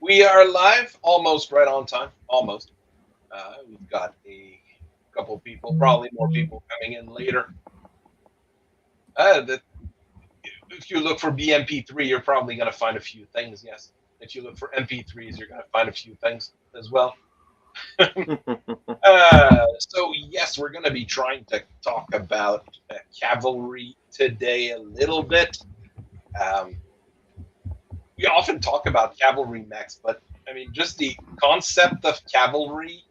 We are live, almost right on time. Almost. We've got a couple people, probably more people coming in later. That if you look for BMP3, you're probably going to find a few things. Yes. If you look for MP3s, you're going to find a few things as well. So yes, we're going to be trying to talk about cavalry today a little bit. We often talk about cavalry mechs, but I mean, just the concept of cavalry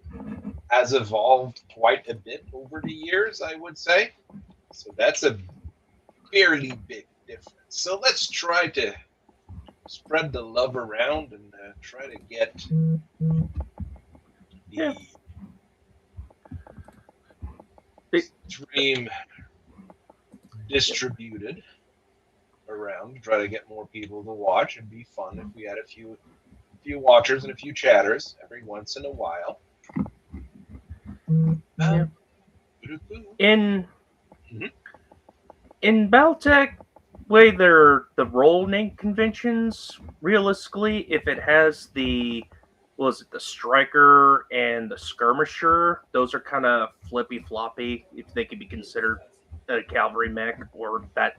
has evolved quite a bit over the years, I would say. So that's a fairly big difference. So let's try to spread the love around and try to get the stream distributed around. Try to get more people to watch. It'd be fun if we had a few watchers and a few chatters every once in a while. In Battletech, the role name conventions, realistically, if it has the striker and the skirmisher, those are kind of flippy floppy. If they could be considered a cavalry mech or that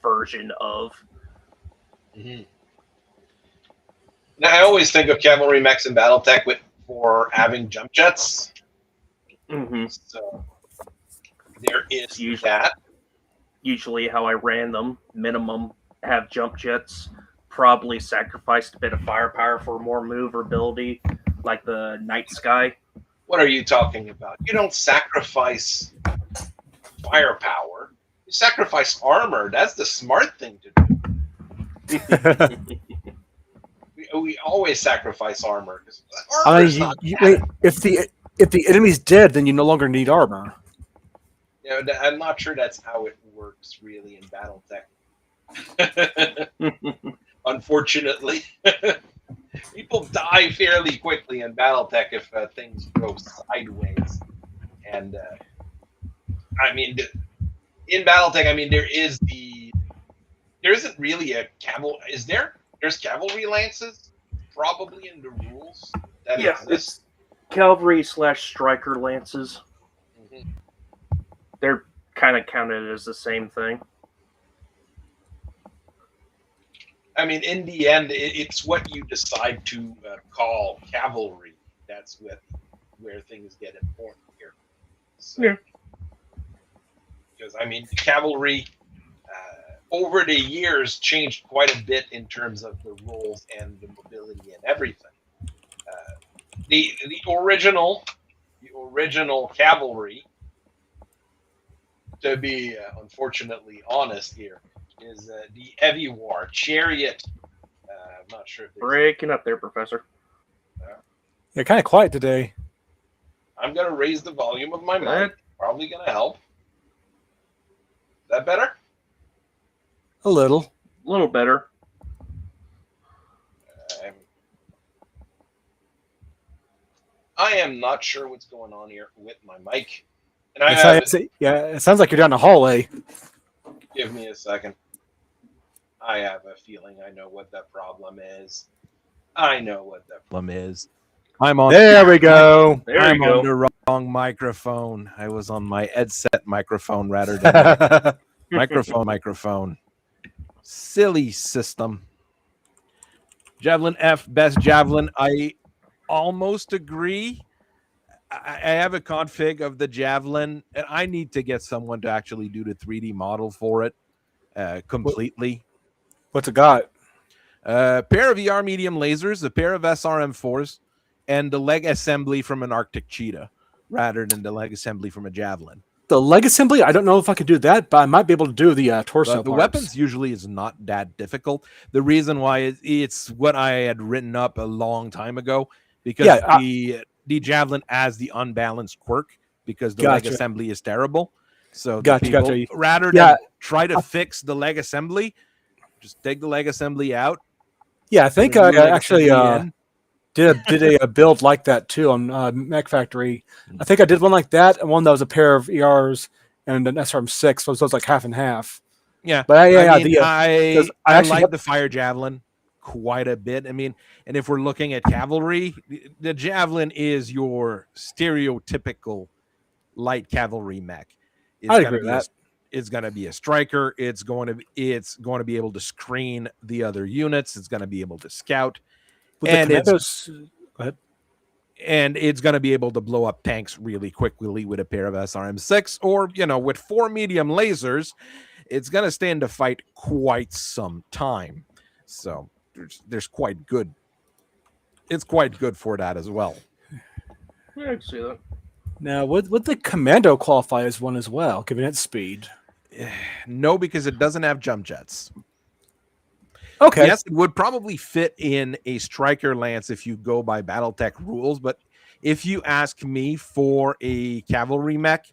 version of. Now, I always think of cavalry mechs in Battletech for having jump jets. So there is that. Usually how I ran them, minimum have jump jets, probably sacrificed a bit of firepower for more maneuverability, like the Night Sky. What are you talking about? You don't sacrifice firepower. You sacrifice armor. That's the smart thing to do. we always sacrifice armor. Wait, if the enemy's dead, then you no longer need armor. Yeah, I'm not sure that's how it works really in Battletech. Unfortunately, people die fairly quickly in Battletech if things go sideways. And I mean, in Battletech, I mean there isn't really a cavalry. Is there? There's cavalry lances probably in the rules that exist. It's cavalry/striker lances. They're kind of counted as the same thing. I mean, in the end, it's what you decide to call cavalry. That's where things get important here. So, because, I mean, cavalry, over the years, changed quite a bit in terms of the roles and the mobility and everything. The original cavalry, to be unfortunately honest here, is the heavy war chariot. I'm not sure if breaking up there, Professor. You're kind of quiet today. I'm gonna raise the volume of my mic. Probably gonna help. Is that better? A little better. I am not sure what's going on here with my mic. And it sounds like you're down the hallway. Give me a second. I have a feeling I know what that problem is. I'm on. There we go. I'm on the wrong microphone. I was on my headset microphone rather than microphone. Silly system. Javelin F, best javelin. I almost agree. I have a config of the javelin, and I need to get someone to actually do the 3D model for it completely. What's it got? A pair of ER medium lasers, a pair of SRM4s, and the leg assembly from an Arctic cheetah rather than the leg assembly from a javelin. The leg assembly, I don't know if I could do that, but I might be able to do the torso. The weapons usually is not that difficult. The reason why is it's what I had written up a long time ago, because the javelin has the unbalanced quirk because the leg assembly is terrible. So rather than try to fix the leg assembly, just take the leg assembly out. Yeah, I think I actually did a build like that too on Mech Factory. I think I did one like that, and one that was a pair of ERs and an SRM6, so it was like half and half. Yeah, but I like the fire javelin quite a bit. I mean, and if we're looking at cavalry, the Javelin is your stereotypical light cavalry mech. I agree with that. It's going to be a striker. It's going to be able to screen the other units. It's going to be able to scout, With the commandos, go ahead. And it's going to be able to blow up tanks really quickly with a pair of SRM-6, or with 4 medium lasers. It's going to stand to fight quite some time. So there's quite good. It's quite good for that as well. Yeah, I can see that. Now, would the commando qualify as one as well, given its speed? No, because it doesn't have jump jets. Okay. Yes, it would probably fit in a striker lance if you go by Battletech rules, but if you ask me for a cavalry mech,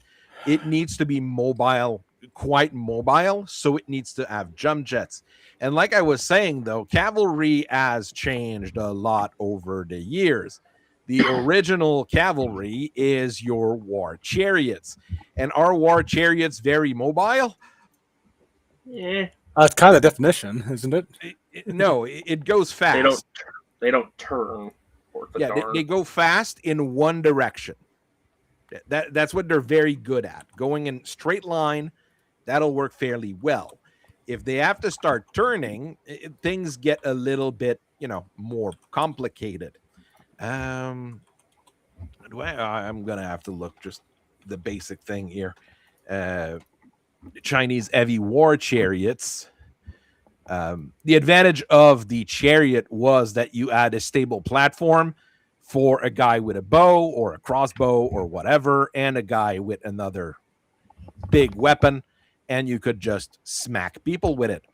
it needs to be mobile, quite mobile, so it needs to have jump jets. And like I was saying, though, cavalry has changed a lot over the years. The original cavalry is your war chariots. And are war chariots very mobile? Yeah. That's kind of the definition, isn't it? No, it goes fast. They don't turn. They go fast in one direction. That's what they're very good at. Going in straight line, that'll work fairly well. If they have to start turning, things get a little bit, more complicated. I'm gonna have to look just the basic thing here. Chinese heavy war chariots. The advantage of the chariot was that you add a stable platform for a guy with a bow or a crossbow or whatever, and a guy with another big weapon, and you could just smack people with it.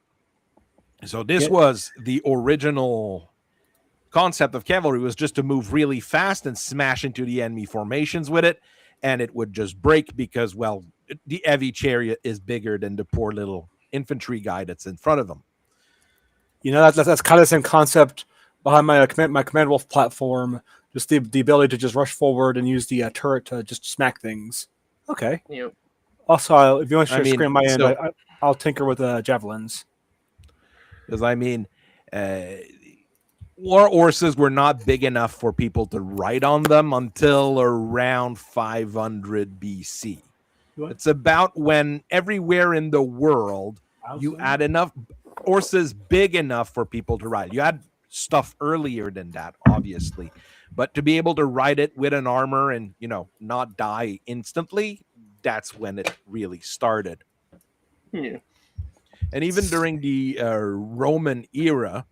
So this was the original concept of cavalry, was just to move really fast and smash into the enemy formations with it, and it would just break because, well, the heavy chariot is bigger than the poor little infantry guy that's in front of them. That's kind of the same concept behind my Command Wolf platform. Just the ability to just rush forward and use the turret to just smack things. Okay. Yep. Also, if you want to share screen on my end, I'll tinker with javelins. Because war horses were not big enough for people to ride on them until around 500 BC. It's about when everywhere in the world you add enough horses big enough for people to ride. You had stuff earlier than that, obviously, but to be able to ride it with an armor and not die instantly, that's when it really started. Yeah. And even during the Roman era,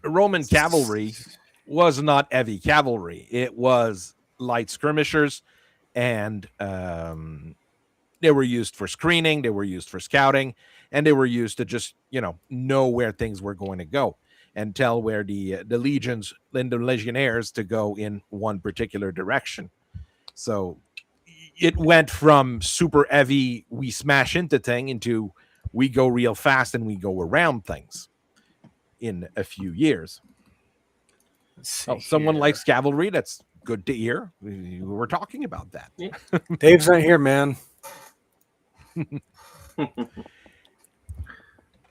Roman cavalry was not heavy cavalry. It was light skirmishers, and they were used for screening, they were used for scouting, and they were used to just know where things were going to go and tell where the legions and the legionnaires to go in one particular direction. So it went from super heavy, we smash into thing, into we go real fast and we go around things in a few years. Someone likes cavalry. That's good to hear. We were talking about that. Yeah. Dave's not here, man.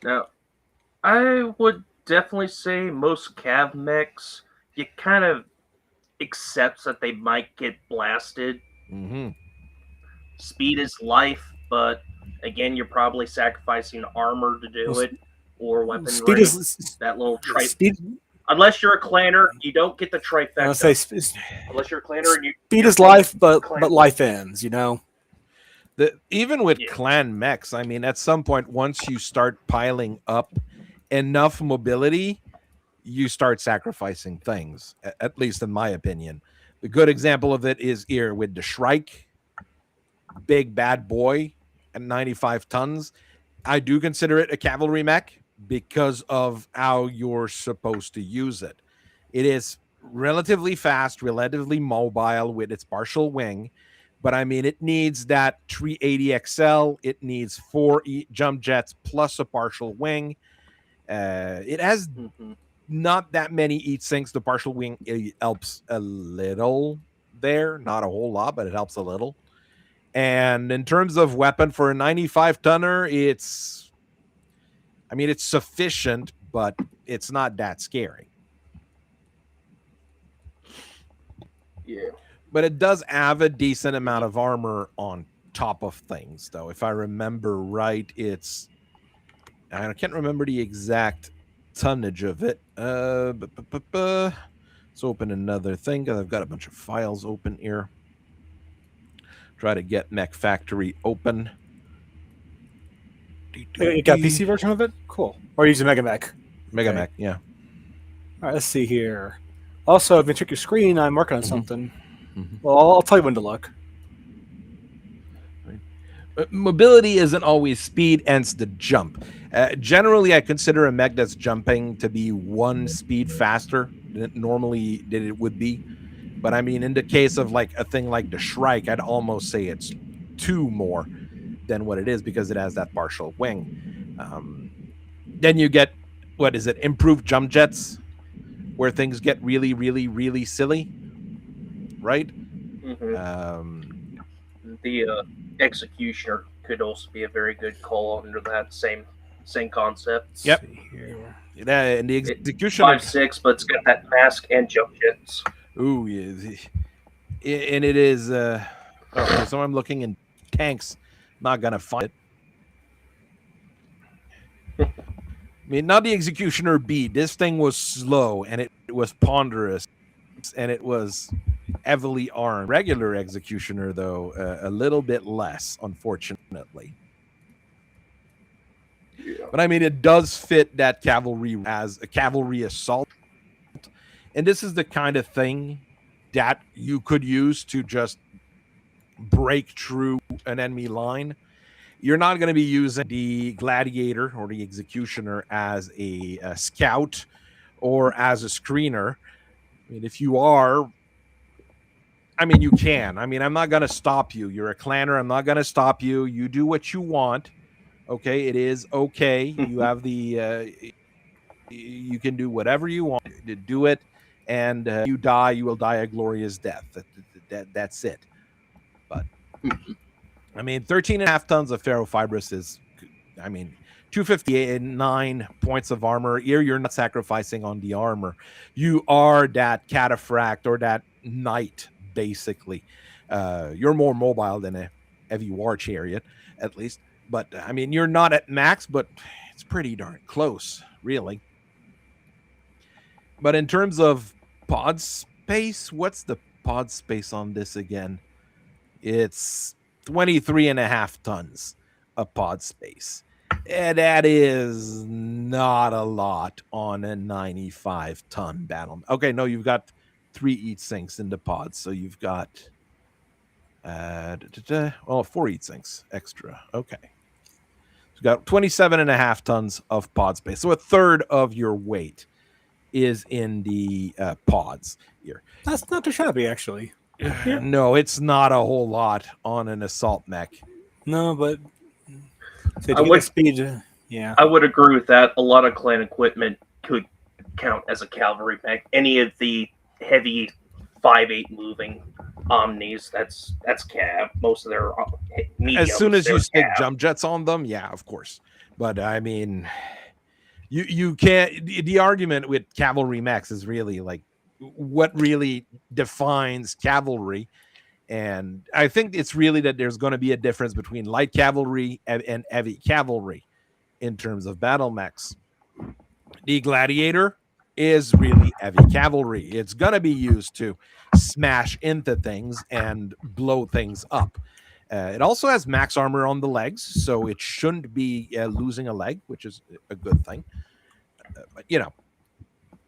Now, I would definitely say most cav mechs, you kind of accept that they might get blasted. Mm-hmm. Speed is life, but again, you're probably sacrificing armor to do it, or weaponry. Speed is that little speed. Unless you're a clanner, you don't get the trifecta. I say unless you're a clanner, and speed is life, but life ends. Even with clan mechs, I mean, at some point, once you start piling up enough mobility, you start sacrificing things. At least in my opinion, the good example of it is here with the Shrike, big bad boy at 95 tons. I do consider it a cavalry mech because of how you're supposed to use it. It is relatively fast, relatively mobile with its partial wing, but I mean, it needs that 380 XL. It needs 4 jump jets plus a partial wing. It has not that many heat sinks. The partial wing helps a little there, not a whole lot, but it helps a little. And in terms of weapon for a 95 tonner, it's I mean, it's sufficient, but it's not that scary. Yeah. But it does have a decent amount of armor on top of things, though. If I remember right, I can't remember the exact tonnage of it. Let's open another thing because I've got a bunch of files open here. Try to get Mech Factory open. You got a PC version of it? Cool. Or using Mega Mech? Mega Okay. Mech, yeah. All right, let's see here. Also, if you check your screen, I'm working on something. Well, I'll tell you when to look. Mobility isn't always speed, hence the jump. Generally, I consider a mech that's jumping to be 1 speed faster than it would be. But I mean, in the case of like a thing like the Shrike, I'd almost say it's 2 more than what it is because it has that partial wing. Then you get, improved jump jets, where things get really, really, really silly, right? The Executioner could also be a very good call under that same concept. Yep. Let's see here. And the Executioner 5.6, but it's got that mask and jump jets. Ooh, yeah. And it is okay, so I'm looking in tanks, not gonna find it. I mean, not the Executioner B. This thing was slow and it was ponderous and it was heavily armed. Regular Executioner, though, a little bit less, unfortunately. Yeah. But I mean, it does fit that cavalry as a cavalry assault. And this is the kind of thing that you could use to just break through an enemy line. You're not going to be using the Gladiator or the Executioner as a scout or as a screener. I mean, if you are, I mean, you can. I mean, I'm not going to stop you. You're a clanner. I'm not going to stop you. You do what you want. Okay, it is okay. You have the, you can do whatever you want to do it. And you die, you will die a glorious death. That's it. But I mean, 13.5 tons of ferrofibrous is, I mean, 259 points of armor. Here, you're not sacrificing on the armor. You are that cataphract or that knight, basically. You're more mobile than a heavy war chariot, at least. But I mean, you're not at max, but it's pretty darn close, really. But in terms of pod space, what's the pod space on this again? It's 23.5 tons of pod space. And that is not a lot on a 95-ton battle. Okay, no, you've got 3 heat sinks in the pods. So you've got 4 heat sinks extra. Okay. So you've got 27.5 tons of pod space. So a third of your weight is in the pods here. That's not too shabby, actually. Yeah. No, it's not a whole lot on an assault mech. No, but I would, speed. Yeah, I would agree with that. A lot of clan equipment could count as a cavalry mech. Any of the heavy 5.8 moving omnis, that's cav. Most of their mediums, as soon as you stick cav. jump jets on them, yeah, of course. But I mean, you can't. The argument with cavalry mechs is really like what really defines cavalry. And I think it's really that there's going to be a difference between light cavalry and heavy cavalry in terms of battle mechs. The Gladiator is really heavy cavalry. It's going to be used to smash into things and blow things up. It also has max armor on the legs, so it shouldn't be losing a leg, which is a good thing. But, you know,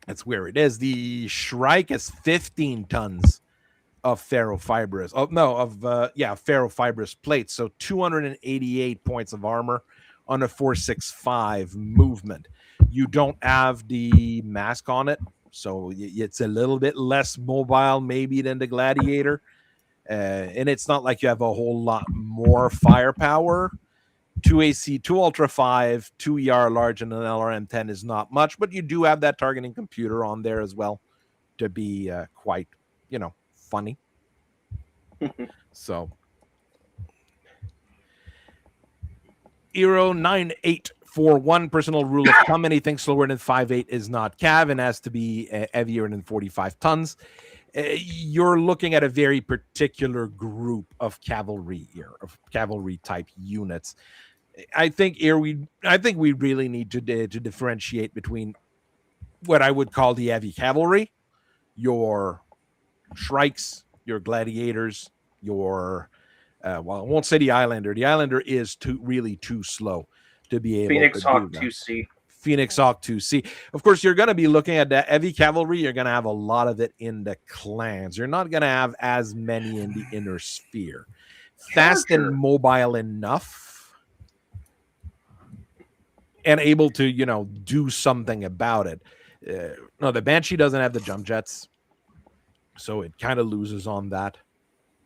that's where it is. The Shrike has 15 tons of ferrofibrous. Ferrofibrous plates. So 288 points of armor on a 465 movement. You don't have the mask on it, so it's a little bit less mobile maybe than the Gladiator. And it's not like you have a whole lot more firepower. 2 AC, 2 Ultra 5, 2 ER large, and an LRM 10 is not much, but you do have that targeting computer on there as well to be quite, funny. So, Eero 984 For one personal rule of thumb, anything slower than 5.8 is not cav and has to be heavier than 45 tons. You're looking at a very particular group of cavalry here, of cavalry type units. I think we really need to differentiate between what I would call the heavy cavalry, your Shrikes, your gladiators, your well, I won't say the Islander. The Islander is really too slow to be able Phoenix to Hawk do that. 2C. Phoenix Hawk 2C. Of course, you're going to be looking at the heavy cavalry. You're going to have a lot of it in the clans. You're not going to have as many in the inner sphere. Fast and mobile enough and able to, do something about it. No, the Banshee doesn't have the jump jets, so it kind of loses on that.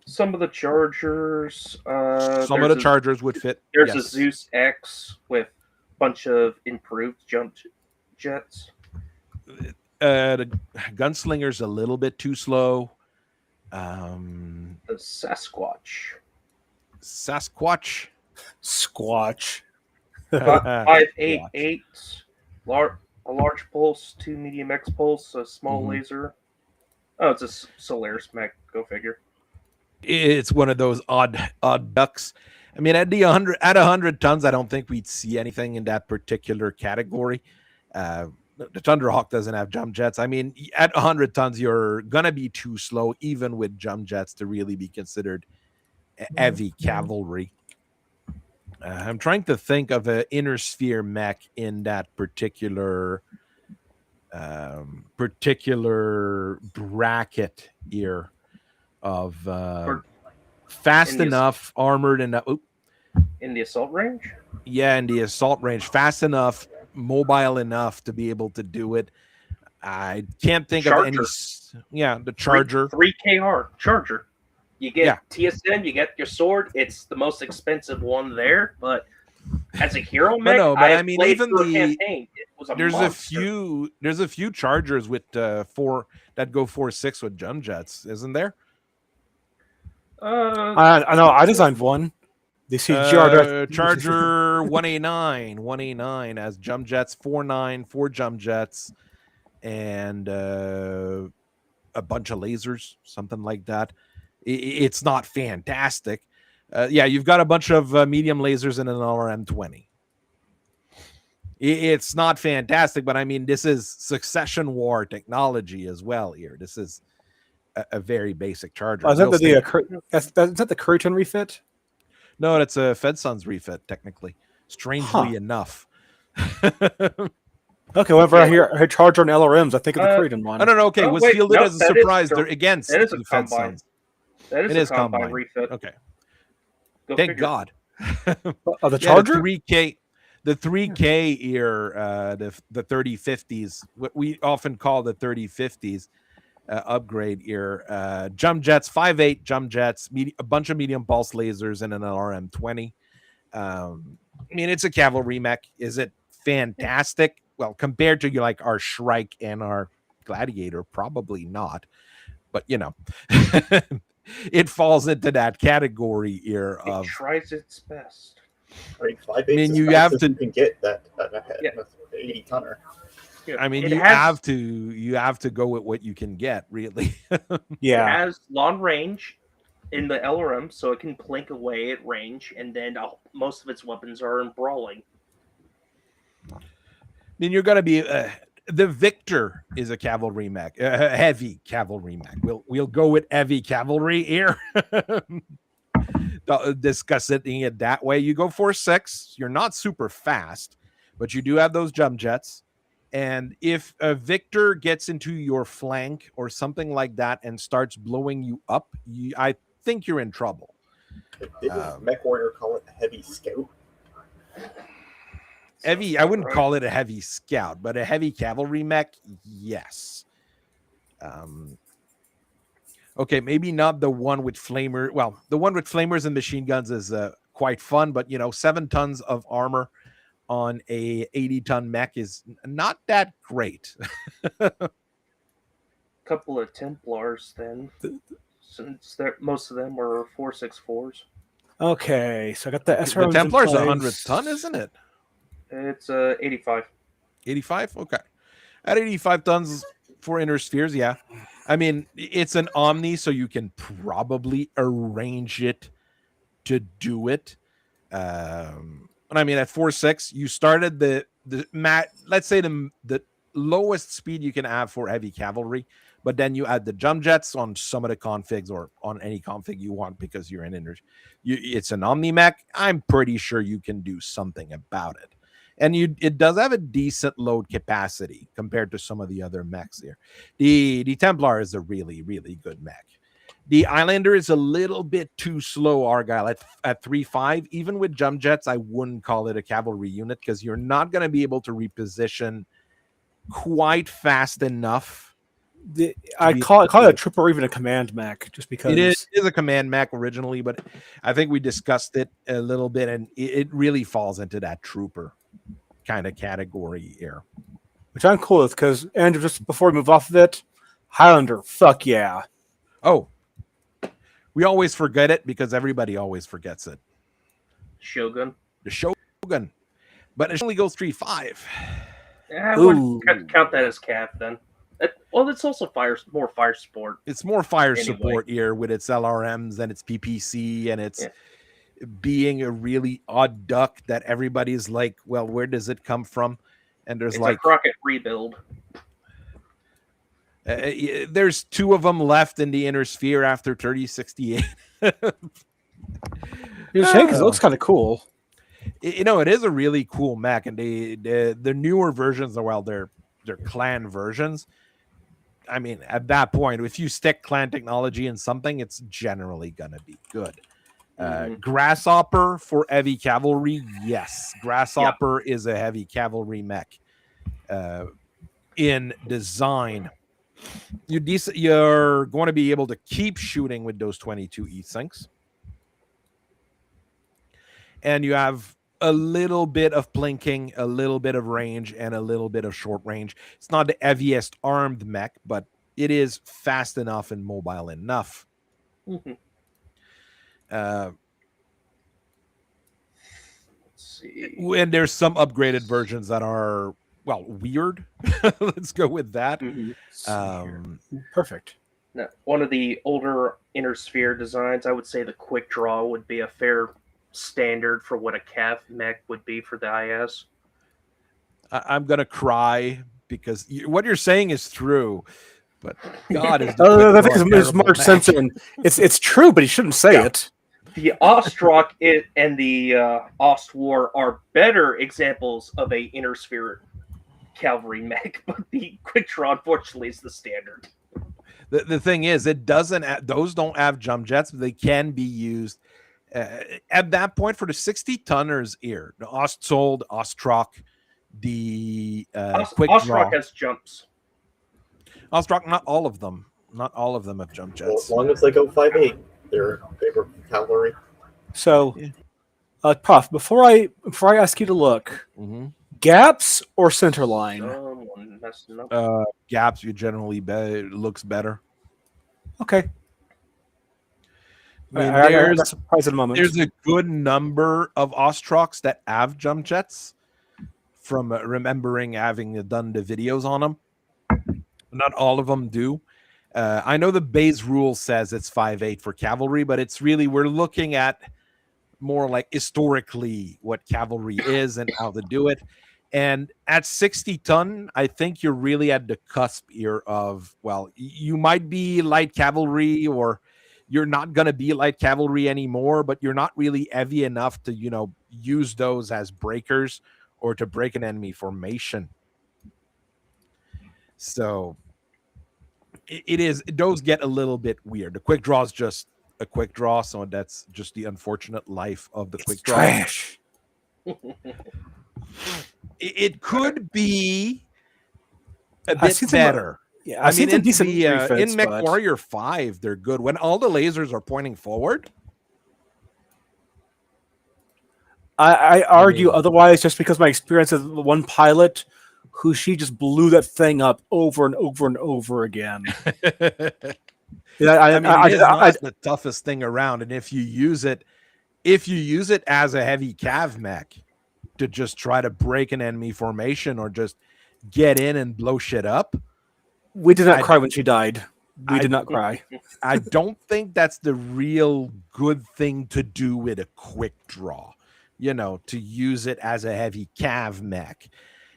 Some of the Chargers. Some of the Chargers would fit. There's a Zeus X with a bunch of improved jump jets. The Gunslinger's a little bit too slow. The Sasquatch. Squatch. 588. A large pulse, 2 medium X pulse, a small laser. Oh, it's a Solaris mech. Go figure. It's one of those odd ducks. I mean, at 100 tons, I don't think we'd see anything in that particular category. The Thunderhawk doesn't have jump jets. I mean, at 100 tons, you're gonna be too slow, even with jump jets, to really be considered heavy cavalry. I'm trying to think of an inner sphere mech in that particular bracket here of fast enough, armored enough. In the assault range? Yeah, in the assault range. Fast enough, mobile enough to be able to do it. I can't think of any. Yeah, the Charger. 3KR Charger. You get TSM, you get your sword. It's the most expensive one there, but as a hero mech, I mean, even the campaign, it was a monster. There's a few Chargers with four that go 4.6 with jump jets, isn't there? I know. I designed one. The CGR Charger 189 as jump jets, 4.9, 4 jump jets, and a bunch of lasers, something like that. It's not fantastic. You've got a bunch of medium lasers and an RM20. It's not fantastic, but I mean, this is Succession War technology as well here. This is a very basic Charger. Is that the Cruton refit? No, it's a FedSons refit, technically. Strangely enough. Okay, whenever I hear Charger and LRMs, I think of the Cruton one. I don't know. Okay, was fielded as a surprise. They're against the FedSons. That is a combine refit. Okay. Thank God. The Charger? The 3K here, the 3050s, what we often call the 3050s upgrade here. Jump jets, 5.8 jump jets, a bunch of medium pulse lasers, and an RM20. I mean, it's a cavalry mech. Is it fantastic? Well, compared to like our Shrike and our Gladiator, probably not. But it falls into that category here of it tries its best. I mean, you have to get that 80 tonner. I mean, you have to go with what you can get, really. Yeah. It has long range in the LRM, so it can plink away at range, and then most of its weapons are in brawling. I mean, you're going to be the Victor is a cavalry mech, heavy cavalry mech. We'll go with heavy cavalry here. Discussing it that way. You go 4.6. You're not super fast, but you do have those jump jets. And if a Victor gets into your flank or something like that and starts blowing you up, I think you're in trouble. Didn't Mech Warrior call it a heavy scout? Heavy, I wouldn't call it a heavy scout, but a heavy cavalry mech, yes. Okay, maybe not the one with flamer. Well, the one with flamers and machine guns is quite fun, but 7 tons of armor on a 80-ton mech is not that great. Couple of Templars then, since most of them were 4.64s. Okay, so I got the SRMs. The Templar's 100 ton, isn't it? It's 85. 85? Okay. At 85 tons for inner spheres, yeah. I mean, it's an Omni, so you can probably arrange it to do it. And I mean, at 4.6, you started the let's say the lowest speed you can have for heavy cavalry, but then you add the jump jets on some of the configs or on any config you want because you're in it's an Omni mech. I'm pretty sure you can do something about it. And it does have a decent load capacity compared to some of the other mechs here. The Templar is a really, really good mech. The Islander is a little bit too slow, Argyle, at 3.5. Even with jump jets, I wouldn't call it a cavalry unit because you're not going to be able to reposition quite fast enough. I call it a trooper or even a command mech, just because it is a command mech originally, but I think we discussed it a little bit, and it really falls into that trooper kind of category here. Which I'm cool with, because, and just before we move off of it, Highlander, fuck yeah. Oh, we always forget it because everybody always forgets it. Shogun. The Shogun. But it only goes 3.5. I wouldn't count that as cav then. Well, it's also more fire support. It's more fire support here with its LRMs and its PPC and its being a really odd duck that everybody's like, well, where does it come from? And there's it's like a Crockett rebuild. There's 2 of them left in the inner sphere after 3068. It looks kind of cool. You know, it is a really cool mech, and the newer versions are, well, they're clan versions. I mean, at that point, if you stick clan technology in something, it's generally gonna be good. Grasshopper for heavy cavalry, yes. Grasshopper is a heavy cavalry mech. In design, you're going to be able to keep shooting with those 22 E-Syncs. And you have a little bit of plinking, a little bit of range, and a little bit of short range. It's not the heaviest armed mech, but it is fast enough and mobile enough. Let's see. And there's some upgraded versions that are, well, weird. Let's go with that. Perfect. Now, one of the older inner sphere designs, I would say the quick draw would be a fair standard for what a cav mech would be for the IS. I'm gonna cry because what you're saying is true, but God is I think it's Mark Simpson. It's true, but he shouldn't say it. The Ostrock and the Ostwar are better examples of a inner sphere cavalry mech, but the quick draw unfortunately is the standard. The thing is, it doesn't. Those don't have jump jets, but they can be used. At that point, for the 60 tonners here, the Ostsold, Ostrock, the quick Ostrock draw has jumps. Ostrock, not all of them. Not all of them have jump jets. Well, as long as they go 5.8, they're favorite cavalry. So, Puff, before I ask you to look, gaps or center line? Gaps generally looks better. Okay. I mean, there's a good number of Ostrocks that have jump jets from remembering having done the videos on them. Not all of them do. I know the base rule says it's 5.8 for cavalry, but it's really, we're looking at more like historically what cavalry is and how to do it. And at 60 ton, I think you're really at the cusp here of, well, you might be light cavalry or you're not going to be light cavalry anymore, but you're not really heavy enough to, use those as breakers or to break an enemy formation. So those get a little bit weird. The quick draw is just a quick draw, so that's just the unfortunate life of the quick draw. Trash. It could be a bit better. Yeah, I mean, in decent in Mech Warrior 5, they're good when all the lasers are pointing forward. I argue otherwise, just because my experience with one pilot who she just blew that thing up over and over and over again. It is not the toughest thing around, and if you use it as a heavy cav mech to just try to break an enemy formation or just get in and blow shit up. We did not cry when she died. We did not cry. I don't think that's the real good thing to do with a quick draw, to use it as a heavy cav mech.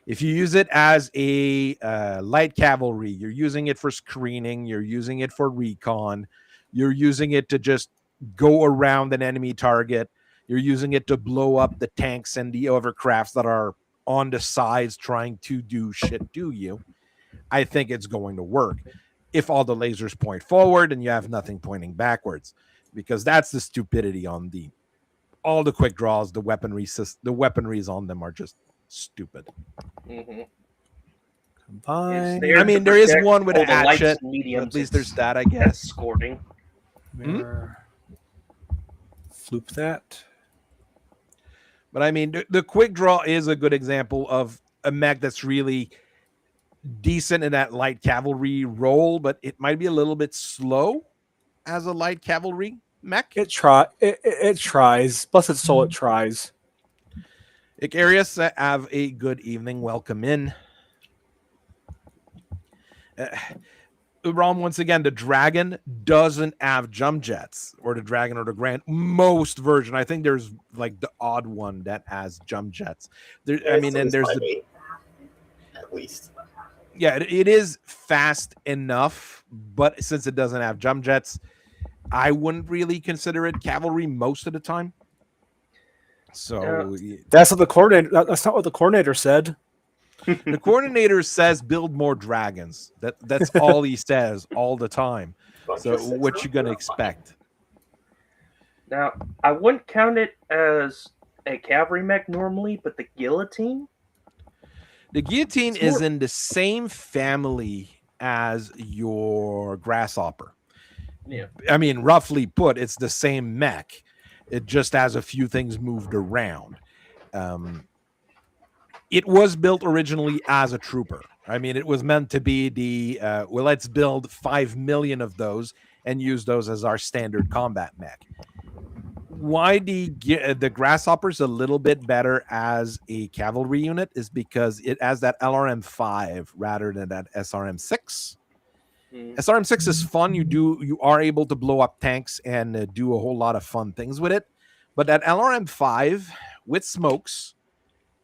If you use it as a light cavalry, you're using it for screening, you're using it for recon, you're using it to just go around an enemy target, you're using it to blow up the tanks and the overcrafts that are on the sides trying to do shit to you. I think it's going to work if all the lasers point forward and you have nothing pointing backwards, because that's the stupidity on all the quick draws. The weaponries on them are just stupid. Mm-hmm. I mean, there is one with a hatchet. At least there's that, I guess. Escorting. Floop that. But I mean, the quick draw is a good example of a mech that's really decent in that light cavalry role, but it might be a little bit slow as a light cavalry mech. It tries. Bless its soul, it tries. Icarius, have a good evening. Welcome in. Rom, once again, the Dragon doesn't have jump jets, or the Dragon or the Grand. Most version, I think there's like the odd one that has jump jets. I mean, and there's at least. Yeah, it is fast enough, but since it doesn't have jump jets, I wouldn't really consider it cavalry most of the time. So that's what the coordinator. That's not what the coordinator said. The coordinator says build more dragons. That's all he says all the time. So what you gonna expect? Now, I wouldn't count it as a cavalry mech normally, but the guillotine. The guillotine is in the same family as your grasshopper. Yeah. I mean, roughly put, it's the same mech. It just has a few things moved around. It was built originally as a trooper. I mean, it was meant to be let's build 5 million of those and use those as our standard combat mech. Why the Grasshopper's a little bit better as a cavalry unit is because it has that LRM-5 rather than that SRM-6. SRM-6 is fun. You are able to blow up tanks and do a whole lot of fun things with it. But that LRM-5 with smokes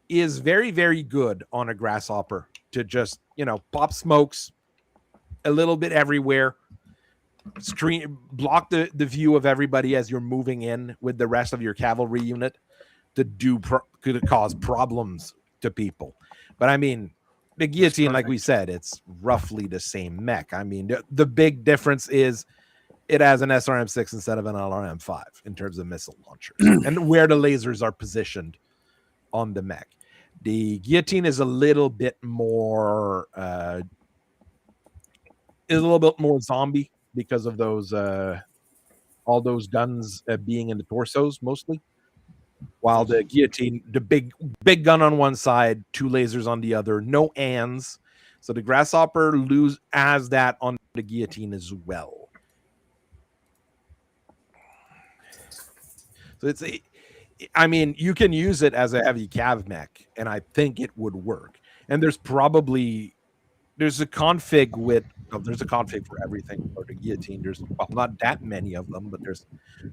is very, very good on a Grasshopper to just, pop smokes a little bit everywhere. Block the view of everybody as you're moving in with the rest of your cavalry unit could cause problems to people. But I mean, the guillotine, like we said, it's roughly the same mech. I mean, the big difference is it has an SRM-6 instead of an LRM-5 in terms of missile launchers and where the lasers are positioned on the mech. The guillotine is a little bit more zombie because of those all those guns being in the torsos mostly, while the guillotine, the big gun on one side, 2 lasers on the other, no ands. So the Grasshopper has that on the guillotine as well. So you can use it as a heavy cav mech, and I think it would work. And there's a config for everything for the guillotine. There's not that many of them, but there's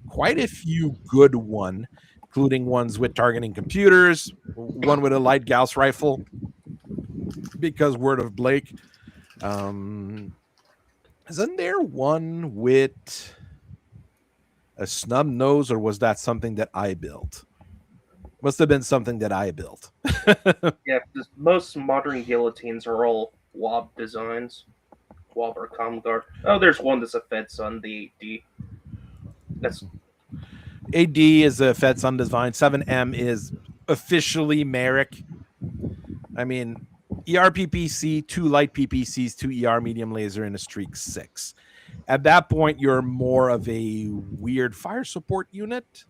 quite a few good ones, including ones with targeting computers, one with a light Gauss rifle, because word of Blake. Isn't there one with a snub nose, or was that something that I built? Must have been something that I built. Yeah, because most modern guillotines are all WAB designs. WAB or Comguard. Oh, there's one that's a FedSun, the AD. That's AD is a FedSun design. 7M is officially Merrick. I mean, ER PPC, 2 light PPCs, 2 ER medium laser, and a Streak 6. At that point, you're more of a weird fire support unit.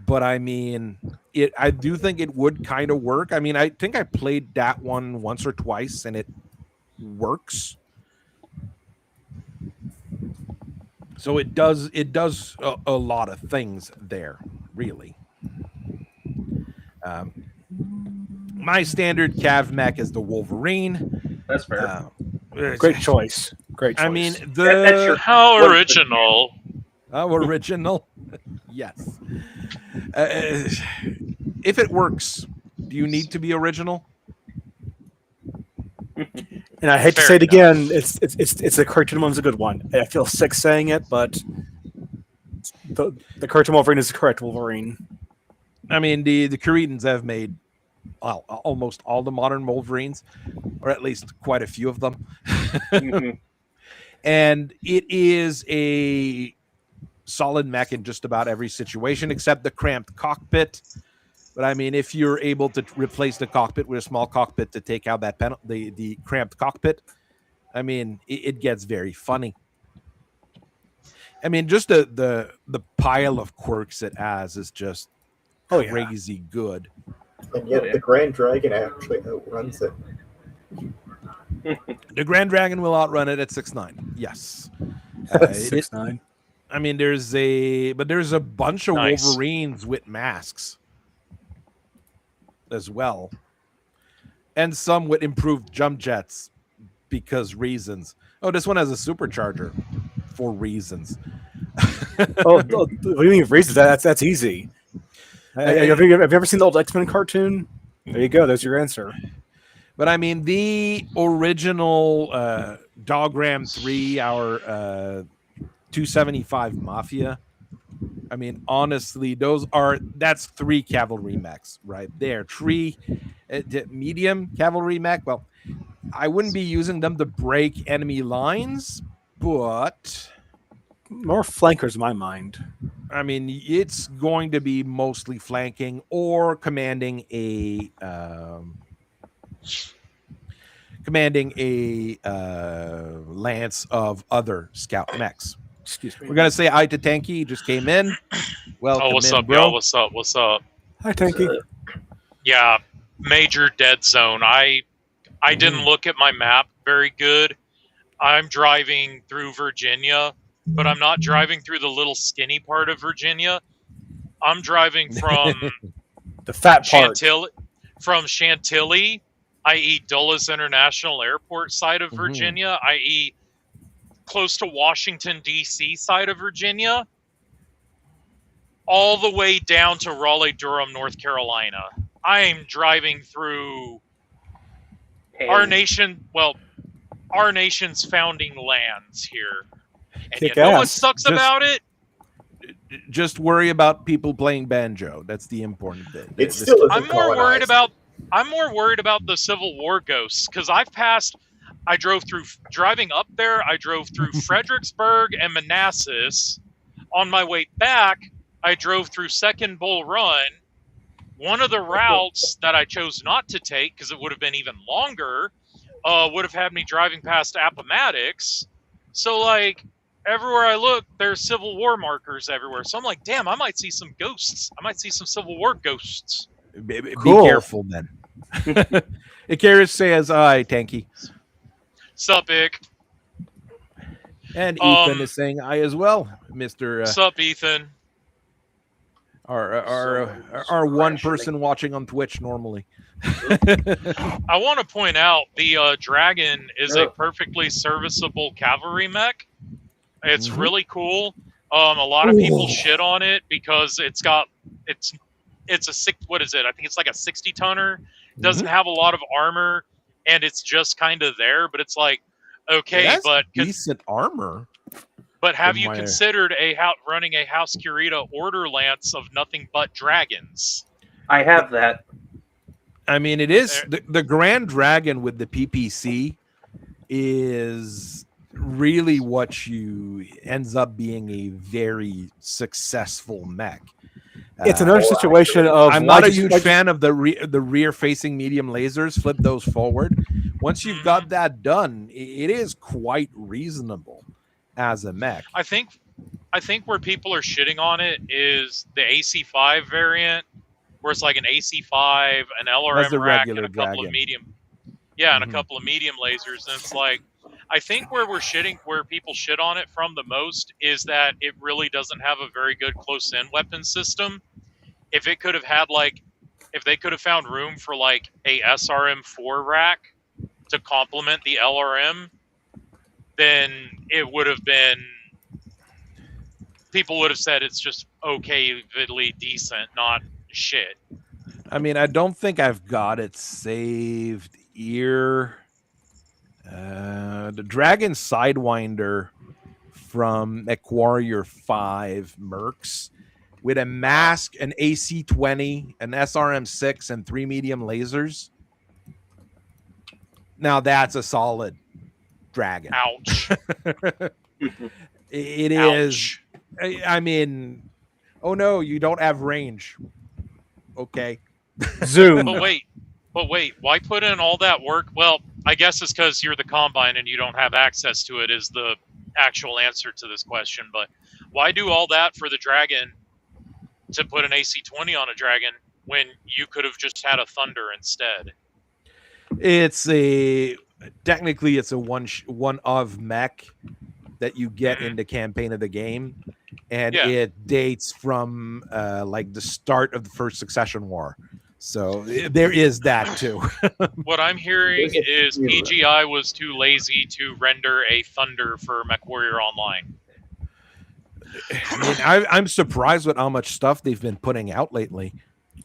But I mean, I do think it would kind of work. I mean, I think I played that one once or twice, and it works. So it does a lot of things there, really. My standard Cav mech is the Wolverine. That's fair. Great choice. Great choice. I mean, That's your How original. original. Yes. If it works, do you need to be original? And I hate to Fair say it enough. again, it's the cartoon one's a good one. I feel sick saying it, but the cartoon Wolverine is the correct Wolverine. I mean, the Koreans have made almost all the modern Wolverines, or at least quite a few of them. And it is a solid mech in just about every situation, except the cramped cockpit. But I mean, if you're able to replace the cockpit with a small cockpit to take out that the cramped cockpit, I mean, it gets very funny. I mean, just the pile of quirks it has is just crazy good. And yet the Grand Dragon actually outruns it. The Grand Dragon will outrun it at 6'9". Yes. 6'9". I mean, there's a bunch of Nice. Wolverines with masks as well, and some with improved jump jets because reasons. Oh, this one has a supercharger for reasons. What do you mean reasons? That's easy. Have you ever seen the old X-Men cartoon? There you go. There's your answer. But I mean, the original Doggram 3, our 275 Mafia. I mean, honestly, that's 3 cavalry mechs right there. 3 medium cavalry mech. Well, I wouldn't be using them to break enemy lines, but More flankers in my mind. I mean, it's going to be mostly flanking or commanding a lance of other scout mechs. Excuse me. We're gonna say hi to Tanky. He just came in. Welcome Oh, what's in, up, bro. y'all? What's up? What's up? Hi, Tanky. Yeah, major dead zone. I didn't look at my map very good. I'm driving through Virginia, but I'm not driving through the little skinny part of Virginia. I'm driving from The fat part. Chantilly, i.e. Dulles International Airport side of Virginia, i.e. close to Washington, D.C. side of Virginia, all the way down to Raleigh-Durham, North Carolina. I am driving through our nation's founding lands here. And Kick you know what ass. sucks about it? Just worry about people playing banjo. That's the important bit. It still isn't I'm more worried colonized. about the Civil War ghosts, because driving up there, I drove through Fredericksburg and Manassas. On my way back, I drove through Second Bull Run. One of the routes that I chose not to take, because it would have been even longer, would have had me driving past Appomattox. So, like, everywhere I look, there's Civil War markers everywhere. So I'm like, damn, I might see some ghosts. I might see some Civil War ghosts. Be Cool. careful, then. Icarus says hi, Tanky. Sup, Ick? And Ethan is saying hi as well, Mr. Sup, Ethan? Our one person watching on Twitch normally. I want to point out the Dragon is a perfectly serviceable cavalry mech. It's really cool. A lot of people shit on it because it's a what is it? I think it's like a 60-tonner. Doesn't have a lot of armor, and it's just kind of there. But it's like, okay, That's but decent armor. But have you considered running a House Kurita Order Lance of nothing but dragons? I have that. I mean, it is the Grand Dragon with the PPC is really what ends up being a very successful mech. It's another situation of I'm not a huge fan of the rear-facing medium lasers. Flip those forward. Once you've got that done, it is quite reasonable as a mech. I think where people are shitting on it is the AC5 variant, where it's like an AC5, an LRM rack, and a couple of medium. Yeah, and a couple of medium lasers. And it's like, I think where people shit on it from the most is that it really doesn't have a very good close-in weapon system. If it could have had like if they could have found room for like a SRM4 rack to complement the LRM, then it would have been, people would have said it's just okayly decent, not shit. I mean, I don't think I've got it saved here. The Dragon Sidewinder from MechWarrior 5 Mercs with a mask, an AC-20, an SRM-6, and 3 medium lasers. Now that's a solid dragon. Ouch. It Ouch. is. I mean, oh no, you don't have range. Okay. Zoom. But wait, why put in all that work? Well, I guess it's because you're the Combine and you don't have access to it is the actual answer to this question. But why do all that for the Dragon to put an AC-20 on a Dragon when you could have just had a Thunder instead? It's technically it's a one of mech that you get in the campaign of the game, and it dates from like the start of the first Succession War. So there is that too. What I'm hearing is PGI was too lazy to render a Thunder for MechWarrior Online. I mean, I'm surprised with how much stuff they've been putting out lately.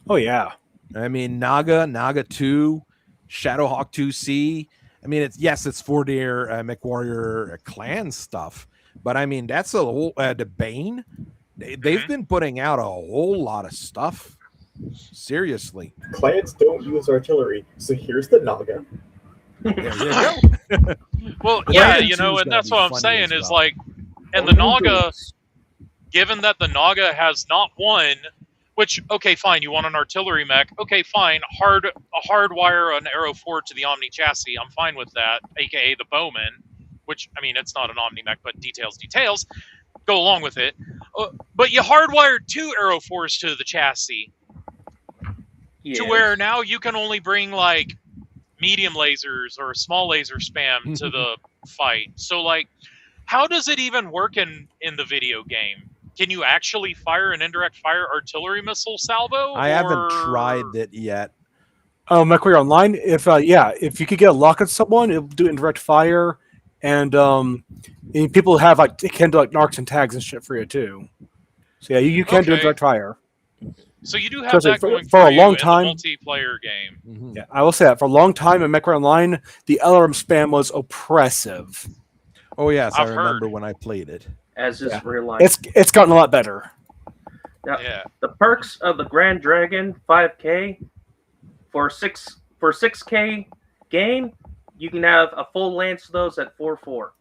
Oh yeah. I mean, Naga 2, Shadowhawk 2C. I mean, it's for their MechWarrior clan stuff, but I mean that's a whole the Bane. They've been putting out a whole lot of stuff. Seriously, clans don't use artillery, so here's the Naga. There you go. Well, yeah, you know, and that's what I'm saying is like, and the Naga, given that the Naga has not won, which, okay, fine, you want an artillery mech, okay, fine, hardwire an Arrow 4 to the Omni chassis, I'm fine with that, aka the Bowman, which, I mean, it's not an Omni mech, but details, go along with it. But you hardwired 2 Arrow 4s to the chassis, to where now you can only bring, like, medium lasers or small laser spam to the fight. So, like, how does it even work in the video game? Can you actually fire an indirect fire artillery missile salvo? I haven't tried it yet. Oh, MechWarrior Online. If you could get a lock on someone, it'll do indirect fire, and people have can do like narcs and tags and shit for you too. So yeah, you can do indirect fire. So you do have that going for a long in time. the multiplayer game. Yeah, I will say that for a long time in MechWarrior Online, the LRM spam was oppressive. Oh yes, I I've remember heard. when I played it. As is real life. It's gotten a lot better. Now, Yeah. the perks of the Grand Dragon 5K for 6K game, you can have a full lance of those at 4.4.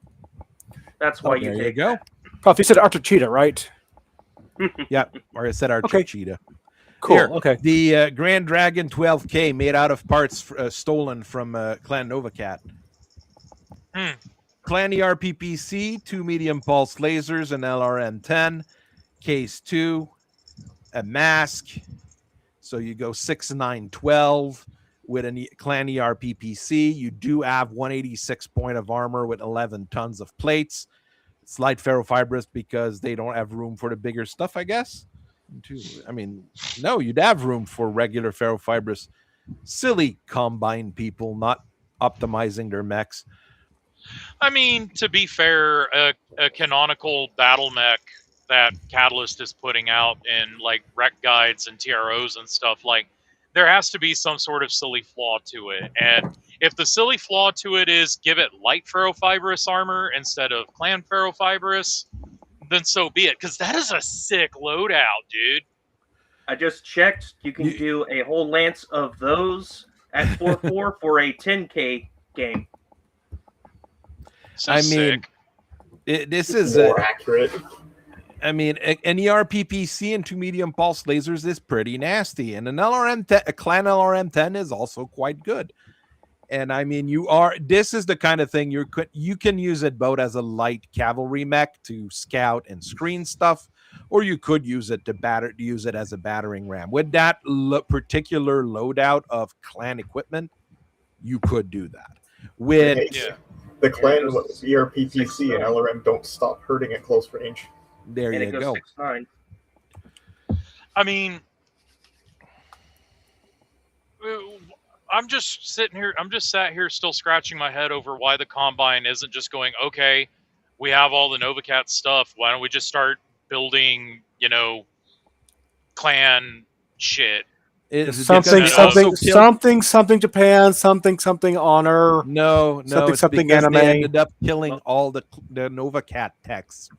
That's why there you you take go. that. Prof, you said Archer Cheetah, right? Yeah, or I said Archer Okay. Cheetah. Cool. Here, Okay. The Grand Dragon 12K made out of parts stolen from Clan Novacat. Clan ERPPC, 2 medium pulse lasers, an LRM-10, case 2, a mask. So you go 6, 9, 12 with a Clan ERPPC. You do have 186 point of armor with 11 tons of plates. It's light ferrofibrous because they don't have room for the bigger stuff, I guess. I mean, no, you'd have room for regular ferrofibrous. Silly Combine people not optimizing their mechs. I mean, to be fair, a canonical battle mech that Catalyst is putting out in like rec guides and TROs and stuff, like, there has to be some sort of silly flaw to it. And if the silly flaw to it is give it light ferrofibrous armor instead of clan ferrofibrous, then so be it. Because that is a sick loadout, dude. I just checked. You can do a whole lance of those at 4.4 for a 10K game. So I sick. mean, this is more accurate. I mean, an ERPPC and 2 medium pulse lasers is pretty nasty, and an LRM-10, a Clan LRM-10 is also quite good. And I mean, this is the kind of thing you can use it both as a light cavalry mech to scout and screen stuff, or you could use it to use it as a battering ram. With that particular loadout of clan equipment, you could do that. With the clan ERPPC and LRM don't stop hurting at close range. There And you it goes go. 6.9. I mean, I'm just sitting here. I'm just sat here still scratching my head over why the Combine isn't just going, okay, we have all the NovaCat stuff. Why don't we just start building, clan shit? Something Japan, something honor. No, something it's because anime. they ended up killing all the NovaCat techs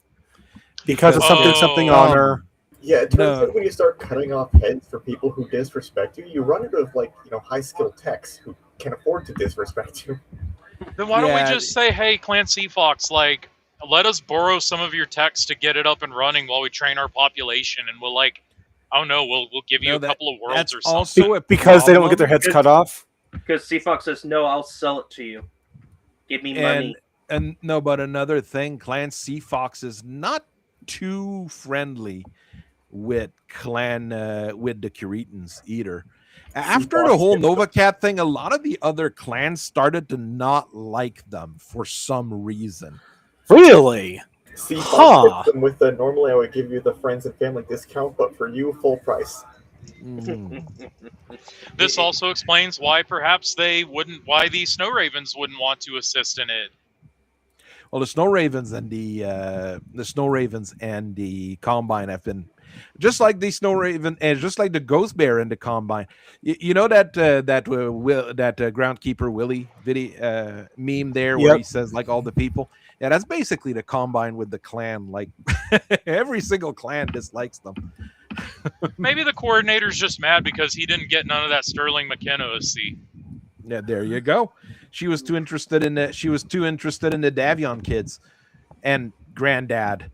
because of something honor. Yeah, it turns out when you start cutting off heads for people who disrespect you, you run into high skilled techs who can afford to disrespect you. Then why don't we just say, hey, Clan Seafox, let us borrow some of your techs to get it up and running while we train our population, and we'll I don't know, we'll give you a couple of worlds or something. Also because they don't get their heads cut off. Because Seafox says, no, I'll sell it to you. Give me money. And no, but another thing, Clan Seafox is not too friendly with the Curetans either. After the whole NovaCat thing, a lot of the other clans started to not like them for some reason. Really? Seafox them with normally I would give you the friends and family discount, but for you, full price. This also explains why perhaps why the Snow Ravens wouldn't want to assist in it. Well, the Snow Ravens and the Combine have been just like the Snow Raven and just like the Ghost Bear and the Combine. You know that Groundkeeper Willie video meme there where he says all the people. Yeah, that's basically the Combine with the clan. Every single clan dislikes them. Maybe the coordinator's just mad because he didn't get none of that Sterling McKenna seat. Yeah, there you go. She was too interested in the Davion kids and Granddad.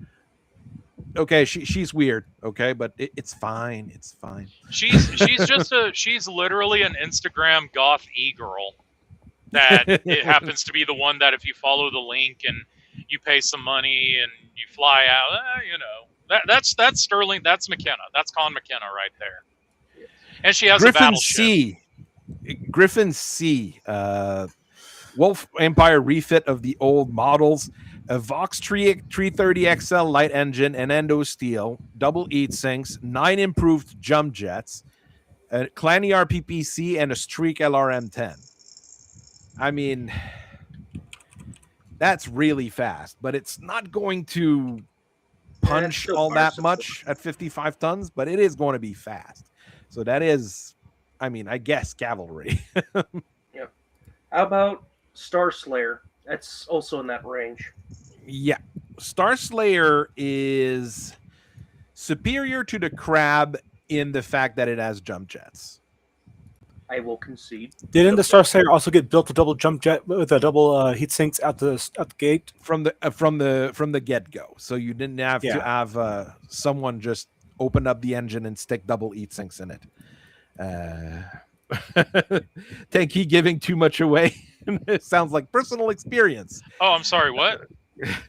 Okay, she's weird. Okay, but it's fine. It's fine. She's literally an Instagram goth e-girl. That it happens to be the one that if you follow the link and you pay some money and you fly out, that's Sterling. That's McKenna. That's Con McKenna right there. And she has Griffin a battleship. Griffin C. Wolf Empire refit of the old models. A Vox 330 XL light engine, an endo steel, double heat sinks, 9 improved jump jets, a Clan ERPPC, and a Streak LRM-10. I mean, that's really fast, but it's not going to punch all that much at 55 tons, but it is going to be fast. So that is, I guess, cavalry. Yeah. How about Star Slayer? That's also in that range. Yeah. Star Slayer is superior to the Crab in the fact that it has jump jets. I will concede. Didn't the Star Slayer also get built with double jump jet with a double heat sinks at the gate from the get go? So you didn't have to have someone just open up the engine and stick double heat sinks in it. Think he giving too much away? It sounds like personal experience. Oh, I'm sorry. What?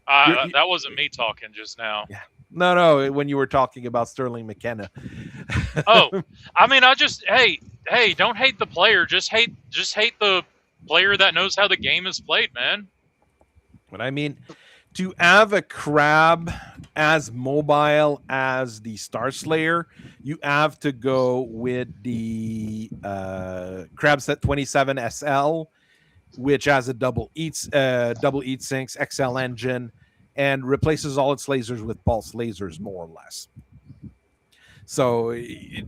That wasn't me talking just now. Yeah. No. When you were talking about Sterling McKenna. Oh, hey, don't hate the player. Just hate the player that knows how the game is played, man. But to have a Crab as mobile as the Star Slayer, you have to go with the Crab Set 27 SL, which has a double heat sinks, XL engine, and replaces all its lasers with pulse lasers, more or less. So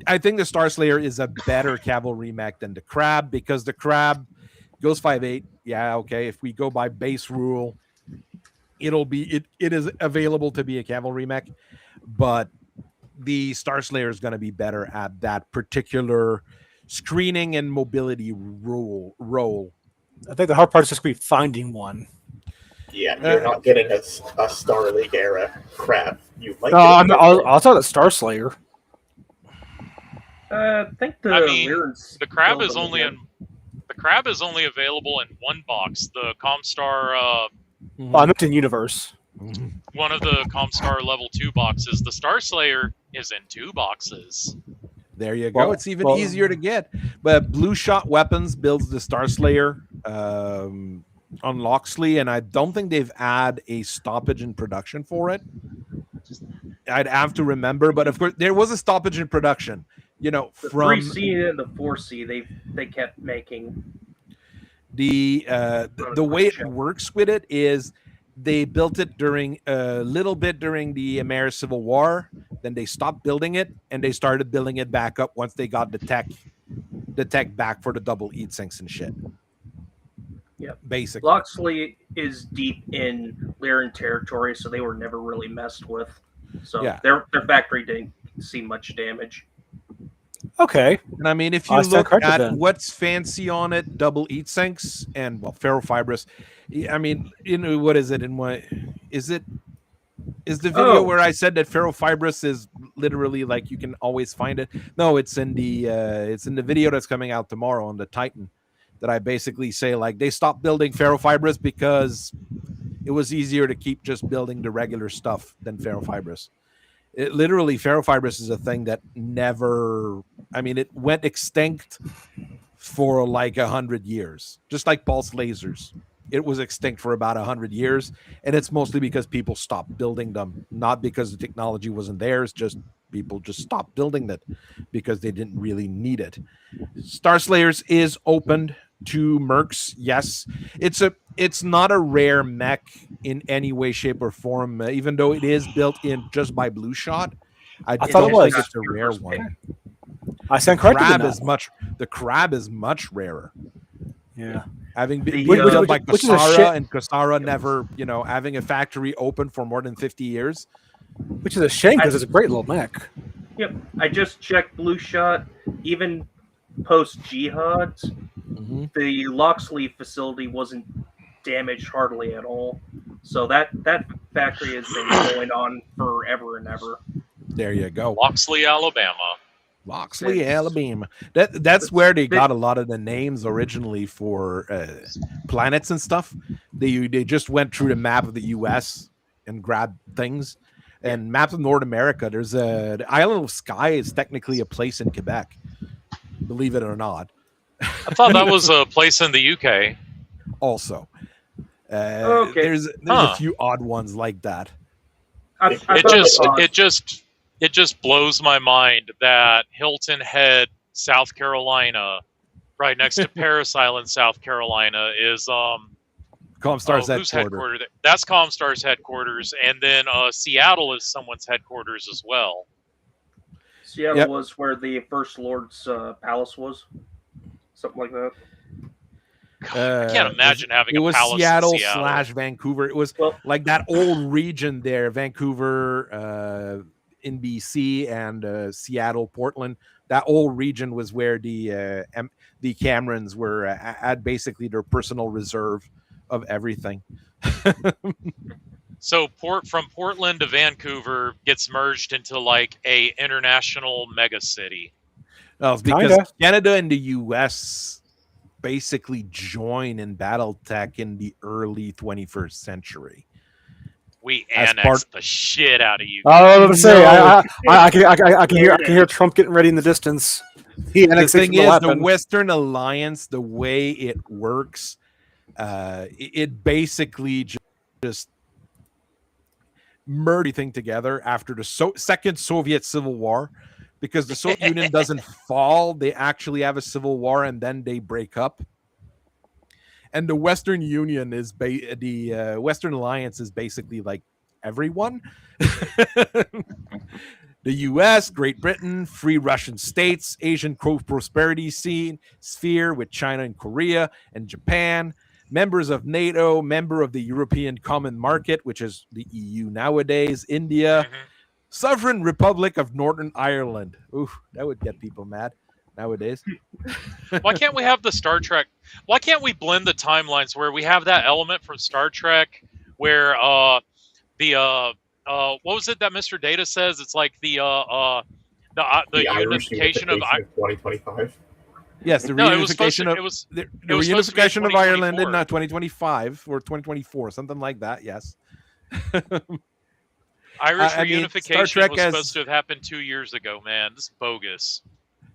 I think the Star Slayer is a better cavalry mech than the Crab, because the Crab goes 5.8. Yeah, okay. If we go by base rule, it is available to be a cavalry mech, but the Star Slayer is going to be better at that particular screening and mobility role. I think the hard part is just going to be finding one. Yeah, you're not getting a Star League era Crab. You might. I'll tell that Star Slayer. I think the Crab is only available in one box. The Comstar. I meant in universe. One of the Comstar level 2 boxes. The Star Slayer is in 2 boxes. There you go. It's even easier to get. But Blue Shot Weapons builds the Star Slayer on Loxley, and I don't think they've had a stoppage in production for it. I'd have to remember, but of course there was a stoppage in production you know, The from 3C and the 4C, they kept making. the way it Check. works with it is they built it during a little bit during the American Civil War. Then they stopped building it and they started building it back up once they got the tech back for the double heat sinks and shit. Yep. Basically. Loxley is deep in Lyran territory, so they were never really messed with. So Yeah. their factory didn't see much damage. Okay. And I mean, if you I stand look corrected at then. what's fancy on it, double heat sinks and well, ferrofibrous. I mean, you know, what is it? In what is it? Is the video where I said that ferrofibrous is literally like you can always find it? No, it's in the video that's coming out tomorrow on the Titan. That I basically say like they stopped building ferrofibrous because it was easier to keep just building the regular stuff than ferrofibrous. It literally ferrofibrous is a thing that never. I mean, it went extinct for like 100 years, just like pulse lasers. It was extinct for about 100 years, and it's mostly because people stopped building them, not because the technology wasn't there. It's just people just stopped building it because they didn't really need it. Star Slayers is opened to mercs. Yes, it's not a rare mech in any way, shape, or form. Even though it is built in just by Blue Shot, I thought it don't was. think it's a rare one. I stand corrected. The crab is much rarer. Yeah. Having been Which built by is a shit- Kasara, and Kasara never, you know, having a factory open for more than 50 years. Which is a shame because it's a great little mech. Yep, I just checked Blue Shot. Even post Jihads, the Loxley facility wasn't damaged hardly at all. So that factory has been going on forever and ever. There you go. Loxley, Alabama. Loxley, Alabama. That's where they got a lot of the names originally for planets and stuff. They just went through the map of the U.S. and grabbed things. And maps of North America, there's the Island of Skye is technically a place in Quebec, believe it or not. I thought that was a place in the UK. Also, Okay. there's a few odd ones like that. It just blows my mind that Hilton Head, South Carolina, right next to Parris Island, South Carolina, is Comstar's who's headquarters. headquartered? That's Comstar's headquarters, and then Seattle is someone's headquarters as well. Seattle was where the First Lord's palace was, something like that. God, I can't imagine having a was palace Seattle in Seattle. / Vancouver. It was like that old region there, Vancouver, in BC, and Seattle, Portland. That old region was where the Camerons were at basically their personal reserve of everything. So from Portland to Vancouver gets merged into like a international mega city. Well, it's because Canada and the US basically join in Battletech in the early 21st century. We annexed the shit out of you. I was going to say, I can hear Trump getting ready in the distance. The thing is, the Western Alliance, the way it works, it basically just merged everything together after the second Soviet Civil War, because the Soviet Union doesn't fall. They actually have a civil war and then they break up. And the Western Union is the Western Alliance is basically like everyone. The U.S., Great Britain, free Russian states, Asian prosperity sphere with China and Korea and Japan, members of NATO, member of the European Common Market, which is the EU nowadays, India, Sovereign Republic of Northern Ireland. Ooh, that would get people mad nowadays. Why can't we have the Star Trek? Why can't we blend the timelines where we have that element from Star Trek where what was it that Mr. Data says? It's like the unification of 2025. Yes, the reunification of Ireland in 2025 or 2024, something like that. Yes. Irish reunification was supposed to have happened 2 years ago, man. This is bogus.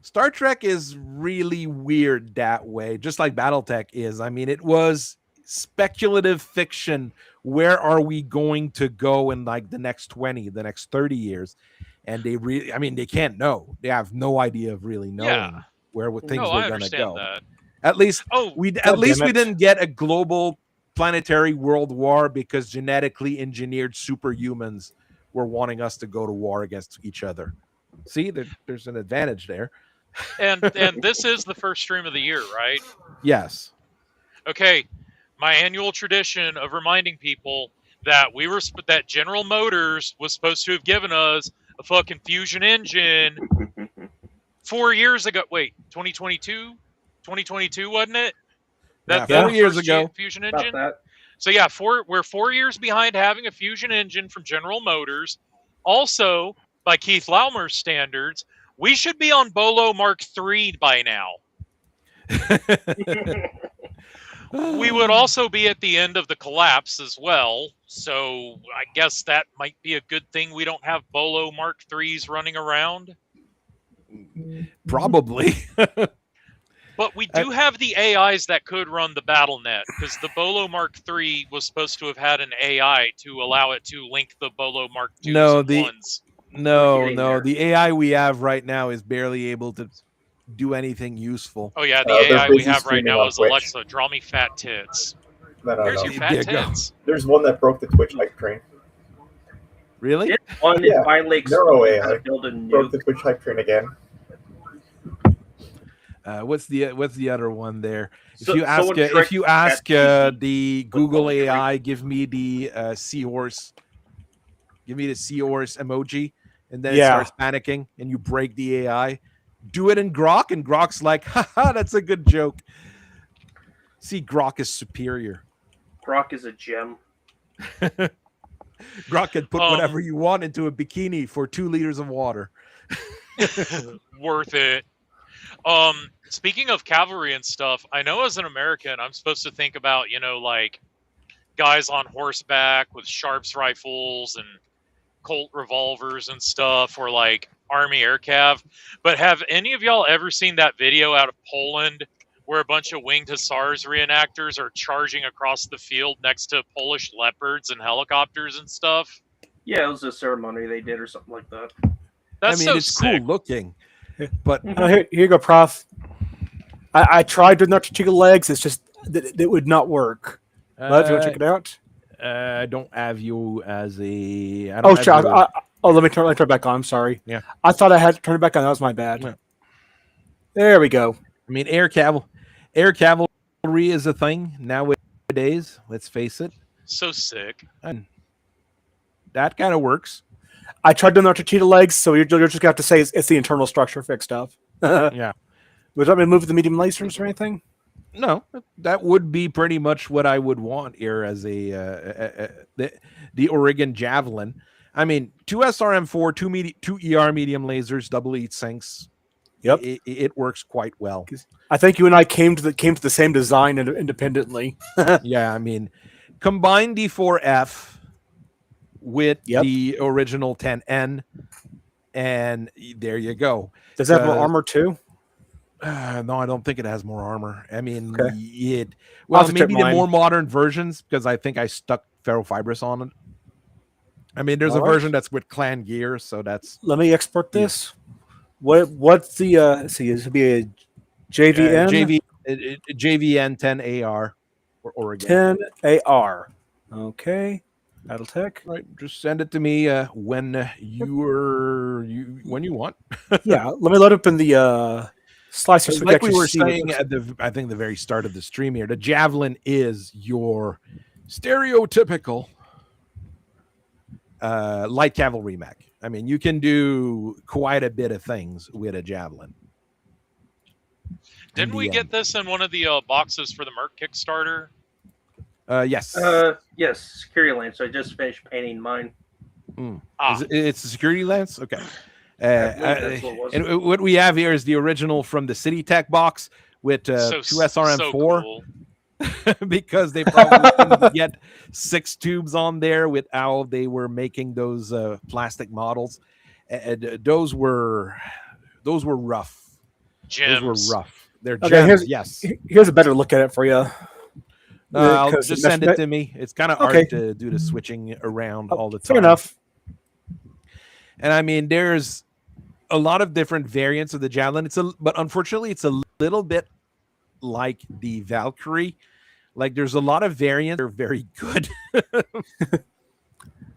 Star Trek is really weird that way, just like Battletech is. I mean, it was speculative fiction. Where are we going to go in like the next 20, the next 30 years? and they really, I mean, they can't know. They have no idea of really knowing Yeah. where things No, were I going to understand go. that. At least Oh, we God damn it. didn't get a global planetary world war because genetically engineered superhumans were wanting us to go to war against each other. See, there's an advantage there. and this is the first stream of the year, right? Yes. Okay, my annual tradition of reminding people that that General Motors was supposed to have given us a fucking fusion engine 4 years ago. Wait, 2022? 2022, wasn't it? Yeah, The 4 years first ago. fusion About engine. that. So yeah, we're 4 years behind having a fusion engine from General Motors. Also, by Keith Laumer's standards, we should be on Bolo Mark III by now. We would also be at the end of the collapse as well, so I guess that might be a good thing we don't have Bolo Mark IIIs running around. Probably. But we do have the AIs that could run the BattleNet, because the Bolo Mark III was supposed to have had an AI to allow it to link the Bolo Mark IIs No, and the- 1s. No, getting no. there. The AI we have right now is barely able to do anything useful. Oh yeah, the They're AI we busy have right streaming now on is Twitch. Alexa, draw me fat tits. No, There's no. your There fat you go. tits. There's one that broke the Twitch hype train. Really? Did one Yeah, in finally Neuro explain how AI to build a Broke the nuke? Twitch hype train again. What's the other one there? If So- you ask someone if tricked you ask ChatGPT the with Google poetry. AI, give me the seahorse, give me the seahorse emoji, and then it Yeah. starts panicking, and you break the AI. Do it in Grok, and Grok's like, haha, that's a good joke. See, Grok is superior. Grok is a gem. Grok can put whatever you want into a bikini for 2 liters of water. Worth it. Speaking of cavalry and stuff, I know as an American, I'm supposed to think about, like guys on horseback with Sharps rifles and Colt revolvers and stuff, or like Army Air Cav. But have any of y'all ever seen that video out of Poland where a bunch of winged hussars reenactors are charging across the field next to Polish leopards and helicopters and stuff? Yeah, it was a ceremony they did or something like that. That's I mean, so it's sick. cool looking, but Oh, here you go, Prof. I tried doing that to chicken legs. It's just it would not work. But if you want to check it out. I don't have you as a. I don't Oh, have sure. you- Let me turn it back on. I'm sorry. Yeah. I thought I had to turn it back on. That was my bad. Yeah. There we go. I mean, air cavalry is a thing nowadays. Let's face it, So sick. and that kind of works. I tried doing that to cheetah legs, so you're just going to have to say it's the internal structure fixed up. Yeah. Would that remove the medium lasers or anything? No, that would be pretty much what I would want here as the Oregon Javelin. I mean, 2 SRM4, 2 ER medium lasers, double heat sinks. Yep. It works quite well. I think you and I came to the same design independently. Yeah, I mean, combine D4F with the original 10N, and there you go. Does that have more armor too? No, I don't think it has more armor. I mean, Okay. well, have to check maybe the mine. more modern versions, because I think I stuck ferrofibrous on it. I mean, there's All a right. version that's with clan gear, so that's Let me export this. What's the let's see, this would be a JVN JVN 10AR or Oregon. 10AR. Okay. Battletech. Right, just send it to me when you want. Yeah, let me load up in the slicer. So Like we can were actually see what saying this- at the very start of the stream here, the Javelin is your stereotypical light cavalry mech. I mean, you can do quite a bit of things with a Javelin. Didn't we get this in one of the boxes for the Merc Kickstarter? Yes. Yes, security lane. So I just finished painting mine. It's a security lance? Okay. That's what it was. And what we have here is the original from the City Tech box with 2 SRM4 So cool. because they probably couldn't get 6 tubes on there with how they were making those plastic models. And those were rough. Gems. Those were rough. They're Okay, gems, yes. Here's a better look at it for you. I'll 'Cause just the send it to me. It's kind of Okay. hard to do the switching around all the time. Fair enough. And I mean, there's a lot of different variants of the Javelin. But unfortunately, it's a little bit like the Valkyrie. Like, there's a lot of variants that are very good. I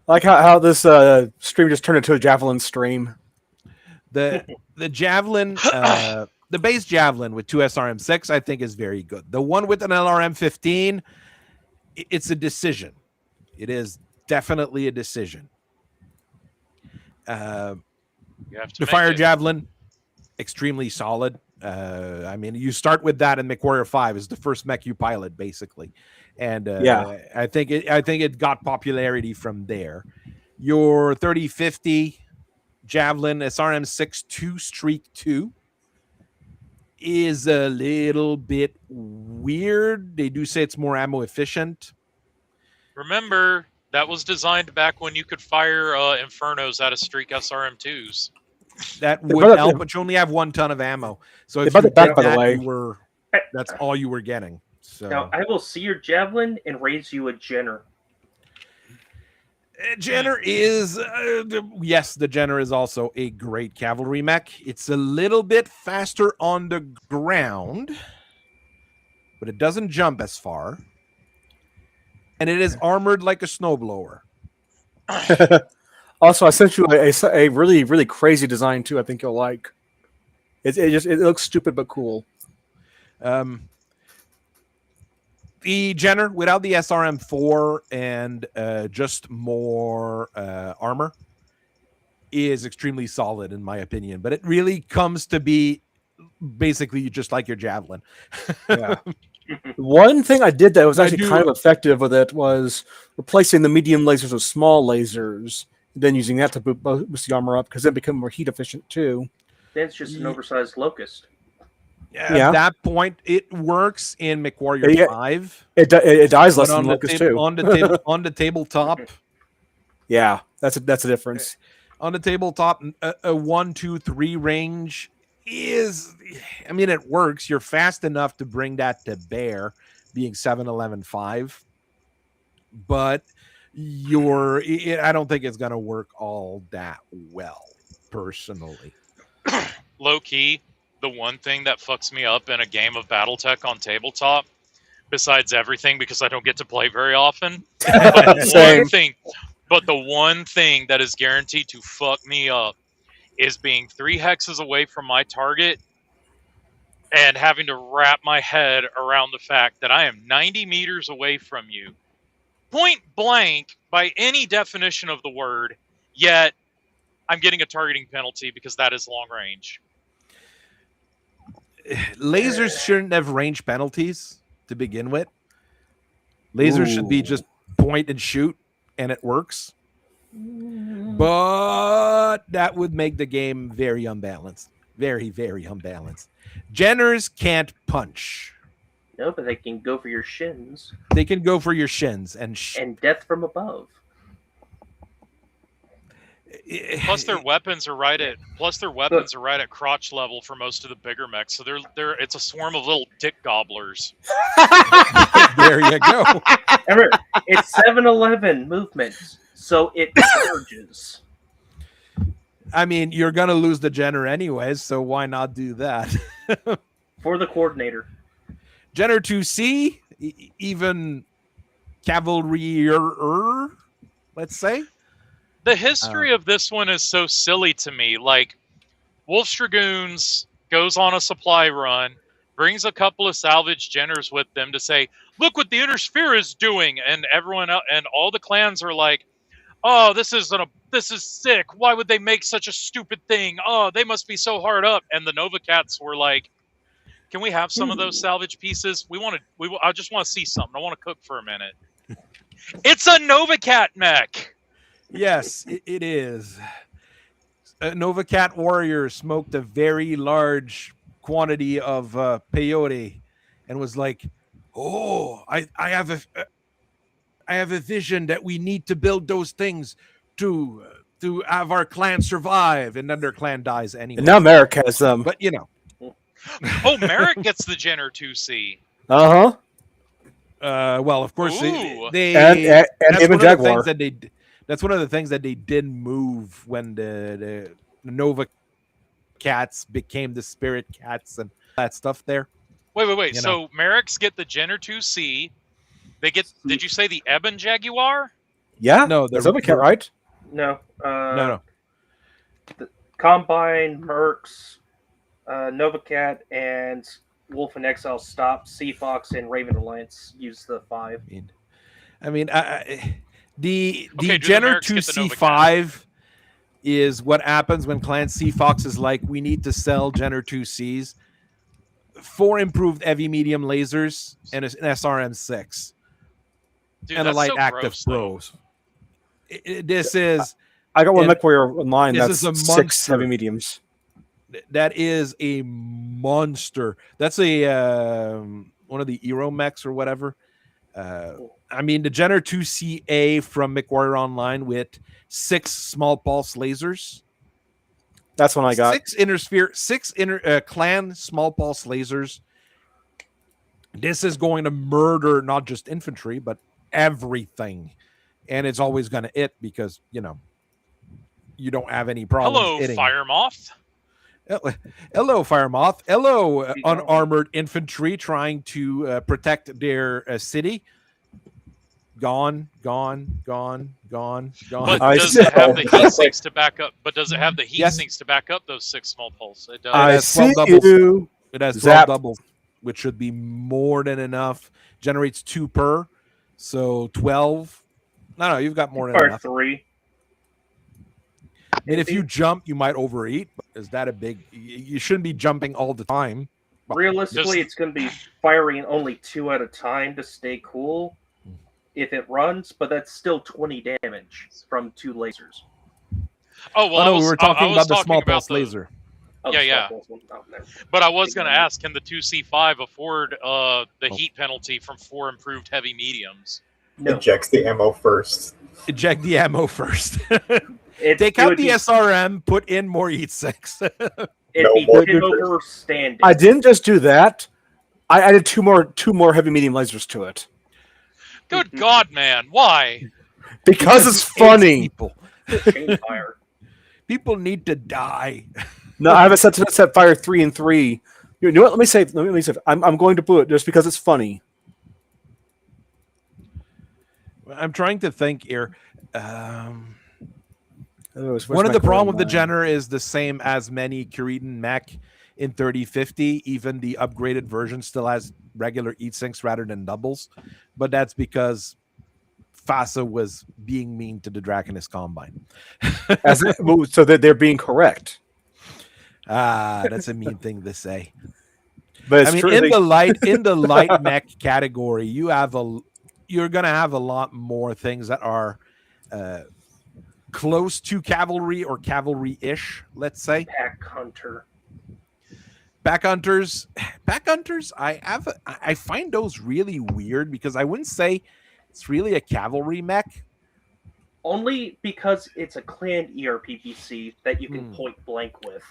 like how this stream just turned into a Javelin stream. The Javelin, the base Javelin with 2 SRM6, I think is very good. The one with an LRM15, it's a decision. It is definitely a decision. You have to The make Fire it. Javelin, extremely solid. I mean, you start with that, and MechWarrior 5 is the first mech you pilot, basically. And Yeah. I think it got popularity from there. Your 3050 Javelin SRM6 2 Streak 2 is a little bit weird. They do say it's more ammo efficient. Remember, that was designed back when you could fire Infernos out of Streak SRM2s. That They would brought it- help, but you only have 1 ton of ammo. So They if brought you it back, did by the that, way. that's all you were getting. So Now, I will see your Javelin and raise you a Jenner. Jenner is yes, the Jenner is also a great cavalry mech. It's a little bit faster on the ground, but it doesn't jump as far. And it is armored like a snowblower. Also, I sent you a really, really crazy design too. I think you'll like. It looks stupid but cool. The Jenner without the SRM4 and just more armor is extremely solid in my opinion, but it really comes to be basically just like your Javelin. Yeah. One thing I did that was I actually do- kind of effective with it was replacing the medium lasers with small lasers, and then using that to boost the armor up because it became more heat efficient too. Then it's just an oversized locust. Yeah. At that point, it works in MechWarrior Yeah. 5. It dies less But than Locust too. on the tabletop, Yeah, that's a difference. on the tabletop, a 1, 2, 3 range is, I mean, it works. You're fast enough to bring that to bear, being 7, 11, 5. But I don't think it's going to work all that well, personally. Low key, the one thing that fucks me up in a game of Battletech on tabletop, besides everything because I don't get to play very often, but the one thing that is guaranteed to fuck me up is being 3 hexes away from my target and having to wrap my head around the fact that I am 90 meters away from you, point blank by any definition of the word, yet I'm getting a targeting penalty because that is long range. Lasers shouldn't have range penalties to begin with. Lasers should be just point and shoot, and it works. But that would make the game very unbalanced. Very, very unbalanced. Jenners can't punch. No, but they can go for your shins. They can go for your shins and And death from above. Plus their weapons are right at crotch level for most of the bigger mechs. So it's a swarm of little dick gobblers. there you go. Remember, it's 7-11 movements, so it charges. I mean, you're gonna lose the Jenner anyways, so why not do that? For the coordinator. Jenner 2C, even cavalry, let's say. The history of this one is so silly to me. Like, Wolf's Dragoons goes on a supply run, brings a couple of salvage Jenners with them to say, "Look what the Inner Sphere is doing," and everyone else, and all the clans are like, "Oh, this is sick. Why would they make such a stupid thing? Oh, they must be so hard up." And the Nova Cats were like, "Can we have some of those salvage pieces? I just want to see something. I want to cook for a minute." It's a Nova Cat mech. Yes, it is. Nova Cat Warrior smoked a very large quantity of peyote and was like, "Oh, I have a vision that we need to build those things to have our clan survive," and then their clan dies anyway. And now Merrick has them. But you know, Oh, Merrick gets the Jenner 2C. Well, of course Ooh. they and that's him one and of the Jaguar. things That's one of the things that they did move when the Nova Cats became the Spirit Cats and that stuff there. Wait. You know. So Merrick's get the Jenner 2C. They get. Did you say the Ebon Jaguar? Yeah, No, that's okay, right? No. No. The Combine, Mercs, Novacat, and Wolf and Exile stop. Sea Fox and Raven Alliance use the 5. I mean, the Okay, do the Jenner Mercs get the 2C5 is what happens when Clan Sea Fox is like, we need to sell Jenner 2Cs for improved heavy medium lasers and an SRM6 Dude, and a that's light so active gross, though. pros. This is I got one And mech warrior online this that's is a 6 monster. heavy mediums. that is a monster. That's a one of the Eero mechs or whatever. I mean, the Jenner 2CA from McWarrior Online with 6 small pulse lasers. That's one I got. 6 clan small pulse lasers. This is going to murder not just infantry, but everything. And it's always going to hit because, you don't have any problem. Hello, Fire Moth. Hello, Fire Moth. Hello, unarmored infantry trying to protect their city. Gone. But I does it have the see. heat sinks to back up? But does it have the heat Yes. sinks to back up those 6 small pulse? It does. I has 12 see doubles. you. It has 12 Zap. doubles, which should be more than enough. Generates 2 per, so 12. No, you've got more than Fire enough. 3. And if you jump, you might overeat. But is that a big? You shouldn't be jumping all the time. Realistically, it's going to be firing only 2 at a time to stay cool if it runs, but that's still 20 damage from 2 lasers. Oh, well, Oh, no, I was, we were I talking was about the talking small about pulse the- laser. Oh, Yeah, yeah. never. But I was going to ask, can the 2C5 afford the heat penalty from 4 improved heavy mediums? No. Ejects the ammo first. Eject the ammo first. It, Take it out would the be, SRM. Put in more heat sinks. it'd No be more 10 boosters. over standing. I didn't just do that. I added two more heavy medium lasers to it Good God, man. Why? because it's He hates funny. People. Chain fire. People need to die. No, I have it set to set fire 3 and 3. You know what? Let me say. I'm going to do it just because it's funny. I'm trying to think here. Anyways, One of the problem with the Jenner is the same as many Kuritan mech in 3050. Even the upgraded version still has regular heat sinks rather than doubles, but that's because FASA was being mean to the Draconis Combine. So that they're being correct. That's a mean thing to say. But it's I mean, true. in the light mech category, you're gonna have a lot more things that are close to cavalry or cavalry-ish, let's say. Pack Hunter. Pack hunters, I find those really weird because I wouldn't say it's really a cavalry mech. Only because it's a clan ERPPC that you can point blank with.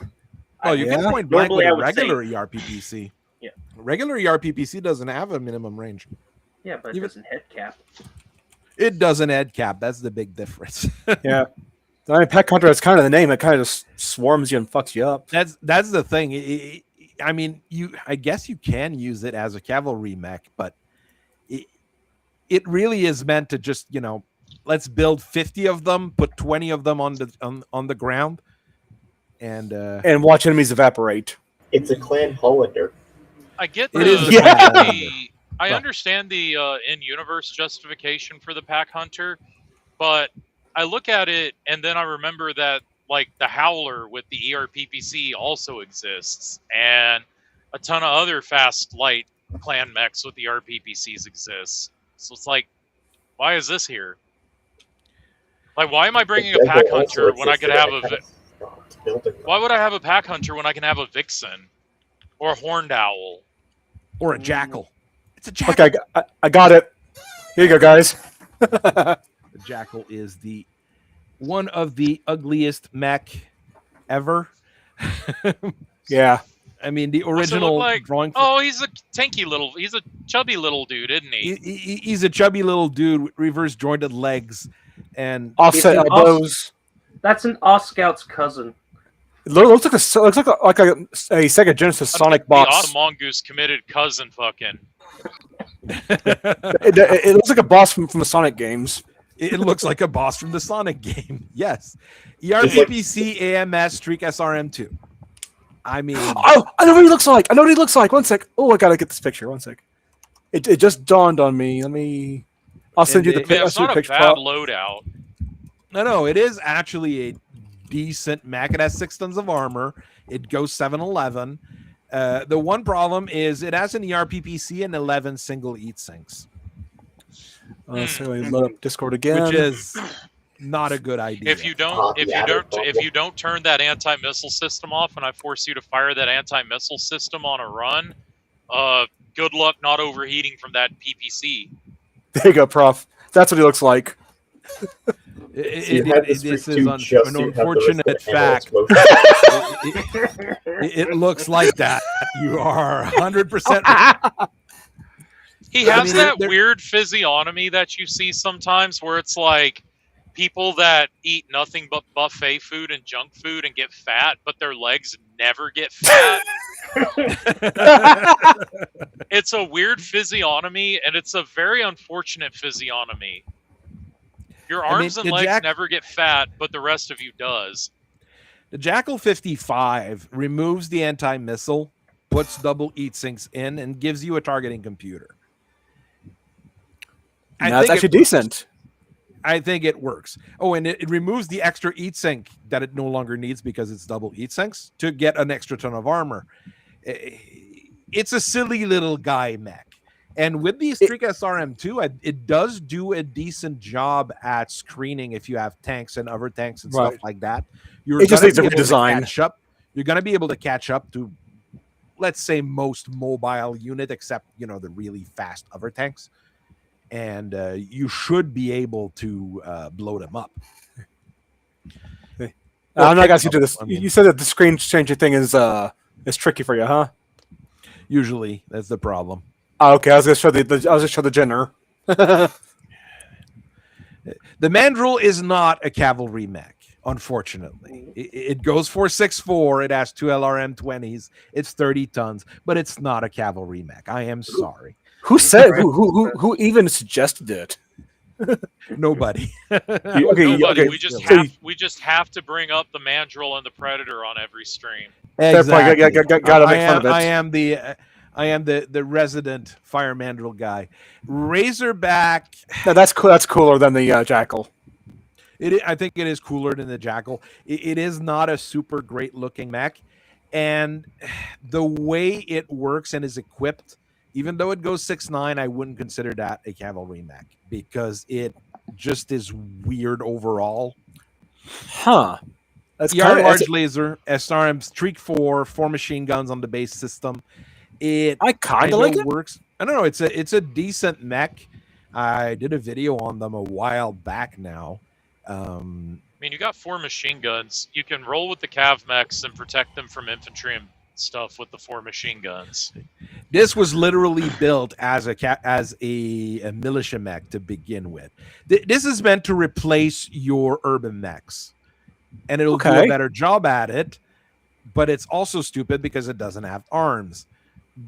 Oh, you can Yeah. point blank with Normally, I a would say- regular ERPPC. Yeah. Regular ERPPC doesn't have a minimum range. Yeah, but it Even- doesn't head cap. It doesn't head cap. That's the big difference. Yeah. I mean, Pack Hunter is kind of the name. It kind of just swarms you and fucks you up. That's the thing. I mean, I guess you can use it as a cavalry mech, but it really is meant to just, let's build 50 of them, put 20 of them on the ground, and watch enemies evaporate. It's a clan Hollander. I get It is the I Well. understand the in-universe justification for the Pack Hunter, but I look at it and then I remember that like the Howler with the ERPPC also exists, and a ton of other fast light clan mechs with the ERPPCs exists. So it's like, why is this here? Like, why am I bringing a The Pack Deadbolt Hunter also when I could existed, have and a? I kind of stopped building them. Why would I have a Pack Hunter when I can have a Vixen or a Horned Owl? or a jackal. It's a jackal. Okay, I got it. Here you go, guys. The jackal is one of the ugliest mech ever. Yeah. I mean, the What's it look original like? drawing. Oh, he's a he's a chubby little dude, isn't he? He's a chubby little dude with reverse jointed legs And Offset It's an elbows. That's an Oscout's cousin. It looks like a Sega Genesis Sonic The boss. Mongoose committed cousin fucking. It looks like a boss from the Sonic games. it looks like a boss from the Sonic game. Yes. ERPPC AMS Streak SRM2. I mean, Oh, I know what he looks like. One sec. Oh, I gotta get this picture. One sec. It just dawned on me. I'll send you the Yeah, it's not a picture. bad loadout. no, it is actually a decent Mac. It has 6 tons of armor. It goes 711. The one problem is it has an ERPPC and 11 single eat sinks, So I load up Discord again. which is not a good idea. If you don't turn that anti-missile system off, and I force you to fire that anti-missile system on a run, good luck not overheating from that PPC. There you go, Prof. That's what he looks like. This is an unfortunate fact. It looks like that. You are 100%. He has that weird physiognomy that you see sometimes where it's like people that eat nothing but buffet food and junk food and get fat, but their legs never get fat. It's a weird physiognomy, and it's a very unfortunate physiognomy. Your arms and legs never get fat, but the rest of you does. The Jackal 55 removes the anti-missile, puts double eat sinks in, and gives you a targeting computer. That's actually decent. I think it works. Oh, and it removes the extra eat sink that it no longer needs because it's double eat sinks to get an extra ton of armor. It's a silly little guy mech. And with the Streak SRM2, it does do a decent job at screening if you have tanks and other tanks and stuff like that. It just needs a redesign. You're going to be able to catch up to, let's say, most mobile unit, except, the really fast other tanks. And you should be able to blow them up. I'm not going to do this. You said that the screen changing thing is tricky for you, huh? Usually, that's the problem. Oh, okay, I was going to show the Jenner. The Mandrill is not a cavalry mech, unfortunately. It goes 4.64. It has 2 LRM-20s. It's 30 tons, but it's not a cavalry mech. I am sorry. Who said? Who even suggested it? Nobody. Nobody. We just have to bring up the Mandrill and the Predator on every stream. Exactly. Gotta make fun of it. I am the resident Fire Mandrill guy. Razorback. No, that's cool. That's cooler than the Jackal. I think it is cooler than the Jackal. It is not a super great looking mech, and the way it works and is equipped, even though it goes 6.9, I wouldn't consider that a cavalry mech because it just is weird overall. Huh. That's ER large laser, SRM Streak 4 machine guns on the base system. I kind of like it. Works. I don't know. It's a decent mech. I did a video on them a while back now. I mean, you got 4 machine guns. You can roll with the cav mechs and protect them from infantry and stuff with the 4 machine guns. This was literally built as a militia mech to begin with. This is meant to replace your urban mechs, and it'll do a better job at it. But it's also stupid because it doesn't have arms.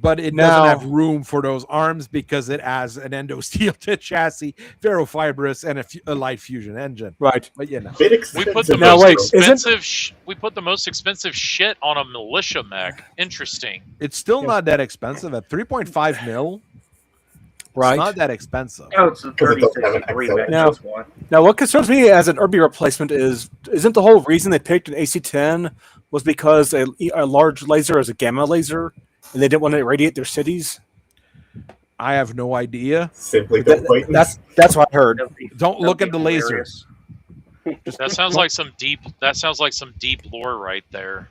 But it doesn't have room for those arms because it has an endo steel chassis, ferrofibrous, and a light fusion engine. Right. But we put the most expensive shit on a militia mech. Interesting. It's still not that expensive at 3.5 mil. Right. It's not that expensive. Oh, it's a 3063 mech. Now, what concerns me as an Irby replacement isn't the whole reason they picked an AC-10 was because a large laser is a gamma laser, and they didn't want to irradiate their cities? I have no idea. Simply don't wait. That's what I heard. Don't look at the laser. That sounds like some deep. That sounds like some deep lore right there.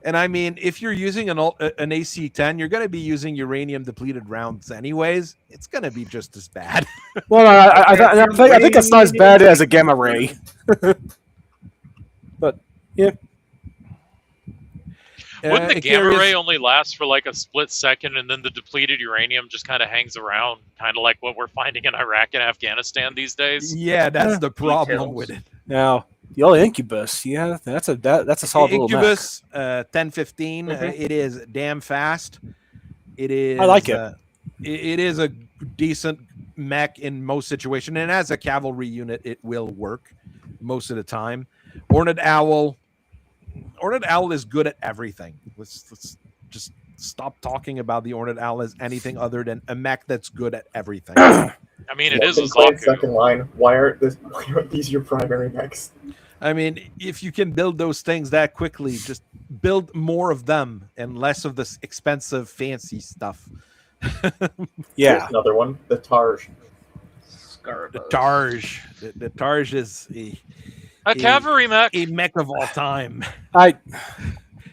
And I mean, if you're using an AC-10, you're going to be using uranium depleted rounds anyways. It's going to be just as bad. Well, I think it's not as bad as a gamma ray. But yeah. Wouldn't the it gamma carries- ray only last for like a split second, and then the depleted uranium just kind of hangs around, kind of like what we're finding in Iraq and Afghanistan these days? Yeah, that's the problem Details. with it. Now, the old Incubus, yeah, that's a solid little mech. Incubus 1015. Mhm. It is damn fast. It is. I like it. It is a decent mech in most situations, and as a cavalry unit, it will work most of the time. Horned Owl is good at everything. Let's just stop talking about the Horned Owl as anything other than a mech that's good at everything. I mean, it is a second Zaku. line. Why aren't these your primary mechs? I mean, if you can build those things that quickly, just build more of them and less of this expensive, fancy stuff. Yeah, Here's another one. The Tarj. The Tarj. The Tarj is A cavalry mech. a mech of all time. I It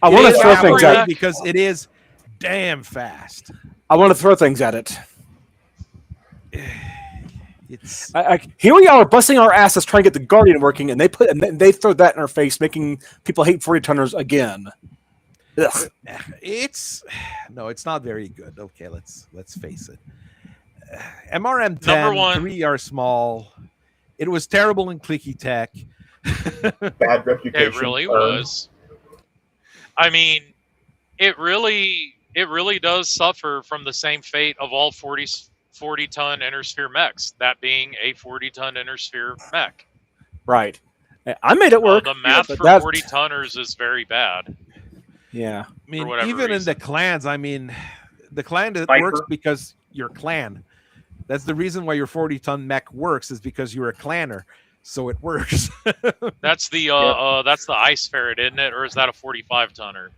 want is to throw cavalry things mech. at. because it is damn fast. I want to throw things at it. It's Here we are busting our asses trying to get the Guardian working, and they throw that in our face, making people hate 40-tonners again. Ugh. it's not very good. Okay, let's face it. MRM 10, Number one. 3 are small. It was terrible in clicky tech. Bad reputation. It really earned. was. I mean, it really does suffer from the same fate of all 40-ton Intersphere mechs, that being a 40-ton Intersphere mech. Right. I made it work. The math but for that- 40-tonners is very bad. Yeah. I mean, whatever even in the reason. clans, I mean, the clan that Viper. works because you're clan. That's the reason why your 40-ton mech works, is because you're a clanner. So it works. That's the Ice Ferret, isn't it? Or is that a 45-tonner?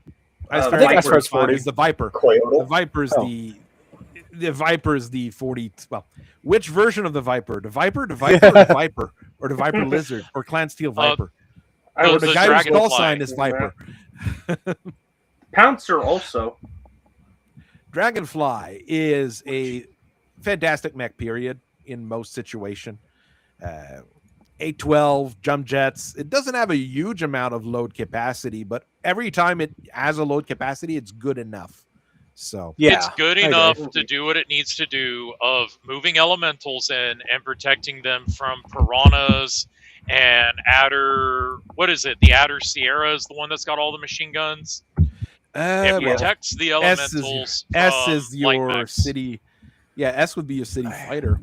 I think think that's first 40. is the Viper. The Coilable. Viper's Oh. the Viper's the 40. Well, which version of the Viper? The Viper, or the Viper, or the Viper Lizard, or Clan Steel Viper? No, Or the the guy whose call Dragonfly. sign is Viper. Pouncer also. Dragonfly is a fantastic mech, period, in most situation. 812 jump jets. It doesn't have a huge amount of load capacity, but every time it has a load capacity, it's good enough. So Yeah. It's good I agree. enough to do what it needs to do of moving elementals in and protecting them from piranhas and Adder. What is it? The Adder Sierra is the one that's got all the machine guns. It well, protects the S elementals. S is from light your mechs. city. Yeah, S would be your city fighter.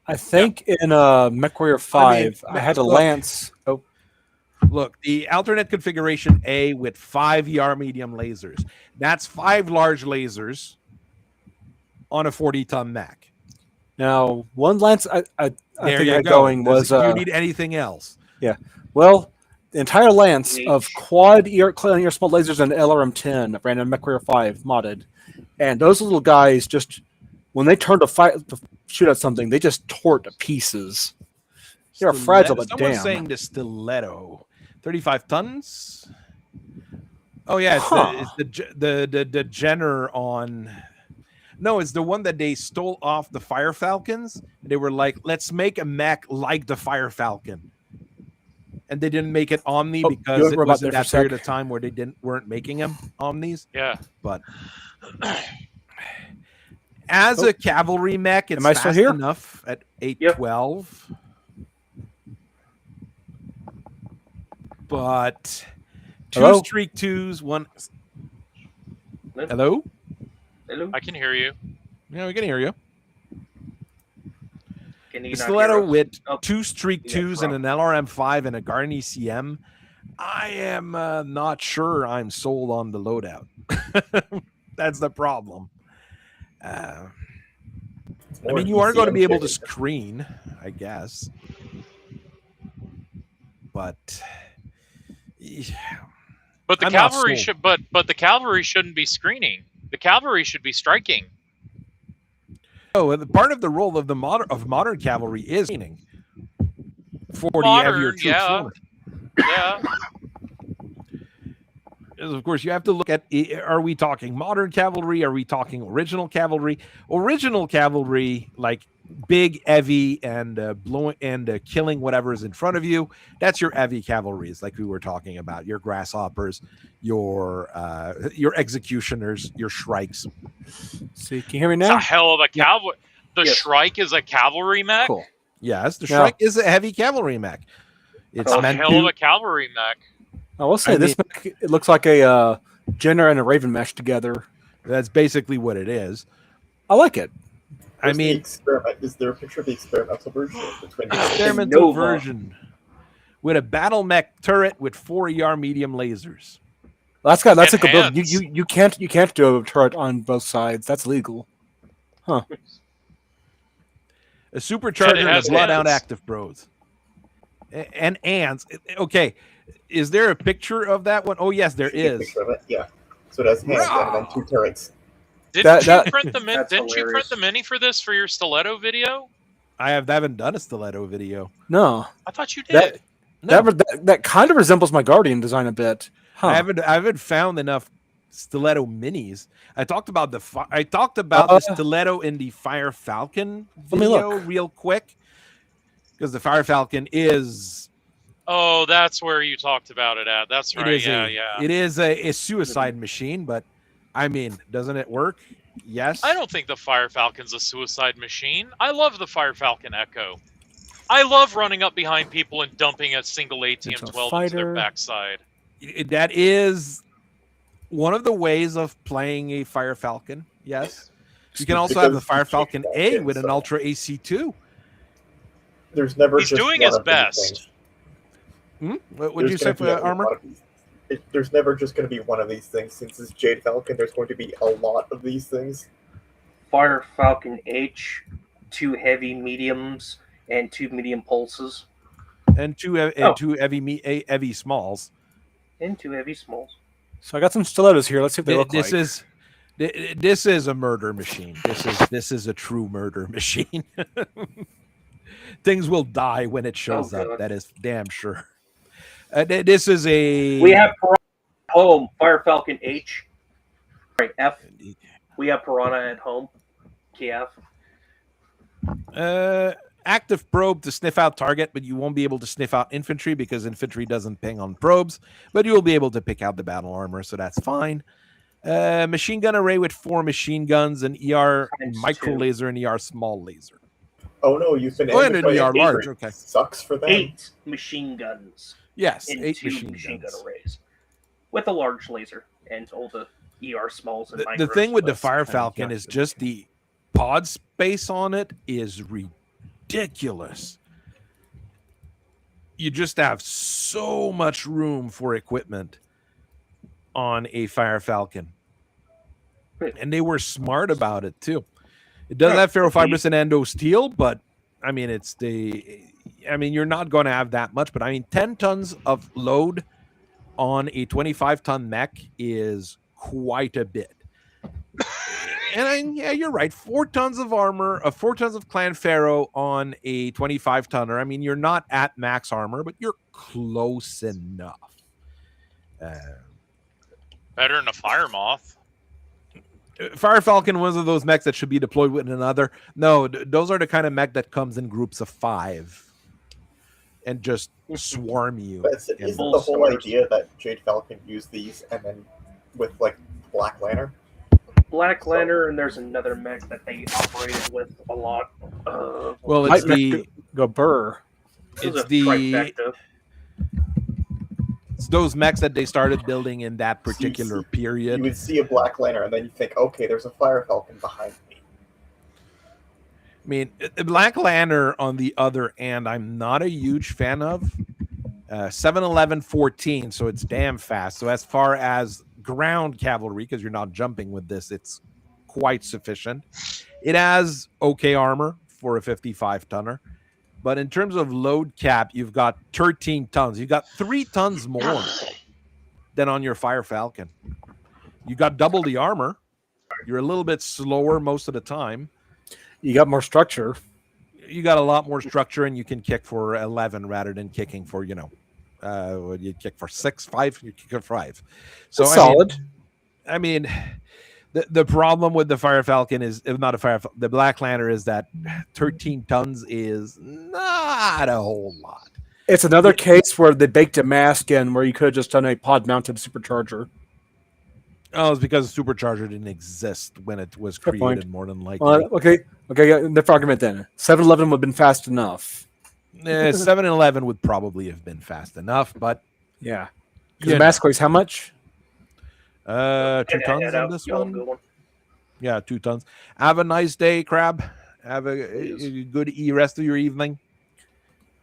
I think in MechWarrior 5, I had a look. lance. Oh, Look, the alternate configuration A with 5 ER medium lasers. That's 5 large lasers on a 40-ton mech. now one lance I There think I you had go. going was Do you need anything else? well, the entire lance Neat. of quad ER small lasers and LRM-10 ran in MechWarrior 5 modded, and those little guys just when they turn to shoot at something, they just tore it to pieces. They're fragile, but Someone's damn. saying the stiletto, 35 tons. Oh yeah, Huh. it's the Jenner on. No, it's the one that they stole off the Fire Falcons. They were like, let's make a mech like the Fire Falcon, and they didn't make it Omni Oh, because you it were about was there in for a that period sec. of time where they weren't making them Omnis. Yeah. But as a cavalry mech, it's Am I still fast here? enough at 812. But 2 Hello? streak 2s, 1. Hello? Hello? I can hear you. Yeah, we can hear you. Can you The not stiletto hear us? with Oh, 2 streak yeah, 2s and an LRM5 and a Garn ECM. I am not sure I'm sold on the loadout. That's the problem. I mean, you are going to be able to screen, I guess. But But the I'm not cavalry sold. should but the cavalry shouldn't be screening. The cavalry should be striking. oh, the part of the role of the modern cavalry is screening for the Modern, heavier troops. yeah. forward. Yeah. Of course, you have to look at: are we talking modern cavalry? Are we talking original cavalry? Original cavalry, like big heavy and blowing and killing whatever is in front of you. That's your heavy cavalries, like we were talking about. Your grasshoppers, your executioners, your shrikes. See, can you hear me It's now? a hell of a cavalry. The Yes. Shrike is a cavalry mech. Cool. Yes, the Yeah. Shrike is a heavy cavalry mech. It's A meant hell of a cavalry mech. I will say I this mech, it looks like a Jenner and a Raven mesh together. That's basically what it is. I like it. I Where's the mean, experiment. Is there a picture of the experimental version of the twin? experimental Nova. version with a battle mech turret with 4 ER medium lasers. That's a good build. Enhance. You can't do a turret on both sides. That's legal. A And supercharger it and has a bloodhound hands. active bros. And ants. Okay. Is there a picture of that one? Oh, yes, there See a is. picture of it? Yeah. So it has hands and then 2 turrets. Didn't That- you print the min- That's Didn't you print hilarious. the mini for this for your stiletto video? I haven't done a stiletto video. No, I thought you That- did. No, that kind of resembles my Guardian design a bit. Huh. I haven't found enough stiletto minis. I talked about the stiletto in the Fire Falcon Let me video look. real quick, because the Fire Falcon is Oh, that's where you talked about it at. That's it right. is Yeah, a yeah. it is a suicide machine, but I mean, doesn't it work? Yes. I don't think the Fire Falcon's a suicide machine. I love the Fire Falcon Echo. I love running up behind people and dumping a single It's a ATM-12 into their fighter. backside. That is one of the ways of playing a Fire Falcon. Yes. You can also have the Fire Falcon A with an Ultra AC2. There's never He's just doing one his of these best. things. What would you There's say gonna for be armor? one of these- there's never just going to be one of these things. Since it's Jade Falcon, there's going to be a lot of these things. Fire Falcon H, 2 heavy mediums, and 2 medium pulses, And two heavy smalls. and 2 heavy smalls. So I got some stilettos here. Let's see what they look This like. this is a murder machine. This is a true murder machine. Things will die when it shows Oh, up. God. That is damn sure. This is a We have Piranha at home. Fire Falcon H. Right, F. We have Piranha at home. KF. active probe to sniff out target, but you won't be able to sniff out infantry because infantry doesn't ping on probes, but you will be able to pick out the battle armor, so that's fine. Machine gun array with 4 machine guns, an ER Times micro 2. laser, and ER small laser. Oh no, you've been Oh, and ended an by ER an large, eight. okay. Sucks for them. 8 machine guns Yes, and 8 2 machine machine guns. gun arrays. With a large laser and all the ER smalls and The micros. thing with the but- Fire kind of Falcon is jacked. just the pod space on it is ridiculous. You just have so much room for equipment on a Fire Falcon. And they were smart about it too. It does have ferrofibrous and endo steel, but I mean, you're not going to have that much, but I mean, 10 tons of load on a 25-ton mech is quite a bit. And yeah, you're right. 4 tons of armor, 4 tons of Clan Pharaoh on a 25-tonner. I mean, you're not at max armor, but you're close enough. Better than a Fire Moth. Fire Falcon, one of those mechs that should be deployed with another. No, those are the kind of mech that comes in groups of 5 and just swarm you. That's And- isn't Bull the whole stars. idea that Jade Falcon used these and then with like Black Lantern? Black Lantern, and there's another mech that they operated with a lot. Well, Might it's the go burr. it was it's a the trifecta. it's those mechs that they started building in that particular You period. would see a Black Lantern and then you think, okay, there's a Fire Falcon behind me. I mean, Black Lantern on the other end, I'm not a huge fan of. 711-14, so it's damn fast. So as far as ground cavalry, because you're not jumping with this, it's quite sufficient. It has okay armor for a 55-tonner. But in terms of load cap, you've got 13 tons. You've got 3 tons more than on your Fire Falcon. You got double the armor. You're a little bit slower most of the time. You got more structure. You got a lot more structure, and you can kick for 11 rather than kicking for, you kick for 6, 5, you kick for 5. So That's solid. I mean, The problem with the Fire Falcon is not a Fire the Black Lantern is that 13 tons is not a whole lot. It's another case where they baked a mask in where you could have just done a pod-mounted supercharger. Oh, it's because the supercharger didn't exist when it was Fair point. created, more than likely. Okay, yeah, the argument then. 7-Eleven would have been fast enough. 7-Eleven would probably have been fast enough, but yeah. The mask weighs how much? 2 tons on this one. Yeah, 2 tons. Have a nice day, Crab. Have a good rest of your evening.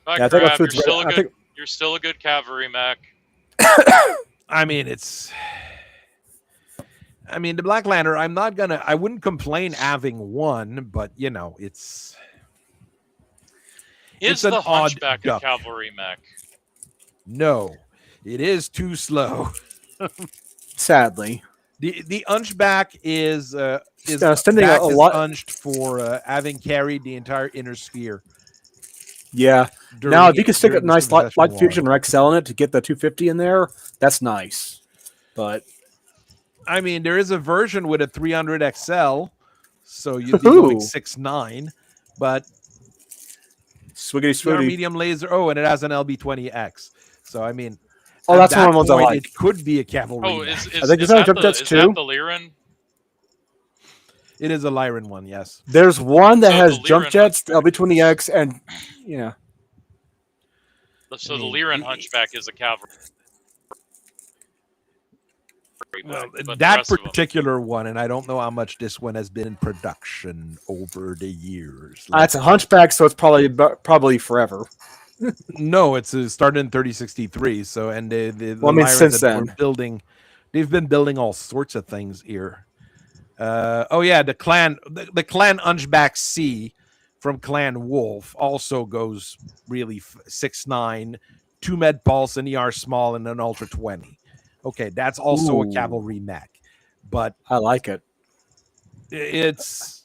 Bye, Yeah, I think our Crab. food's ready. You're still a good cavalry mech. I mean, the Black Lantern, I wouldn't complain having one, but it's Is an the odd Hunchback a duck. cavalry mech? No, it is too slow. Sadly. The Hunchback is spending a lot unched for having carried the entire inner sphere. Yeah. Now, if you can stick a during nice the light fusion Rexel in it to get the 250 in there, that's nice. But I mean, there is a version with a 300 XL, so you'd be going 6.9, but swiggity your swooty. medium laser. Oh, and it has an LB20X. So I mean, that's at one of the ones I point, like. It could be a cavalry. Oh, mech. is I think is that that too. the Lyran? It is a Lyran one, yes. There's one that So has the jump Lyran jets, LB20X, and yeah. So the Lyran Hunchback is a cavalry. Well, mech, but the that rest of them- particular one, and I don't know how much this one has been in production over the years. It's a Hunchback, so it's probably forever. No, it started in 3063. So, and the Lyrans since that were then. they've been building all sorts of things here. The clan Hunchback C from Clan Wolf also goes really 6.9, 2 med pulse, an ER small, and an ultra 20. Okay, that's also a cavalry mech, but I like it. It's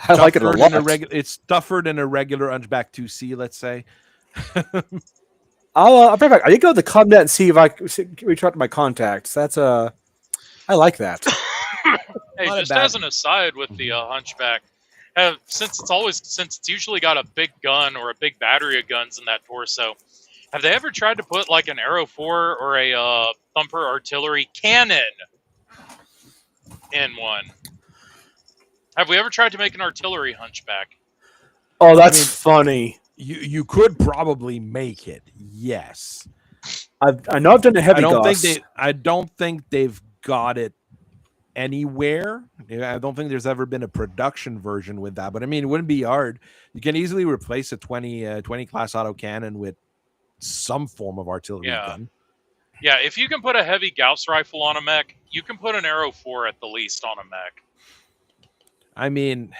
I like it a lot. It's tougher than a regular Hunchback 2C, let's say. I'll bring back. I need to go to the ComNet and see if I can reach out to my contacts. I like that. Hey, just as an aside with the Hunchback, since it's usually got a big gun or a big battery of guns in that torso, have they ever tried to put like an Arrow 4 or a Thumper artillery cannon in one? Have we ever tried to make an artillery Hunchback? Oh, that's funny. You could probably make it, yes. I know I've done a heavy Gauss. I don't think they've got it anywhere. I don't think there's ever been a production version with that, but I mean, it wouldn't be hard. You can easily replace a 20 class autocannon with some form of artillery gun. Yeah, if you can put a heavy Gauss rifle on a mech, you can put an Arrow 4 at the least on a mech. I mean,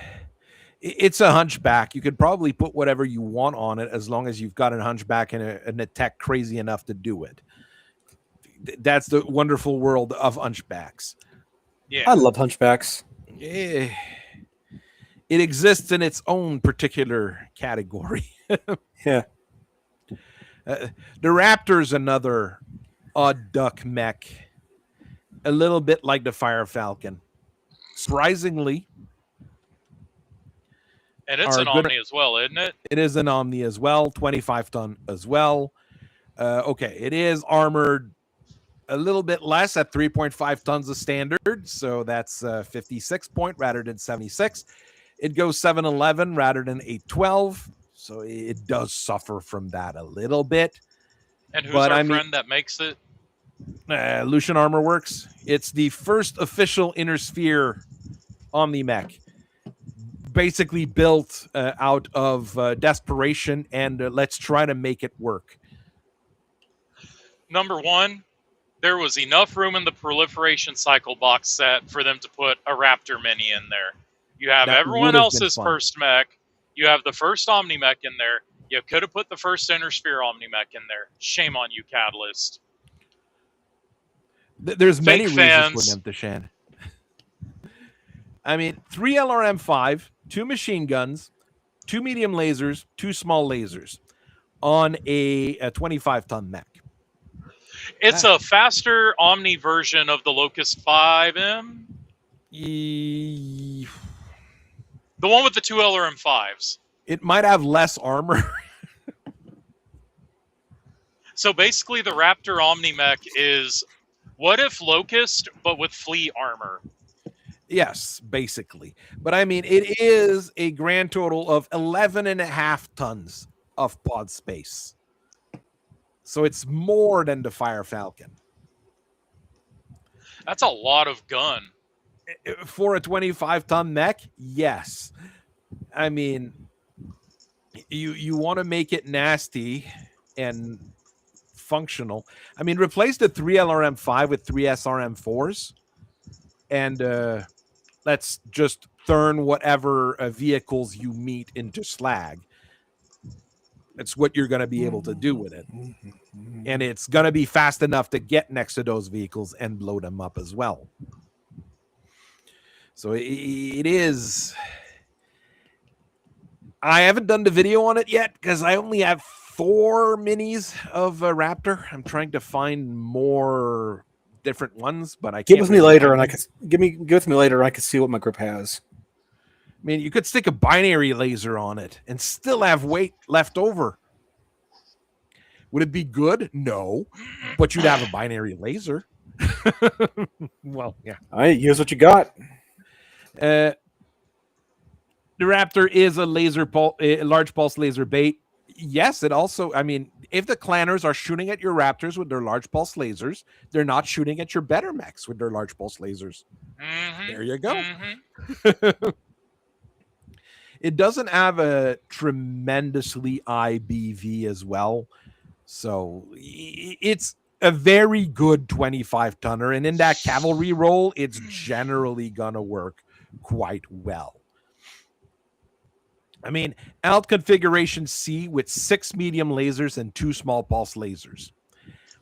it's a Hunchback. You could probably put whatever you want on it as long as you've got a Hunchback and a tech crazy enough to do it. That's the wonderful world of Hunchbacks. Yeah, I love Hunchbacks. It exists in its own particular category. Yeah. The Raptor's another odd duck mech, a little bit like the Fire Falcon. Surprisingly, and it's an Omni as well, isn't it? It is an Omni as well, 25 ton as well. Okay, it is armored a little bit less at 3.5 tons of standard, so that's 56 point rather than 76. It goes 711 rather than 812, so it does suffer from that a little bit. And who's our friend that makes it? Lucian Armor Works. It's the first official Inner Sphere Omni mech, basically built out of desperation and let's try to make it work. Number one, there was enough room in the proliferation cycle box set for them to put a Raptor Mini in there. You have everyone else's first mech. You have the first Omni mech in there. You could have put the first Inner Sphere Omni mech in there. Shame on you, Catalyst. There's many reasons for them to shan. I mean, 3 LRM-5, 2 machine guns, 2 medium lasers, 2 small lasers on a 25-ton mech. It's a faster Omni version of the Locust 5M. The one with the 2 LRM-5s. It might have less armor. So basically, the Raptor Omni-Mech is what if Locust, but with Flea armor? Yes, basically. But I mean, it is a grand total of 11.5 tons of pod space. So it's more than the Fire Falcon. That's a lot of gun. For a 25-ton mech, yes. I mean, you want to make it nasty and functional. I mean, replace the 3 LRM-5 with 3 SRM-4s, and let's just turn whatever vehicles you meet into slag. That's what you're going to be able to do with it. And it's going to be fast enough to get next to those vehicles and blow them up as well. So it is. I haven't done the video on it yet because I only have 4 minis of Raptor. I'm trying to find more different ones, but I Give can't with me really later, find and I them. can give with me later. And I can see what my group has. I mean, you could stick a binary laser on it and still have weight left over. Would it be good? No, but you'd have a binary laser. Well, yeah. All right, use what you got. The Raptor is a large pulse laser bait. Yes, it also, I mean, if the clanners are shooting at your Raptors with their large pulse lasers, they're not shooting at your better mechs with their large pulse lasers. Mm-hmm. There you go. Mm-hmm. It doesn't have a tremendously IBV as well. So it's a very good 25-tonner. And in that cavalry role, it's generally going to work quite well. I mean, alt configuration C with 6 medium lasers and 2 small pulse lasers.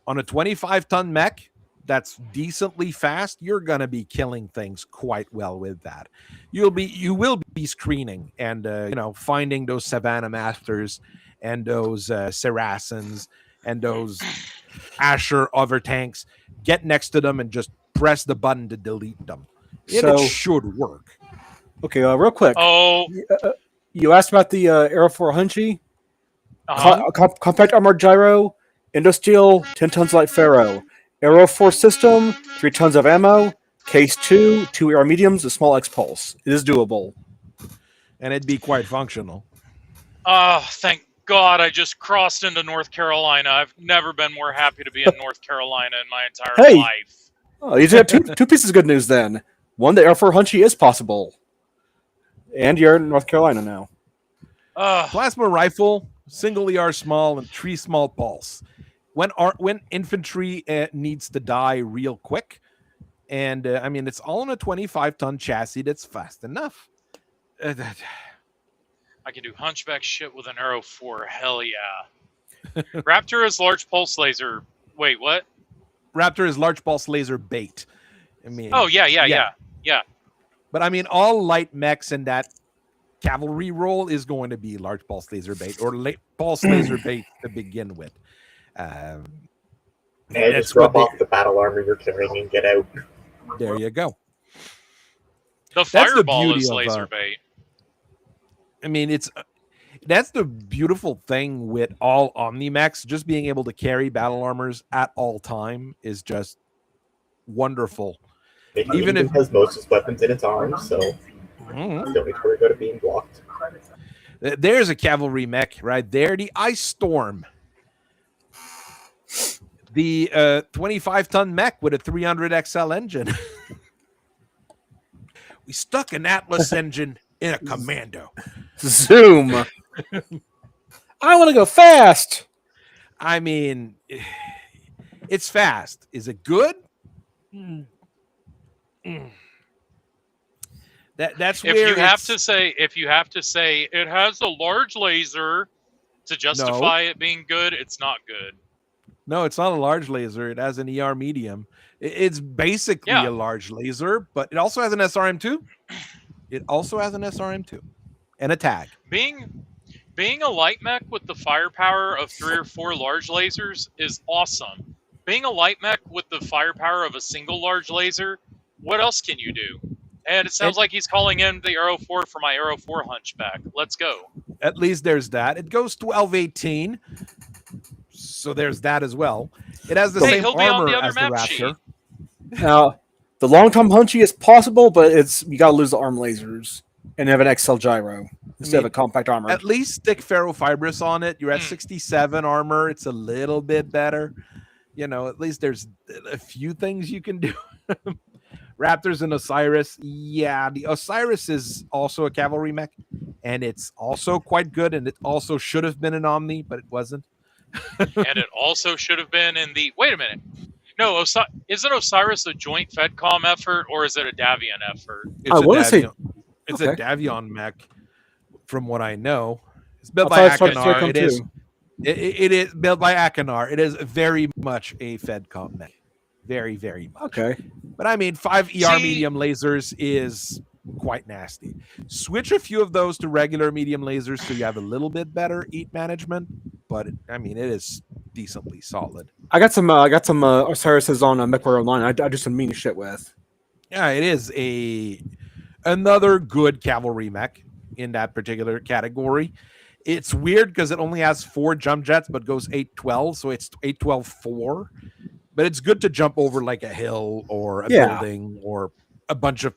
On a 25-ton mech that's decently fast, you're going to be killing things quite well with that. You will be screening and finding those Savannah Masters and those Saracens and those Asher other tanks. Get next to them and just press the button to delete them. It should work. Okay, real quick. Oh, You asked about the Aero 4 Hunchy. uh-huh. Compact armored gyro, Indosteel, 10 tons light ferro. Aero 4 system, 3 tons of ammo. Case 2, 2 AR mediums, a small X pulse. It is doable. And it'd be quite functional. Oh, thank God I just crossed into North Carolina. I've never been more happy to be in North Carolina in my entire life. Oh, you have two pieces of good news then. One, the Aero 4 Hunchy is possible. And you're in North Carolina now. Plasma rifle, single ER small, and 3 small pulse. When infantry needs to die real quick, and I mean, it's all on a 25-ton chassis that's fast enough. I can do hunchback shit with an Aero 4. Hell yeah. Raptor is large pulse laser. Wait, what? Raptor is large pulse laser bait. I mean, oh yeah. But I mean, all light mechs in that cavalry role is going to be large pulse laser bait or pulse laser bait to begin with. And just drop off the battle armor you're carrying and get out. There you go. The fireball is laser bait. I mean, that's the beautiful thing with all Omni-Mechs. Just being able to carry battle armors at all time is just wonderful. Even if it has most of its weapons in its arms, so you don't need to worry about it being blocked. There's a cavalry mech right there, the Ice Storm. The 25-ton mech with a 300 XL engine. We stuck an Atlas engine in a Commando. Zoom. I want to go fast. I mean, it's fast. Is it good? That's where if you have to say it has a large laser to justify it being good, it's not good. No, it's not a large laser. It has an ER medium. It's basically a large laser, but it also has an SRM2. It also has an SRM2 and a tag. Being a light mech with the firepower of 3 or 4 large lasers is awesome. Being a light mech with the firepower of a single large laser, what else can you do? And it sounds like he's calling in the Arrow 4 for my Arrow 4 hunchback. Let's go. At least there's that. It goes 1218. So there's that as well. It has the same he'll be on armor the other as the map Raptor. sheet. Now, the long time hunchy is possible, but you got to lose the arm lasers and have an XL gyro instead of a compact armor. At least stick ferrofibrous on it. You're at 67 armor. It's a little bit better. At least there's a few things you can do. Raptors and Osiris. Yeah, the Osiris is also a cavalry mech, and it's also quite good, and it also should have been an Omni, but it wasn't. And it also should have been in the... Wait a minute. No, isn't Osiris a joint FedCom effort, or is it a Davion effort? It's a Davion mech, from what I know. It's built by Akinar. It is built by Akinar. It is very much a FedCom mech. Very, very much. Okay. But I mean, 5 ER medium lasers is quite nasty. Switch a few of those to regular medium lasers so you have a little bit better eat management. But it is decently solid. I got some Osiris's on MechWarrior Online. I do some mean shit with. Yeah, it is another good cavalry mech in that particular category. It's weird because it only has 4 jump jets, but goes 812, so it's 812-4. But it's good to jump over like a hill or a building or a bunch of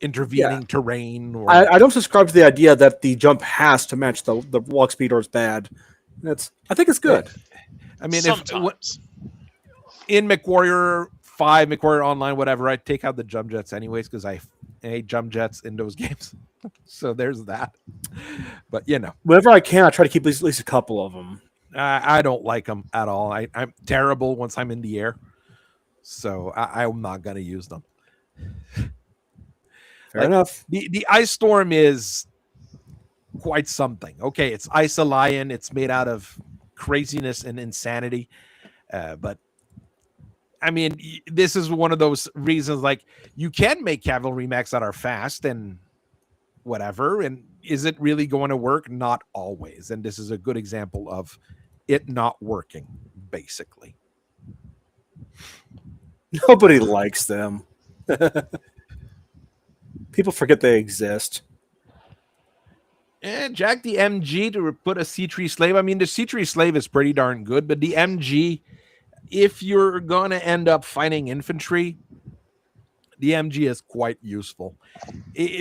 intervening terrain. Or... I don't subscribe to the idea that the jump has to match the walk speed or is bad. I think it's good. I mean, sometimes. In MechWarrior 5, MechWarrior Online, whatever, I take out the jump jets anyways because I hate jump jets in those games. So there's that. But, whenever I can, I try to keep at least a couple of them. I don't like them at all. I'm terrible once I'm in the air. So I'm not going to use them. Fair enough. The Ice Storm is quite something. Okay, it's Ice Lion. It's made out of craziness and insanity. But, I mean, this is one of those reasons, like, you can make cavalry mechs that are fast and whatever. And is it really going to work? Not always. And this is a good example of it not working, basically. Nobody likes them. People forget they exist. And Jack the MG to put a C3 Slave. I mean, the C3 Slave is pretty darn good, but the MG, if you're going to end up fighting infantry, the MG is quite useful.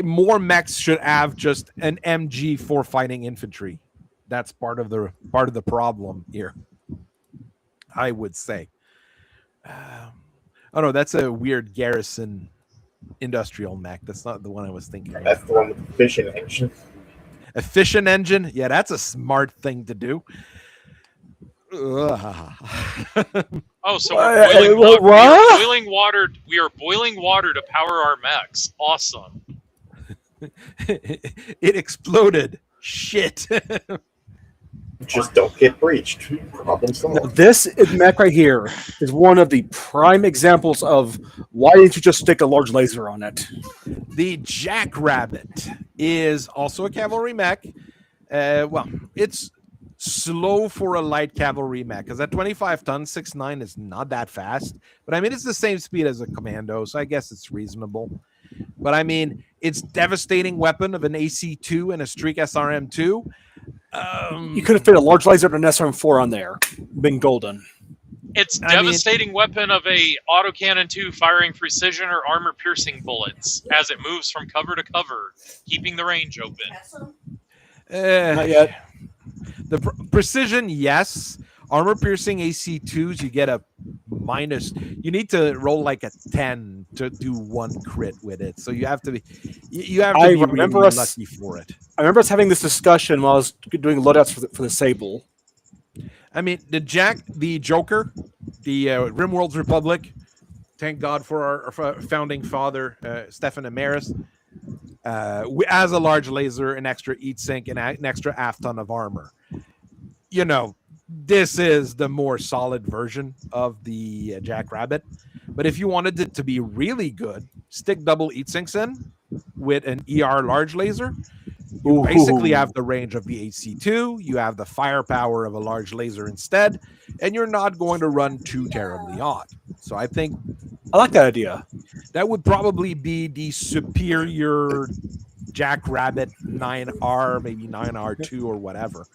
More mechs should have just an MG for fighting infantry. That's part of the problem here, I would say. Oh no, that's a weird Garrison industrial mech. That's not the one I was thinking of. That's the one with the fission engine. A fission engine? Yeah, that's a smart thing to do. Oh, so we're boiling water. We are boiling water to power our mechs. Awesome. It exploded. Shit. Just don't get breached. Problem solved. This mech right here is one of the prime examples of why didn't you just stick a large laser on it? The Jackrabbit is also a cavalry mech. Well, it's slow for a light cavalry mech because at 25 tons, 6'9" is not that fast. But I mean, it's the same speed as a commando, so I guess it's reasonable. But I mean, it's devastating weapon of an AC-2 and a Streak SRM-2. You could have fit a large laser and an SRM-4 on there. Been golden. It's devastating weapon of a autocannon 2 firing precision or armor-piercing bullets as it moves from cover to cover, keeping the range open. Not yet. The precision, yes. Armor-piercing AC-2s, you get a minus. You need to roll like a 10 to do 1 crit with it. So you have to be really lucky for it. I remember us having this discussion while I was doing loadouts for the Sable. I mean, the Joker, the Rimworld's Republic. Thank God for our founding father, Stefan Amaris. As a large laser, an extra heat sink, and an extra half ton of armor. You know, this is the more solid version of the Jackrabbit. But if you wanted it to be really good, stick double heat sinks in with an ER large laser. You basically have the range of the AC-2. You have the firepower of a large laser instead, and you're not going to run too terribly hot. So I think I like that idea. That would probably be the superior Jackrabbit 9R, maybe 9R2 or whatever.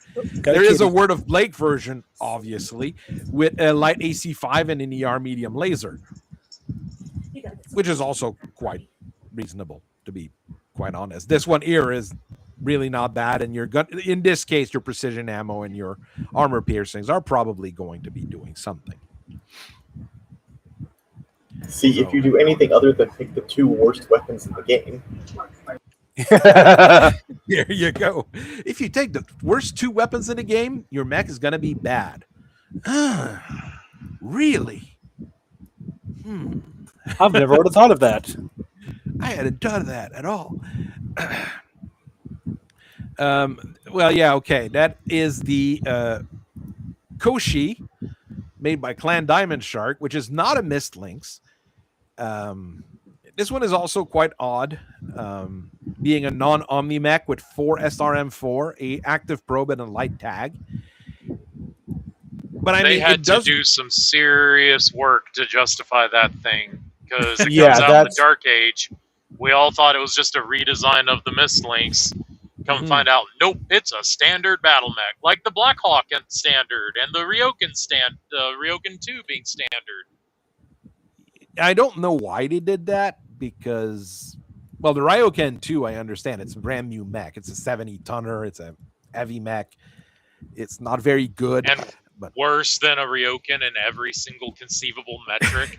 There is a Word of Blake version, obviously, with a light AC5 and an ER medium laser, which is also quite reasonable, to be quite honest. This one here is really not bad, and in this case, your precision ammo and your armor piercings are probably going to be doing something. See, if you do anything other than pick the 2 worst weapons in the game. There you go. If you take the worst 2 weapons in the game, your mech is going to be bad. Really? I've never would have thought of that. I hadn't done that at all. Well, yeah, okay. That is the Koshi, made by Clan Diamond Shark, which is not a Mist Lynx. This one is also quite odd, being a non-Omni mech with 4 SRM4, a active probe, and a light tag. But I mean, they had to do some serious work to justify that thing, because it Yeah, comes out in the that's- Dark Age. We all thought it was just a redesign of the Mist Lynx. Come find out, nope, it's a standard battle mech, like the Blackhawk standard and the Ryokan 2 being standard. I don't know why they did that, because, well, the Ryokan 2, I understand. It's a brand new mech. It's a 70-tonner. It's a heavy mech. It's not very good. And worse than a Ryokan in every single conceivable metric.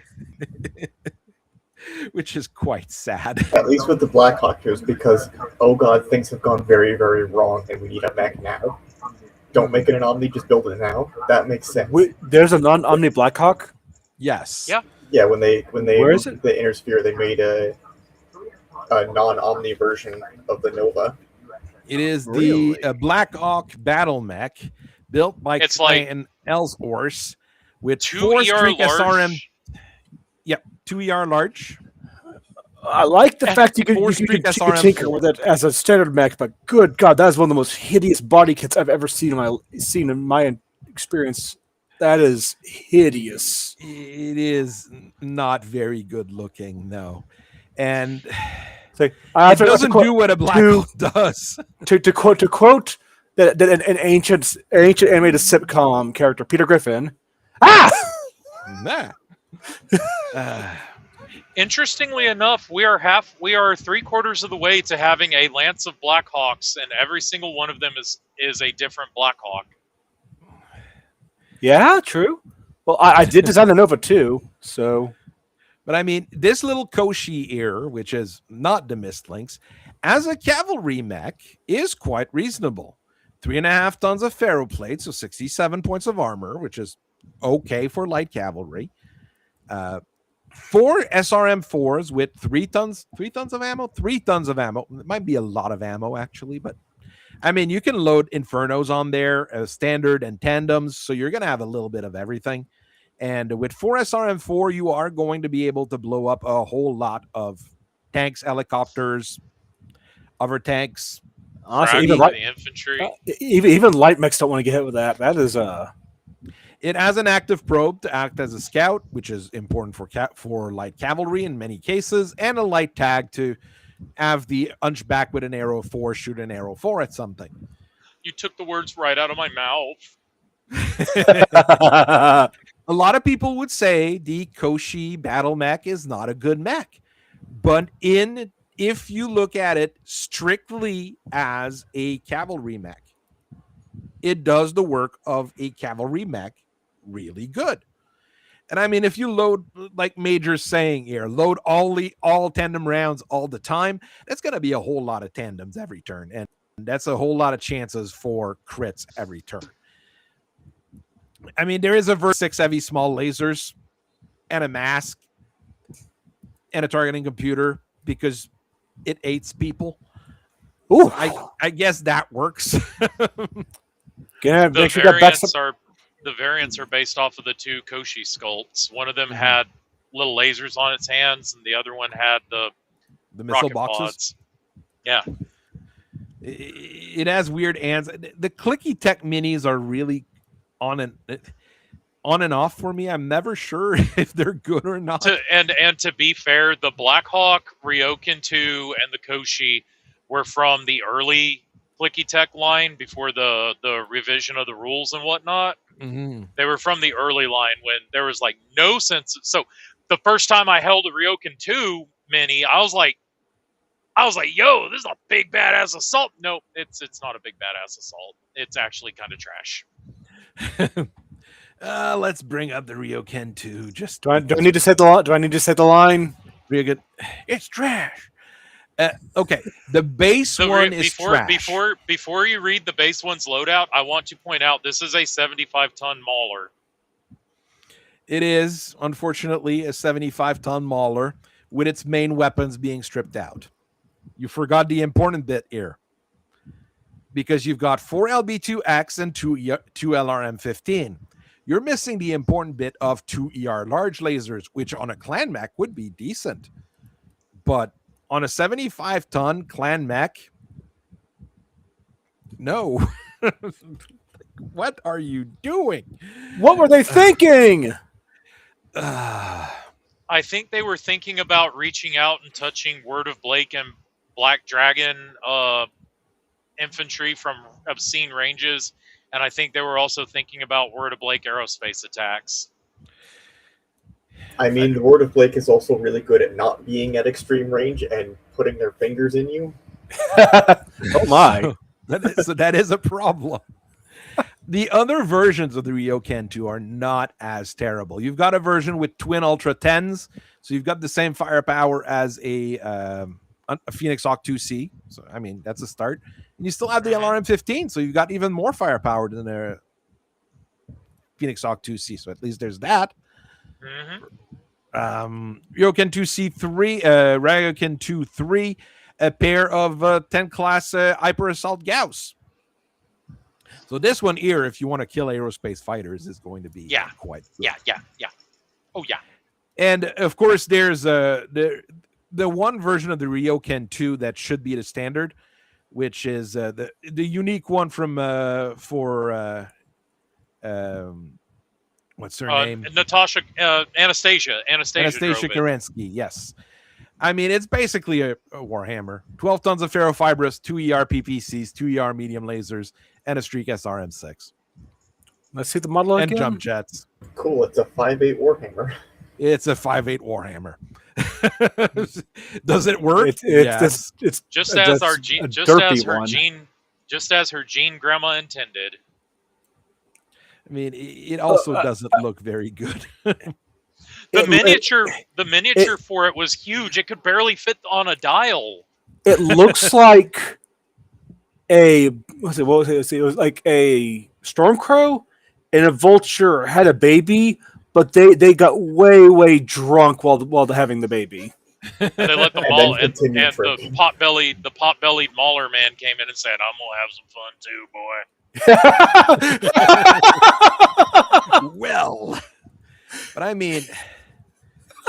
Which is quite sad. At least with the Blackhawk here's because, oh god, things have gone very, very wrong and we need a mech now. Don't make it an Omni, just build it now. That makes sense. There's a non-Omni Blackhawk? Yes. Yeah. Yeah, when they Where is it? the Inner Sphere, they made a non-Omni version of the Nova. It is Really? the Blackhawk battle mech built by It's like Clan Ellsworth with 2 4 ER streak large. SRM. Yep, 2 ER large. I like the fact you could SRM4. tinker with it as a standard mech, but good God, that is one of the most hideous body kits I've ever seen in my experience. That is hideous. It is not very good looking, no. And It it doesn't do what a Blackhawk does. To quote that an ancient animated sitcom character, Peter Griffin. Ah! Nah. Interestingly enough, we are 3/4 of the way to having a lance of Blackhawks, and every single one of them is a different Blackhawk. Yeah, true. Well, I did design the Nova too, so. But I mean, this little Koshi here, which is not the Mist Lynx, as a cavalry mech, is quite reasonable. 3.5 tons of ferroplate, so 67 points of armor, which is okay for light cavalry. 4 SRM4s with 3 tons of ammo. 3 tons of ammo. It might be a lot of ammo, actually, but I mean, you can load Infernos on there, standard and tandems, so you're going to have a little bit of everything. And with 4 SRM4, you are going to be able to blow up a whole lot of tanks, helicopters, other tanks. Honestly, Fragment of the infantry. even light mechs don't want to get hit with that. That is It has an active probe to act as a scout, which is important for light cavalry in many cases, and a light tag to have the hunchback with an arrow 4 shoot an arrow 4 at something. You took the words right out of my mouth. A lot of people would say the Koshi battle mech is not a good mech, but if you look at it strictly as a cavalry mech, it does the work of a cavalry mech really good. And I mean, if you load, like Major's saying here, load all tandem rounds all the time, that's going to be a whole lot of tandems every turn, and that's a whole lot of chances for crits every turn. I mean, there is a verse 6 heavy small lasers and a mask and a targeting computer because it aids people. ooh. I guess that works. Gonna The make sure you got back the variants are based off of the 2 Koshi sculpts. One of them had little lasers on its hands, and the other one had the missile rocket boxes. pods. Yeah. It has weird hands. The Clicky Tech minis are really on an. on and off for me. I'm never sure if they're good or not. And to be fair, the Blackhawk, Ryokan 2, and the Koshi were from the early Clicky Tech line before the revision of the rules and whatnot. Mm-hmm. They were from the early line when there was like no sense. So the first time I held a Ryokan 2 mini, I was like, yo, this is a big badass assault. No, it's not a big badass assault. It's actually kind of trash. Let's bring up the Ryokan 2. Just Do I need to say the line? Ryokan, it's trash. Okay, the base one is trash. Before you read the base one's loadout, I want to point out this is a 75-ton mauler. It is, unfortunately, a 75-ton mauler with its main weapons being stripped out. You forgot the important bit here. Because you've got 4 LB2X and 2 LRM-15. You're missing the important bit of 2 ER large lasers, which on a clan mech would be decent. But on a 75-ton clan mech, no. What are you doing? What were they thinking? I think they were thinking about reaching out and touching Word of Blake and Black Dragon infantry from obscene ranges, and I think they were also thinking about Word of Blake aerospace attacks. I mean, the Word of Blake is also really good at not being at extreme range and putting their fingers in you. Oh my. So that is a problem. The other versions of the Ryokan 2 are not as terrible. You've got a version with twin Ultra 10s, so you've got the same firepower as a Phoenix Hawk 2C. So, I mean, that's a start. And you still have the LRM-15, so you've got even more firepower than a Phoenix Hawk 2C. So at least there's that. Ryokan 2C3, Ryokan 2-3, a pair of 10 class Hyper Assault Gauss. So this one here, if you want to kill aerospace fighters, is going to be quite good. Yeah. Oh, yeah. And, of course, there's the one version of the Ryokan 2 that should be the standard, which is the unique one from what's her name? Anastasia Kerensky, yes. I mean, it's basically a Warhammer. 12 tons of ferrofibrous, 2 ER PPCs, 2 ER medium lasers, and a Streak SRM-6. Let's see the model again. And jump jets. Cool, it's a 5.8 Warhammer. It's a 5.8 Warhammer. Does it work? It's just as her Gene grandma intended. I mean, it also doesn't look very good. The miniature for it was huge. It could barely fit on a dial. It looks like what was it? It was like a Stormcrow and a Vulture had a baby, but they got way drunk while having the baby. And they let them all, and the pot-bellied Mauler man came in and said, "I'm gonna have some fun too, boy." Well, but I mean,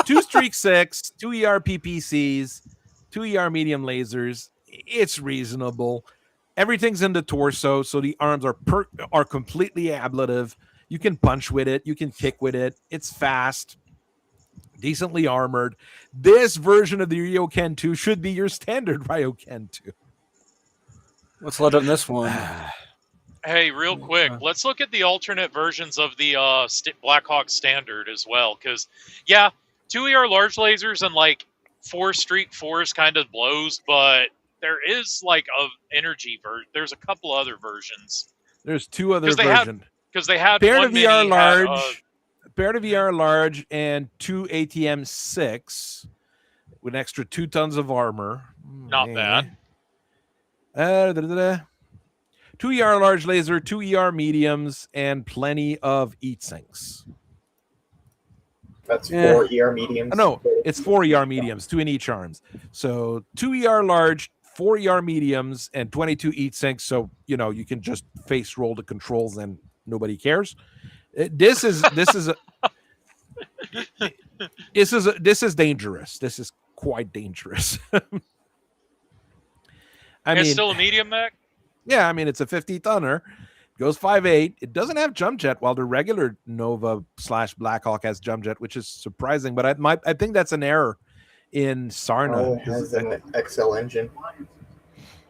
2 Streak 6, 2 ER PPCs, 2 ER medium lasers. It's reasonable. Everything's in the torso, so the arms are completely ablative. You can punch with it. You can kick with it. It's fast, decently armored. This version of the Ryokan 2 should be your standard Ryokan 2. Let's load up this one. Hey, real quick, let's look at the alternate versions of the Blackhawk standard as well. Because, 2 ER large lasers and like 4 Streak 4s kind of blows, but there is like a energy version. There's a couple other versions. There's 2 other versions. Because they had Pair one of VR large, had, pair of VR large, and 2 ATM 6 with an extra 2 tons of armor. Not bad. 2 ER large laser, 2 ER mediums, and plenty of heat sinks. That's 4 ER mediums. No, it's 4 ER mediums, 2 in each arms. So 2 ER large, 4 ER mediums, and 22 heat sinks. So you can just face roll the controls and nobody cares. This is dangerous. This is quite dangerous. It's still a medium mech? Yeah, I mean, it's a 50-tonner. Goes 5.8. It doesn't have jump jet, while the regular Nova / Blackhawk has jump jet, which is surprising. But I think that's an error in Sarna. Oh, it has an XL engine.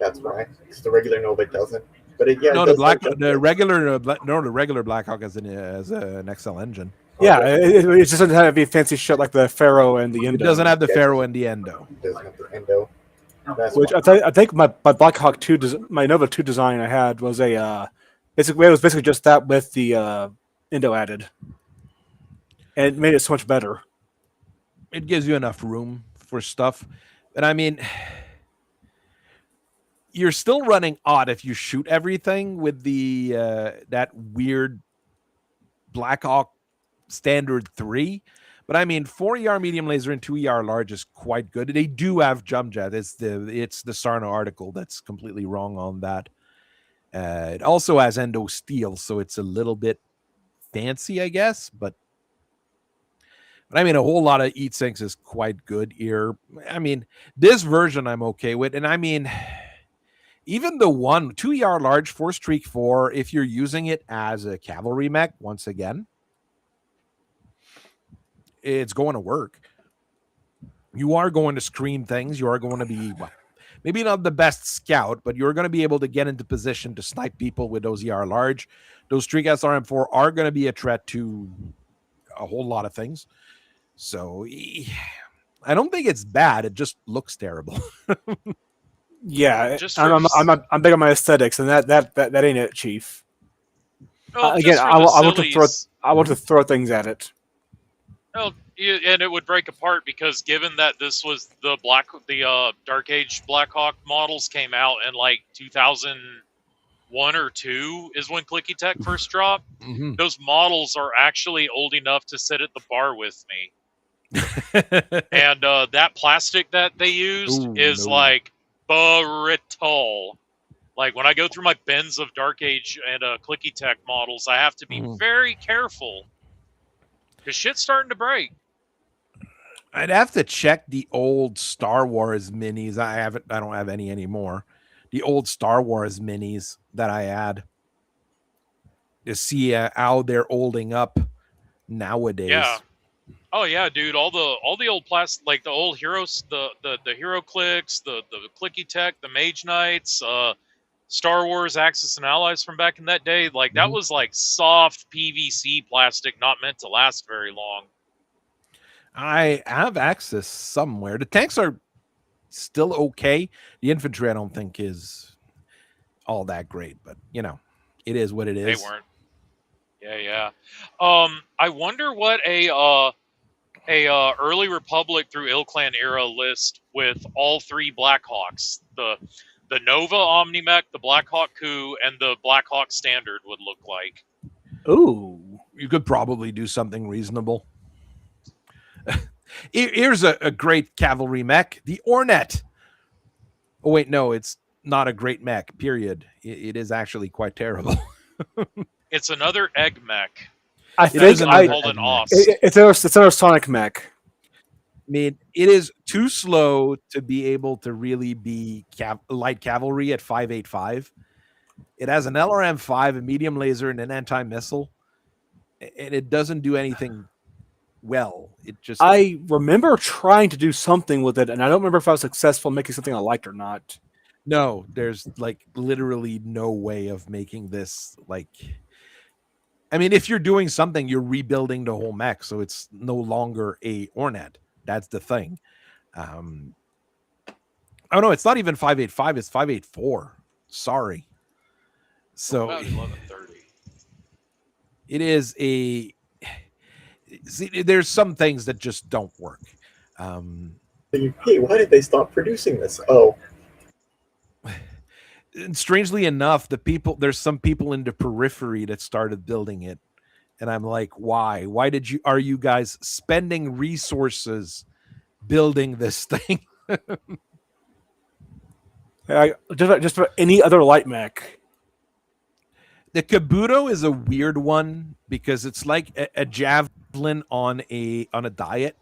That's why. Because the regular Nova doesn't. But it, yeah, No, it the does have the regular Blackhawk has an XL engine. Yeah, it just doesn't have any fancy shit like the Pharaoh and the Endo. It doesn't have the Pharaoh and the Endo. It doesn't have the Endo. That's Which why. I think my Blackhawk 2, my Nova 2 design I had was basically just that with the Endo added, and it made it so much better. It gives you enough room for stuff, and I mean, you're still running odd if you shoot everything with the that weird Blackhawk standard 3. But I mean, 4 ER medium laser and 2 ER large is quite good. They do have jump jet. It's the Sarna article that's completely wrong on that. It also has endo steel, so it's a little bit fancy, I guess. But I mean, a whole lot of heat sinks is quite good here. I mean, this version I'm okay with, and I mean, even the 2 ER large 4 streak 4, if you're using it as a cavalry mech, once again, it's going to work. You are going to scream things. You are going to be, well, maybe not the best scout, but you're going to be able to get into position to snipe people with those ER large. Those Streak SRM4 are going to be a threat to a whole lot of things. So I don't think it's bad. It just looks terrible. Yeah, Just I'm big on my aesthetics, and that ain't it, Chief. Oh, Again, just for I the want to sillies. throw things at it. Oh, and it would break apart because given that this was the Dark Age Blackhawk models came out in like 2001 or 2 is when Clicky Tech first dropped. Mm-hmm. Those models are actually old enough to sit at the bar with me. And that plastic that they used is like brittle. Like when I go through my bins of Dark Age and Clicky Tech models, I have to be very careful because shit's starting to break. I'd have to check the old Star Wars minis. I don't have any anymore. The old Star Wars minis that I had to see how they're holding up nowadays. Yeah. Oh yeah, dude. All the old plastic, like the old heroes, the Hero Clicks, the Clicky Tech, the Mage Knights, Star Wars Axis and Allies from back in that day. Like that was like soft PVC plastic, not meant to last very long. I have Axis somewhere. The tanks are still okay. The infantry I don't think is all that great, but you know, it is what it is. They weren't. Yeah. I wonder what a early Republic through Ill Clan era list with all 3 Blackhawks, the Nova Omnimech, the Blackhawk Coup, and the Blackhawk Standard would look like. Ooh, You could probably do something reasonable. Here's a great cavalry mech, the Ornet. Oh wait, no, it's not a great mech. Period. It is actually quite terrible. It's another egg mech. I think called an os. it's another Sonic mech. I mean, it is too slow to be able to really be light cavalry at 5.85. It has an LRM-5, a medium laser, and an anti-missile, and it doesn't do anything well. It just I remember trying to do something with it, and I don't remember if I was successful making something I liked or not. no, there's like literally no way of making this like. I mean, if you're doing something, you're rebuilding the whole mech, so it's no longer a Ornet. That's the thing. Oh no, it's not even 5.85. It's 5.84. Sorry. So about 1130. it is a. See, there's some things that just don't work. Hey, why did they stop producing this? Oh, And strangely enough, there's some people in the periphery that started building it, and I'm like, why? Why are you guys spending resources building this thing? Just for any other light mech. The Kabuto is a weird one because it's like a javelin on a diet.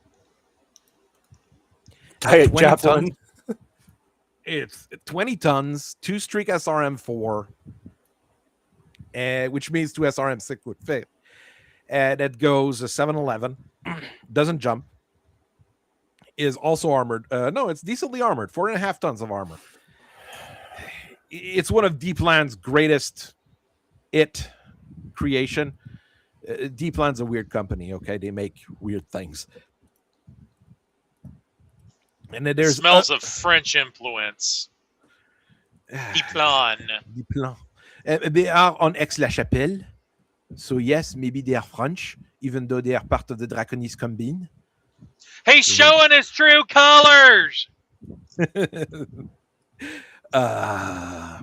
Diet javelin. It's 20 tons, 2 Streak SRM4, which means 2 SRM6 would fit. And it goes a 711, doesn't jump, is also armored. No, it's decently armored, 4.5 tons of armor. It's one of D-Plan's greatest creation. D-Plan's a weird company, okay? They make weird things. And then there's smells of French influence. D-Plan. D-Plan. They are on Aix-la-Chapelle. So yes, maybe they are French, even though they are part of the Draconis Combine. He's showing his true colors. But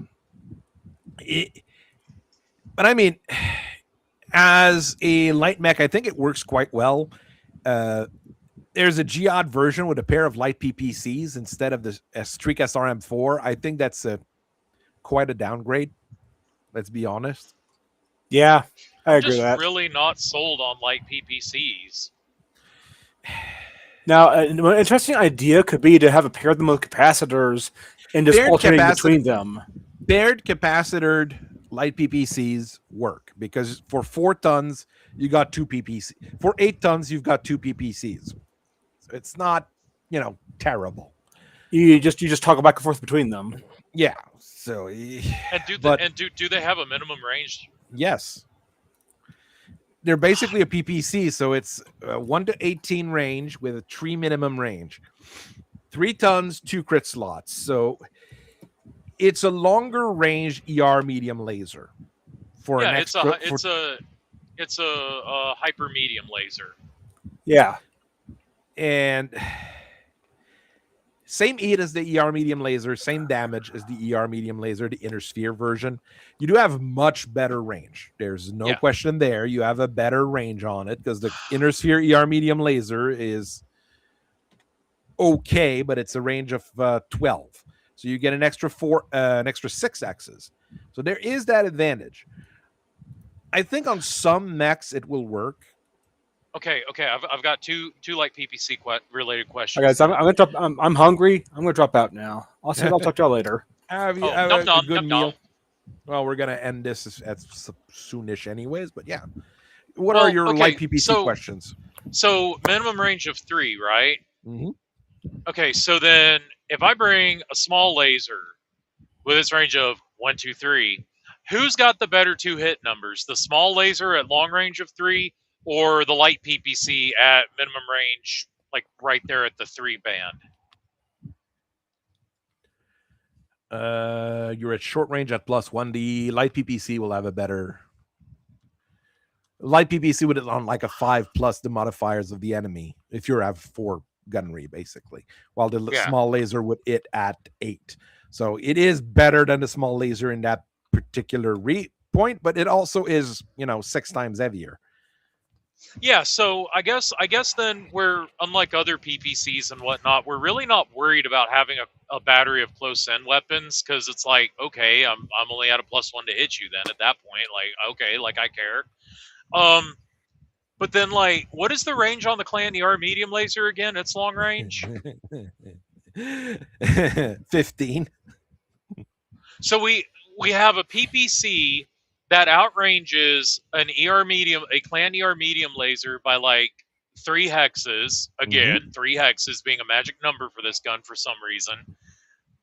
I mean, as a light mech, I think it works quite well. There's a Geode version with a pair of light PPCs instead of the Streak SRM4. I think that's quite a downgrade. Let's be honest. Yeah, I I'm agree with just that. really not sold on light PPCs. Now, an interesting idea could be to have a pair of them with capacitors and just Paired alternating between them. Paired capacitored light PPCs work because for 4 tons, you got 2 PPCs. For 8 tons, you've got 2 PPCs. So it's not, terrible. You just toggle back and forth between them. Yeah. So, And do they have a minimum range? Yes. They're basically a PPC, so it's 1 to 18 range with a 3 minimum range. 3 tons, 2 crit slots. So it's a longer range ER medium laser. It's a hyper medium laser. Yeah. And same EAT as the ER medium laser, same damage as the ER medium laser, the inner sphere version. You do have much better range. There's no question there. You have a better range on it because the inner sphere ER medium laser is okay, but it's a range of 12. So you get an extra 6 X's. So there is that advantage. I think on some mechs it will work. Okay. I've got two light PPC related questions. Okay, so I'm gonna drop. I'm hungry. I'm gonna drop out now. I'll talk to y'all later. Have you Nom a nom, good nom meal? nom. Well, we're gonna end this at soonish, anyways. But yeah, what are your light PPC questions? So minimum range of 3, right? Mm-hmm. Okay, so then if I bring a small laser with its range of 1, 2, 3, who's got the better 2 hit numbers? The small laser at long range of 3, or the light PPC at minimum range, like right there at the 3 band? You're at short range at +1. The light PPC will have a better. Light PPC would on like a 5+ the modifiers of the enemy if you have 4 gunnery, basically, while the small laser would it at 8. So it is better than the small laser in that particular point, but it also is 6 times heavier. Yeah, so I guess then we're, unlike other PPCs and whatnot, we're really not worried about having a battery of close-end weapons, because it's like, okay, I'm only at a +1 to hit you then at that point. Like, okay, like I care. But then, like, what is the range on the Clan ER medium laser again? It's long range? 15. So we have a PPC that outranges a Clan ER medium laser by like 3 hexes. Again, 3 hexes being a magic number for this gun for some reason.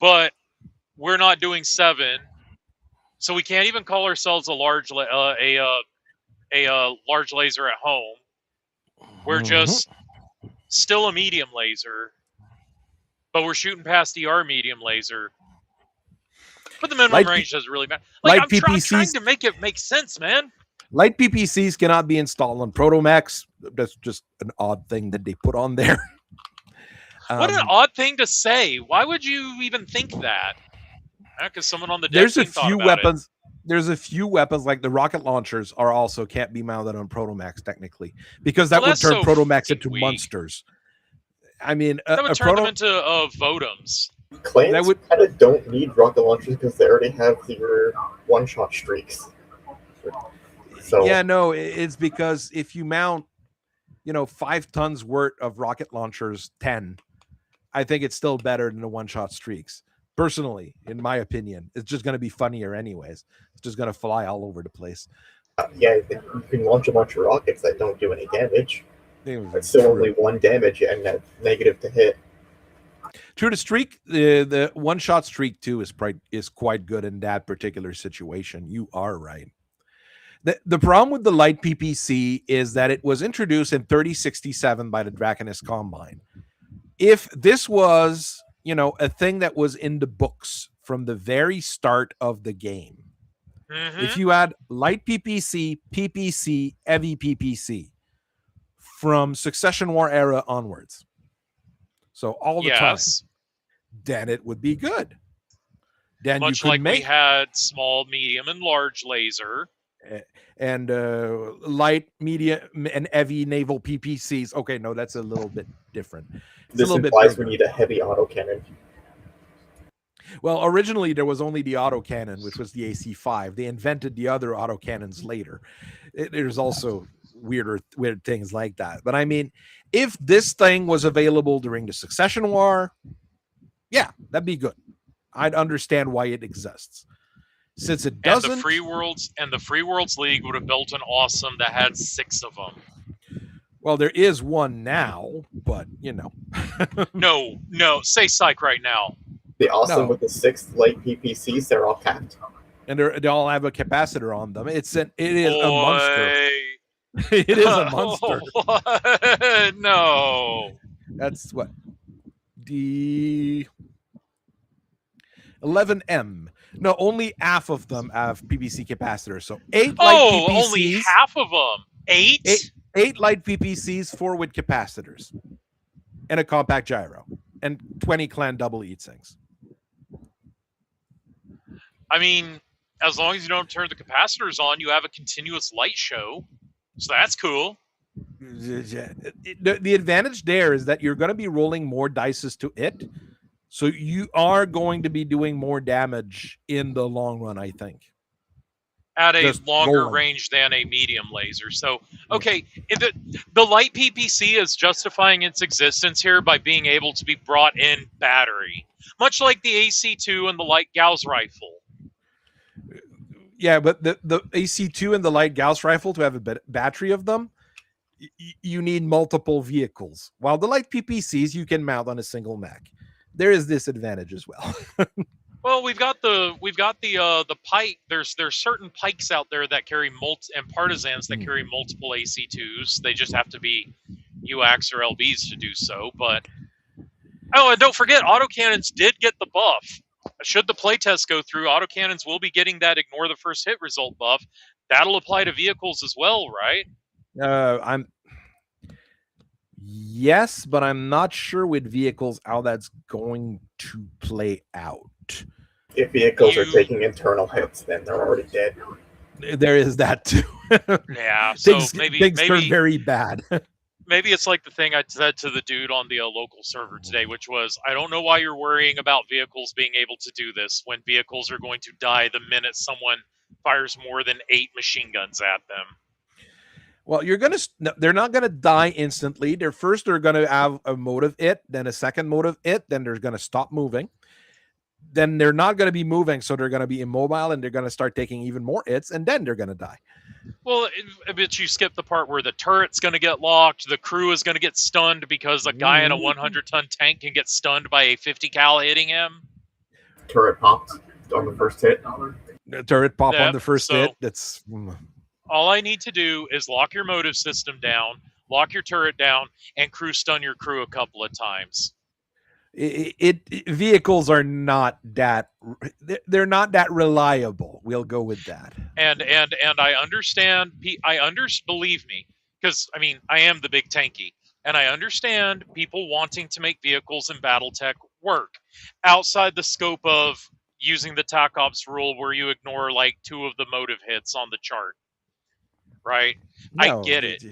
But we're not doing 7, so we can't even call ourselves a large laser at home. We're just still a medium laser, but we're shooting past ER medium laser. But the minimum range doesn't really matter. Like, I'm trying to make it make sense, man. Light PPCs cannot be installed on Protomax. That's just an odd thing that they put on there. What an odd thing to say. Why would you even think that? Because someone on the deck There's a thought few about weapons. There's a few weapons like the rocket launchers are also can't be mounted on Protomax technically, because that would turn Protomax into monsters. I mean, that would turn them into Vodums. Clans kind of don't need rocket launchers because they already have their one-shot streaks. So yeah, no, it's because if you mount, 5 tons worth of rocket launchers, 10, I think it's still better than the one-shot streaks. Personally, in my opinion, it's just going to be funnier anyways. It's just going to fly all over the place. Yeah, you can launch a bunch of rockets that don't do any damage. It's still True. only 1 damage and negative to hit. True, the streak, the one-shot streak too is quite good in that particular situation. You are right. The problem with the light PPC is that it was introduced in 3067 by the Draconis Combine. If this was, a thing that was in the books from the very start of the game, if you had light PPC, PPC, heavy PPC from Succession War era onwards, so all the time, then it would be good. Then much you could like we had small, medium, and large laser. And light, medium, and heavy naval PPCs. Okay, no, that's a little bit different. This implies we need a heavy autocannon. Well, originally there was only the autocannon, which was the AC-5. They invented the other autocannons later. There's also weird things like that. But I mean, if this thing was available during the Succession War, yeah, that'd be good. I'd understand why it exists. Since it doesn't, and the Free Worlds League would have built an awesome that had 6 of them. Well, there is one now, but No, say psych right now. The awesome with the 6 light PPCs, they're all capped, and they all have a capacitor on them. It is a monster. It is a monster. No, that's what the 11M. No, only half of them have PPC capacitors. So 8 light PPCs. Oh, only half of them. 8? 8 light PPCs, 4 with capacitors, and a compact gyro, and 20 clan double heatsinks. I mean, as long as you don't turn the capacitors on, you have a continuous light show. So that's cool. The advantage there is that you're going to be rolling more dices to it. So you are going to be doing more damage in the long run, I think. At a longer range than a medium laser. So, okay, the light PPC is justifying its existence here by being able to be brought in battery. Much like the AC-2 and the light Gauss rifle. Yeah, but the AC-2 and the light Gauss rifle, to have a battery of them, you need multiple vehicles. While the light PPCs, you can mount on a single mech. There is this advantage as well. Well, we've got the pike. There's certain pikes out there that carry and partisans that carry multiple AC-2s. They just have to be UACs or LBs to do so. But and don't forget, autocannons did get the buff. Should the playtest go through, autocannons will be getting that ignore the first hit result buff. That'll apply to vehicles as well, right? Yes, but I'm not sure with vehicles how that's going to play out. If vehicles are taking internal hits, then they're already dead. There is that too. Yeah, so things turn very bad. Maybe it's like the thing I said to the dude on the local server today, which was, I don't know why you're worrying about vehicles being able to do this when vehicles are going to die the minute someone fires more than 8 machine guns at them. Well, they're not going to die instantly. They're going to have a motive hit, then a second motive hit, then they're going to stop moving. Then they're not going to be moving, so they're going to be immobile, and they're going to start taking even more hits, and then they're going to die. Well, but you skip the part where the turret's going to get locked, the crew is going to get stunned because a guy in a 100-ton tank can get stunned by a 50 cal hitting him. Turret popped on the first hit. The turret pop on the first hit. That's all I need to do is lock your motive system down, lock your turret down, and crew stun your crew a couple of times. Vehicles are not that, they're not that reliable. We'll go with that. And I understand. Believe me, because I mean I am the big tanky, and I understand people wanting to make vehicles in BattleTech work outside the scope of using the TAC Ops rule where you ignore like 2 of the motive hits on the chart. Right? No, I get it.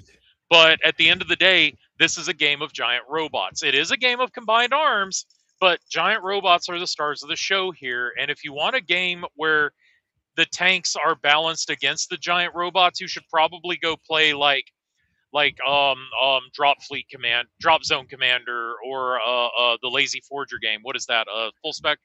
But at the end of the day, this is a game of giant robots. It is a game of combined arms, but giant robots are the stars of the show here. And if you want a game where the tanks are balanced against the giant robots, you should probably go play like Drop Zone Commander, or the Lazy Forger game. What is that? Full Spec.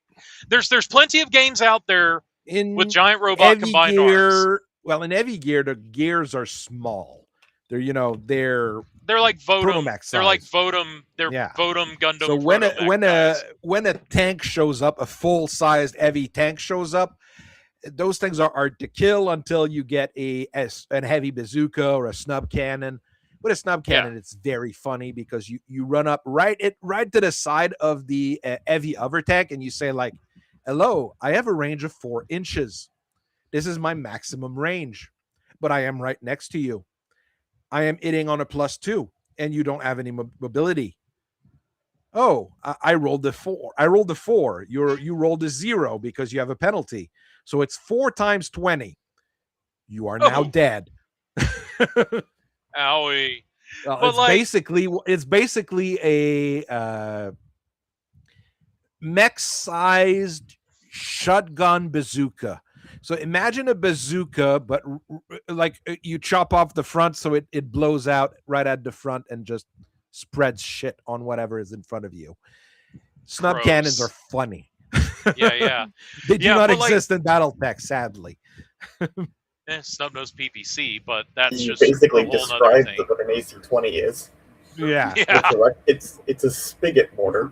There's plenty of games out there with giant robot heavy combined gear, arms. well, in heavy gear, the gears are small. They're They're like Votum. Protomax They're like size. Votum. They're Yeah. Votum Gundam. So when a tank shows up, a full-sized heavy tank shows up, those things are to kill until you get a heavy bazooka or a snub cannon. With a snub cannon, it's very funny because you run up right to the side of the heavy other tank and you say like, "Hello, I have a range of 4 inches. This is my maximum range, but I am right next to you. I am hitting on a +2, and you don't have any mobility. Oh, I rolled a 4. I rolled a 4. You rolled a 0 because you have a penalty. So it's 4 times 20. You are now dead." Owie. Well, it's basically a mech-sized shotgun bazooka. So imagine a bazooka, but like you chop off the front so it blows out right at the front and just spreads shit on whatever is in front of you. Snub cannons are funny. Yeah. They do not exist in Battletech, sadly. Snub knows PPC, but that's You just basically a whole described other thing. what an AC-20 is. Yeah. It's a spigot mortar.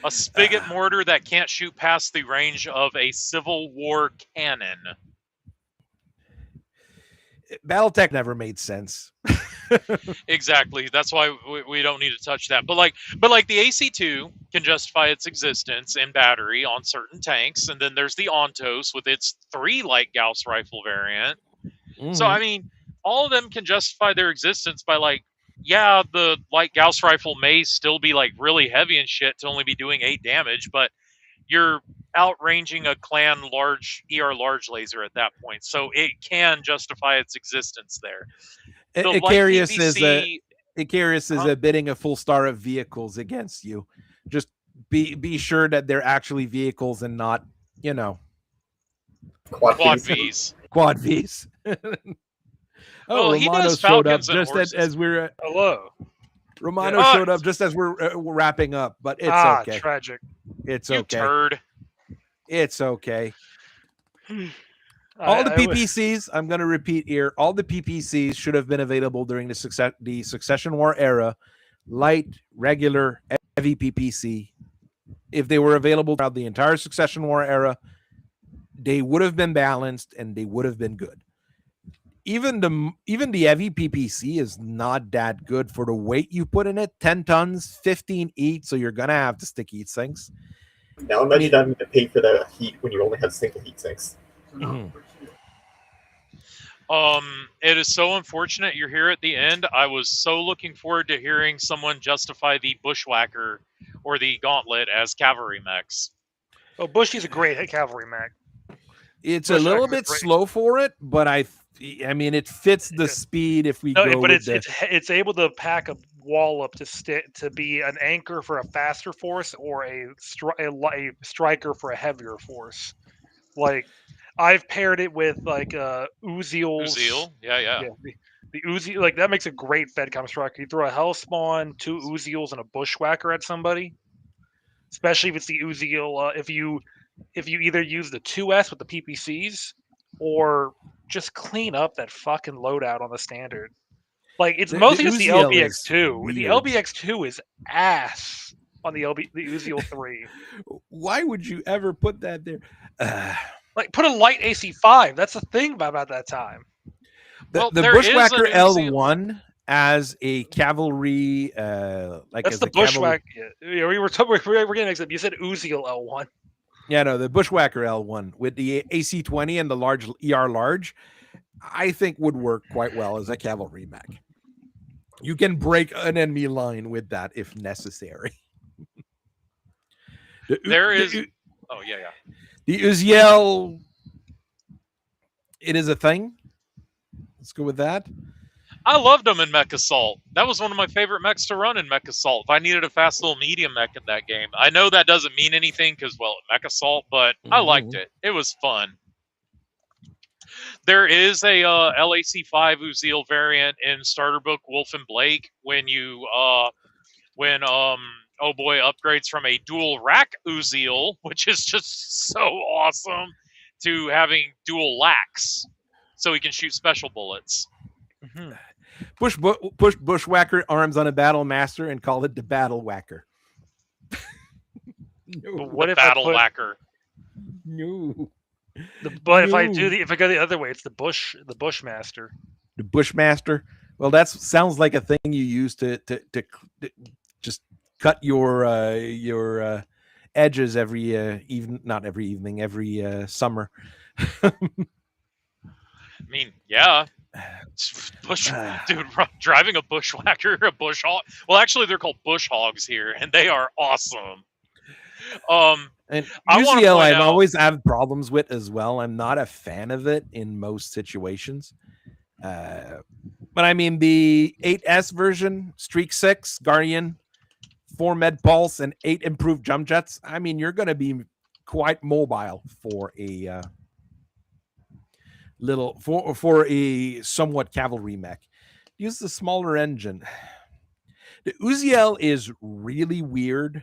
A spigot mortar that can't shoot past the range of a Civil War cannon. Battletech never made sense. Exactly. That's why we don't need to touch that. But like the AC-2 can justify its existence in battery on certain tanks, and then there's the Ontos with its 3 light Gauss rifle variant. Mm-hmm. So I mean, all of them can justify their existence by like, yeah, the light Gauss rifle may still be like really heavy and shit to only be doing 8 damage, but you're outranging a clan large large laser at that point, so it can justify its existence there. Icarius is bidding a full star of vehicles against you. Just be sure that they're actually vehicles and not, Quad Vs. Quad Vs. Oh, he does showed up Falcons and just as we're hello. Romano showed up just as we're wrapping up, but it's okay. Tragic. It's You okay. turd. It's okay. All the PPCs, I'm going to repeat here, all the PPCs should have been available during the Succession War era. Light, regular, heavy PPC. If they were available throughout the entire Succession War era, they would have been balanced and they would have been good. Even the heavy PPC is not that good for the weight you put in it. 10 tons, 15 each, so you're going to have to stick heat sinks. Now imagine having to pay for the heat when you only have single heat sinks. Mm-hmm. It is so unfortunate you're here at the end. I was so looking forward to hearing someone justify the Bushwhacker or the Gauntlet as cavalry mechs. Oh, Bushy's a great cavalry mech. It's a little bit slow for it, but I mean, it fits the speed if we go. But it's able to pack a wall up to be an anchor for a faster force or a striker for a heavier force. Like I've paired it with like Uziel's. Uziel, yeah. The Uzi, like that makes a great FedCom striker. You throw a Hellspawn, 2 Uziels, and a Bushwhacker at somebody, especially if it's the Uziel. If you either use the 2S with the PPCs or just clean up that fucking loadout on the standard. Like it's mostly just the LBX2. The LBX2 is ass on the Uziel 3. Why would you ever put that there? Like put a light AC5. That's the thing about that time. The Bushwhacker L1 as a cavalry, that's the Bushwhacker. Yeah, we're getting mixed up. You said Uziel L1. Yeah, no, the Bushwhacker L1 with the AC-20 and the large ER large, I think would work quite well as a cavalry mech. You can break an enemy line with that if necessary. Oh yeah. The Uziel, it is a thing. Let's go with that. I loved them in Mech Assault. That was one of my favorite mechs to run in Mech Assault. If I needed a fast little medium mech in that game. I know that doesn't mean anything because, well, Mech Assault, but I liked it. It was fun. There is a LAC5 Uziel variant in Starter Book Wolf and Blake when you oh boy upgrades from a dual rack Uziel, which is just so awesome, to having dual lacks, so he can shoot special bullets. Mm-hmm. Push Bushwhacker arms on a Battle Master and call it the Battle Whacker. No. But what The if Battle I put, Whacker. No. but if if I go the other way, it's the Bushmaster. The Bushmaster. Well, that sounds like a thing you use to just cut your edges every not every evening, every summer. I mean, yeah. Dude, driving a bushwhacker, a bush hog. Well, actually, they're called bush hogs here, and they are awesome. And I wanna UCL, point I've out- always had problems with as well. I'm not a fan of it in most situations. But I mean, the 8S version, Streak 6, Guardian, 4 Med Pulse, and 8 improved jump jets. I mean, you're going to be quite mobile for a for a somewhat cavalry mech. Use the smaller engine. The Uziel is really weird.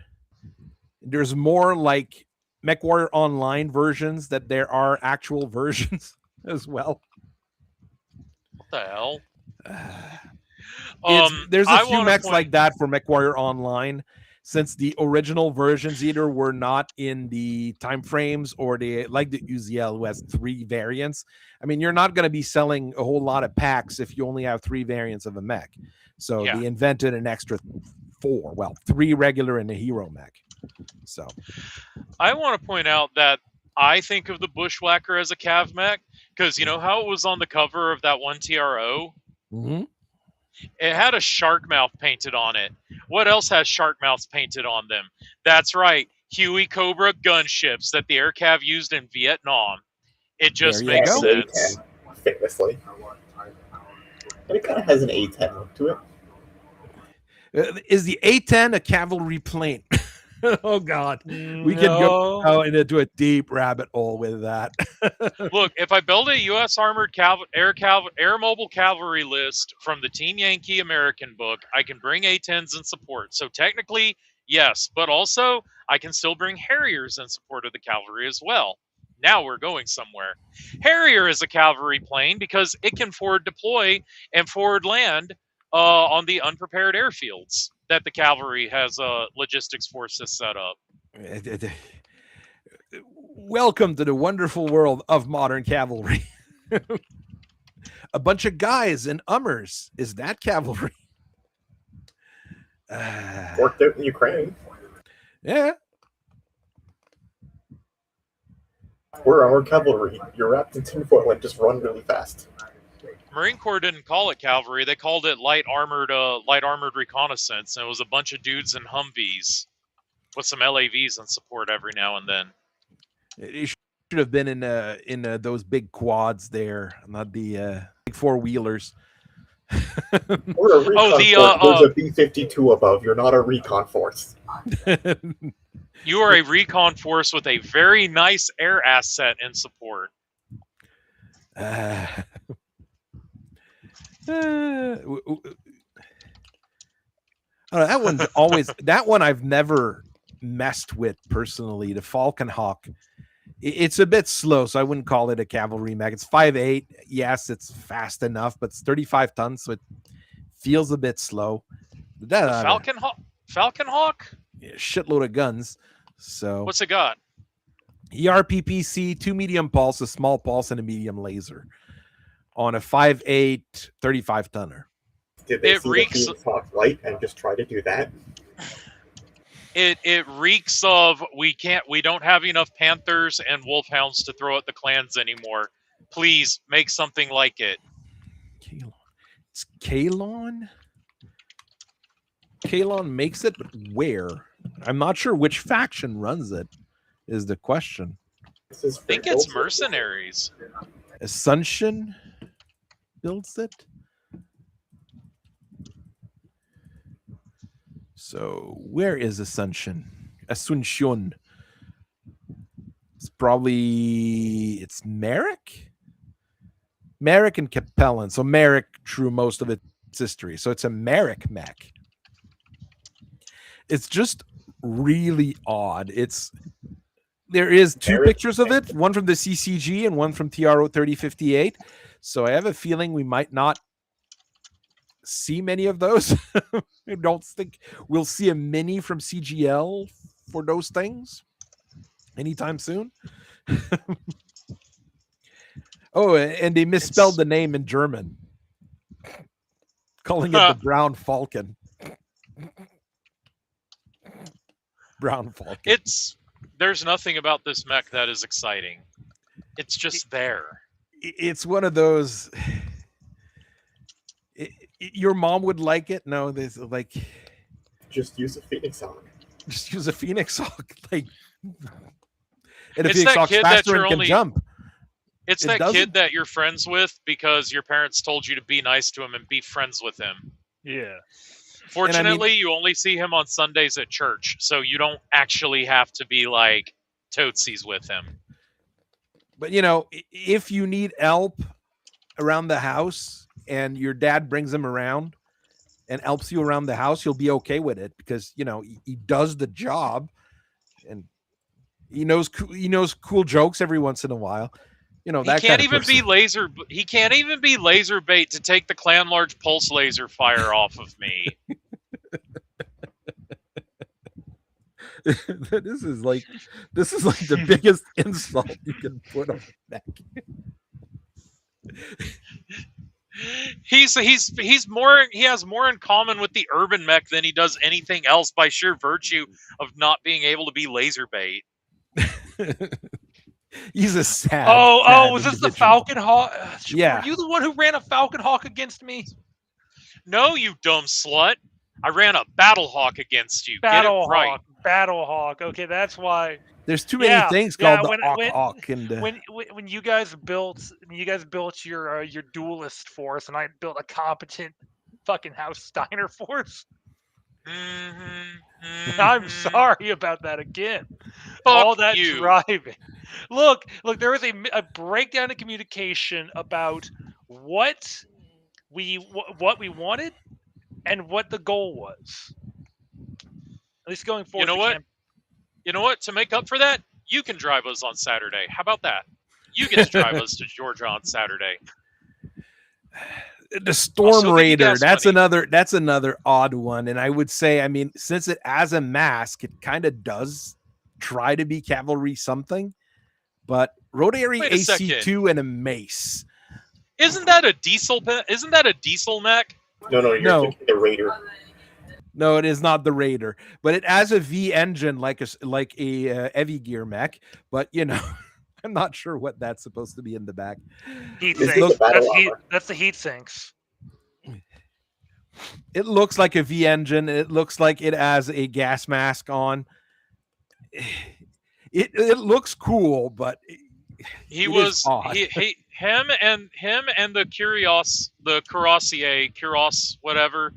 There's more like MechWarrior Online versions that there are actual versions as well. What the hell? There's I a few wanna mechs point- like that for MechWarrior Online, since the original versions either were not in the time frames or they like the Uziel, who has 3 variants. I mean, you're not going to be selling a whole lot of packs if you only have 3 variants of a mech. So Yeah. they invented an extra 4, 3 regular and a hero mech. So I want to point out that I think of the Bushwhacker as a cav mech, because you know how it was on the cover of that one TRO? It had a shark mouth painted on it. What else has shark mouths painted on them? That's right, Huey Cobra gunships that the Air Cav used in Vietnam. It just There you makes go. sense. A10, famously. And it kind of has an A10 look to it. Is the A10 a cavalry plane? Oh God, we could go No. into a deep rabbit hole with that. Look, if I build a U.S. Armored Air Mobile Cavalry list from the Team Yankee American book, I can bring A-10s in support. So technically, yes, but also I can still bring Harriers in support of the cavalry as well. Now we're going somewhere. Harrier is a cavalry plane because it can forward deploy and forward land on the unprepared airfields that the cavalry has logistics forces set up. Welcome to the wonderful world of modern cavalry. A bunch of guys in Ummers. Is that cavalry? Worked out in Ukraine. Yeah. We're armored cavalry. You're wrapped in tinfoil and just run really fast. Marine Corps didn't call it cavalry; they called it light armored reconnaissance, and it was a bunch of dudes in Humvees with some LAVs in support every now and then. It should have been in those big quads there, not the big 4-wheelers. We're a recon the, force. There's a B-52 above. You're not a recon force. You are a recon force with a very nice air asset in support. That one's always that one I've never messed with personally. The Falcon Hawk, it's a bit slow, so I wouldn't call it a cavalry mech. It's 5'8". Yes, it's fast enough, but it's 35 tons, so it feels a bit slow. Falcon Hawk? Yeah, shitload of guns. So What's it got? ERPPC, 2 medium pulse, a small pulse, and a medium laser on a 5'8", 35 tonner. Did they It see reeks- the Phoenix light and just try to do that? It reeks of we don't have enough Panthers and Wolfhounds to throw at the clans anymore. Please make something like it. Kalon. It's Kalon? Kalon makes it, but where? I'm not sure which faction runs it, is the question. This is I think it's mercenaries. Ascension builds it? So where is Ascension? Asuncion. It's Merrick? Merrick and Capellan. So Merrick drew most of its history. So it's a Merrick mech. It's just really odd. There is two Merrick pictures of it, one from the CCG and one from TRO 3058. So I have a feeling we might not see many of those. I don't think we'll see a mini from CGL for those things anytime soon. Oh, and they misspelled the name in German, calling it the Brown Falcon. Brown Falcon. There's nothing about this mech that is exciting. It's just there. It's one of those. Your mom would like it. No, there's like. Just use a Phoenix Hawk. Just use a Phoenix Hawk, like. And a It's Phoenix that Hawk's kid faster that you're and can only- jump. It's It that doesn't- kid that you're friends with because your parents told you to be nice to him and be friends with him. Yeah. Fortunately, you only see him on Sundays at church, so you don't actually have to be like toadsies with him. But if you need help around the house and your dad brings him around and helps you around the house, you'll be okay with it because he does the job and he knows cool jokes every once in a while. He That can't kind of even person. be laser. He can't even be laser bait to take the clan large pulse laser fire off of me. This is like the biggest insult you can put on back. He has more in common with the urban mech than he does anything else by sheer virtue of not being able to be laser bait. He's a sad. Was this the individual. Falcon Hawk? Yeah. Were you the one who ran a Falcon Hawk against me? No, you dumb slut. I ran a Battle Hawk against you. Get it right. Battle Hawk. Okay, that's why. There's too many things called when- the when- Hawk and When you guys built your duelist force, and I built a competent fucking House Steiner force. I'm sorry about that again. All that you. driving. Look, there was a breakdown in communication about what we wanted and what the goal was. At least going forward. You know what? To make up for that, you can drive us on Saturday. How about that? You get to drive us to Georgia on Saturday. the Storm Also, give you Raider. gas That's money. another odd one. And I would say, since it has a mask, it kind of does try to be cavalry something, but rotary Wait a AC2 and a mace. Isn't that a diesel? Isn't that a diesel mech? No, you're thinking the Raider. No, it is not the Raider, but it has a V engine like a heavy gear mech. But I'm not sure what that's supposed to be in the back. Heat It's sinks. the battle armor. That's the heat sinks. It looks like a V engine. It looks like it has a gas mask on. It looks cool, but Him and the Cuirassier, whatever,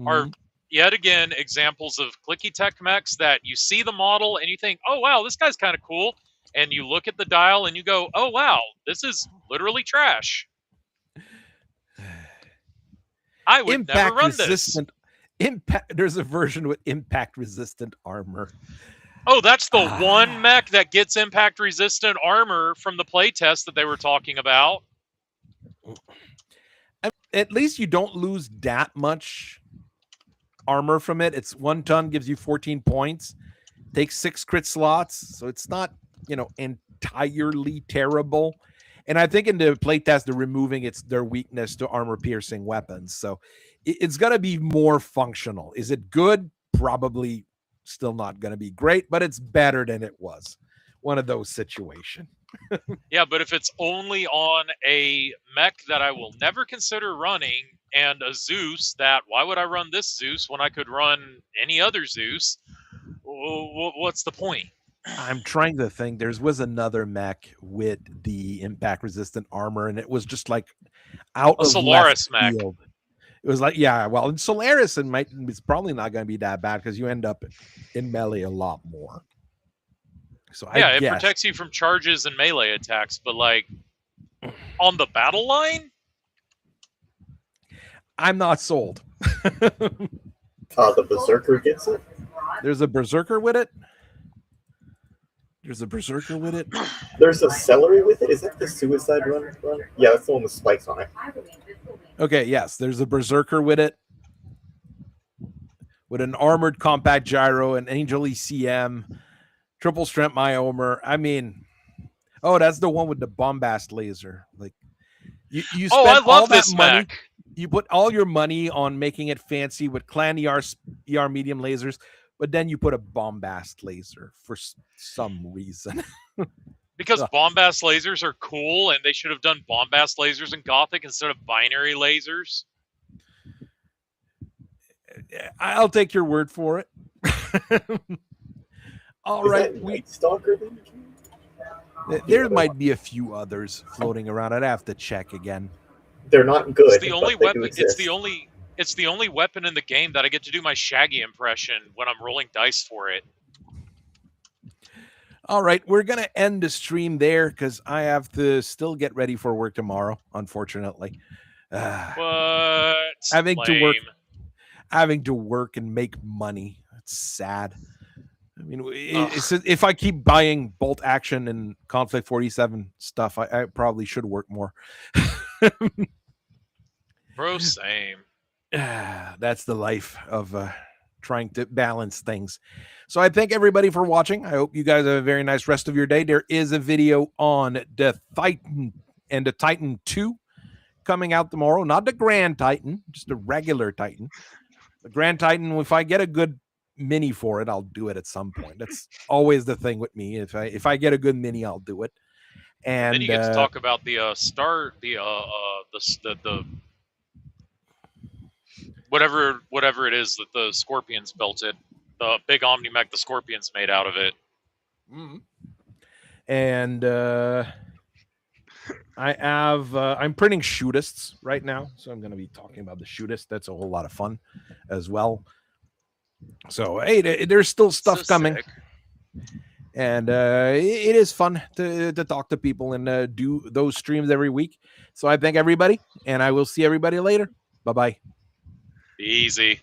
are yet again examples of clicky tech mechs that you see the model and you think, oh wow, this guy's kind of cool, and you look at the dial and you go, oh wow, this is literally trash. I would never run this. There's a version with impact resistant armor. Oh, that's the one mech that gets impact resistant armor from the playtest that they were talking about. At least you don't lose that much armor from it. It's 1 ton, gives you 14 points, takes 6 crit slots, so it's not entirely terrible. And I think in the playtest they're removing their weakness to armor piercing weapons, so it's gonna be more functional. Is it good? Probably still not gonna be great, but it's better than it was. One of those situations. Yeah, but if it's only on a mech that I will never consider running and a Zeus, why would I run this Zeus when I could run any other Zeus? What's the point? I'm trying to think. There was another mech with the impact resistant armor, and it was just like out A of Solaris left mech. field. It was like, in Solaris, it's probably not going to be that bad because you end up in melee a lot more. So Yeah, it protects you from charges and melee attacks, but like on the battle line, I'm not sold. The Berserker gets it. There's a Berserker with it. There's a Berserker with it. There's a Celery with it. Is that the Suicide Run? Yeah, that's the one with spikes on it. Okay, yes, there's a Berserker with it. With an armored compact gyro, an Angel ECM, triple strength Myomer. I mean, oh, that's the one with the bombast laser. Like you spend I love all that this money. mech. You put all your money on making it fancy with clan ER medium lasers, but then you put a bombast laser for some reason. Because bombast lasers are cool, and they should have done bombast lasers in Gothic instead of binary lasers. I'll take your word for it. All right, Stalker. There might be a few others floating around. I'd have to check again. They're not good. It's the only weapon. It's the only weapon in the game that I get to do my Shaggy impression when I'm rolling dice for it. All right, we're gonna end the stream there because I have to still get ready for work tomorrow. Unfortunately, having to work and make money. It's sad. I mean, if I keep buying bolt action and Conflict 47 stuff, I probably should work more. Bro, same. That's the life of trying to balance things. So I thank everybody for watching. I hope you guys have a very nice rest of your day. There is a video on the Titan and the Titan 2 coming out tomorrow. Not the Grand Titan, just a regular Titan. The Grand Titan, if I get a good mini for it, I'll do it at some point. That's always the thing with me. If I get a good mini, I'll do it. And then you get to talk about the whatever it is that the Scorpions built it. The big Omni-Mech the Scorpions made out of it. Mm-hmm. And I'm printing shootists right now, so I'm going to be talking about the shootist. That's a whole lot of fun as well. So hey, there's still stuff coming, and it is fun to talk to people and do those streams every week. So I thank everybody, and I will see everybody later. Bye bye. Easy.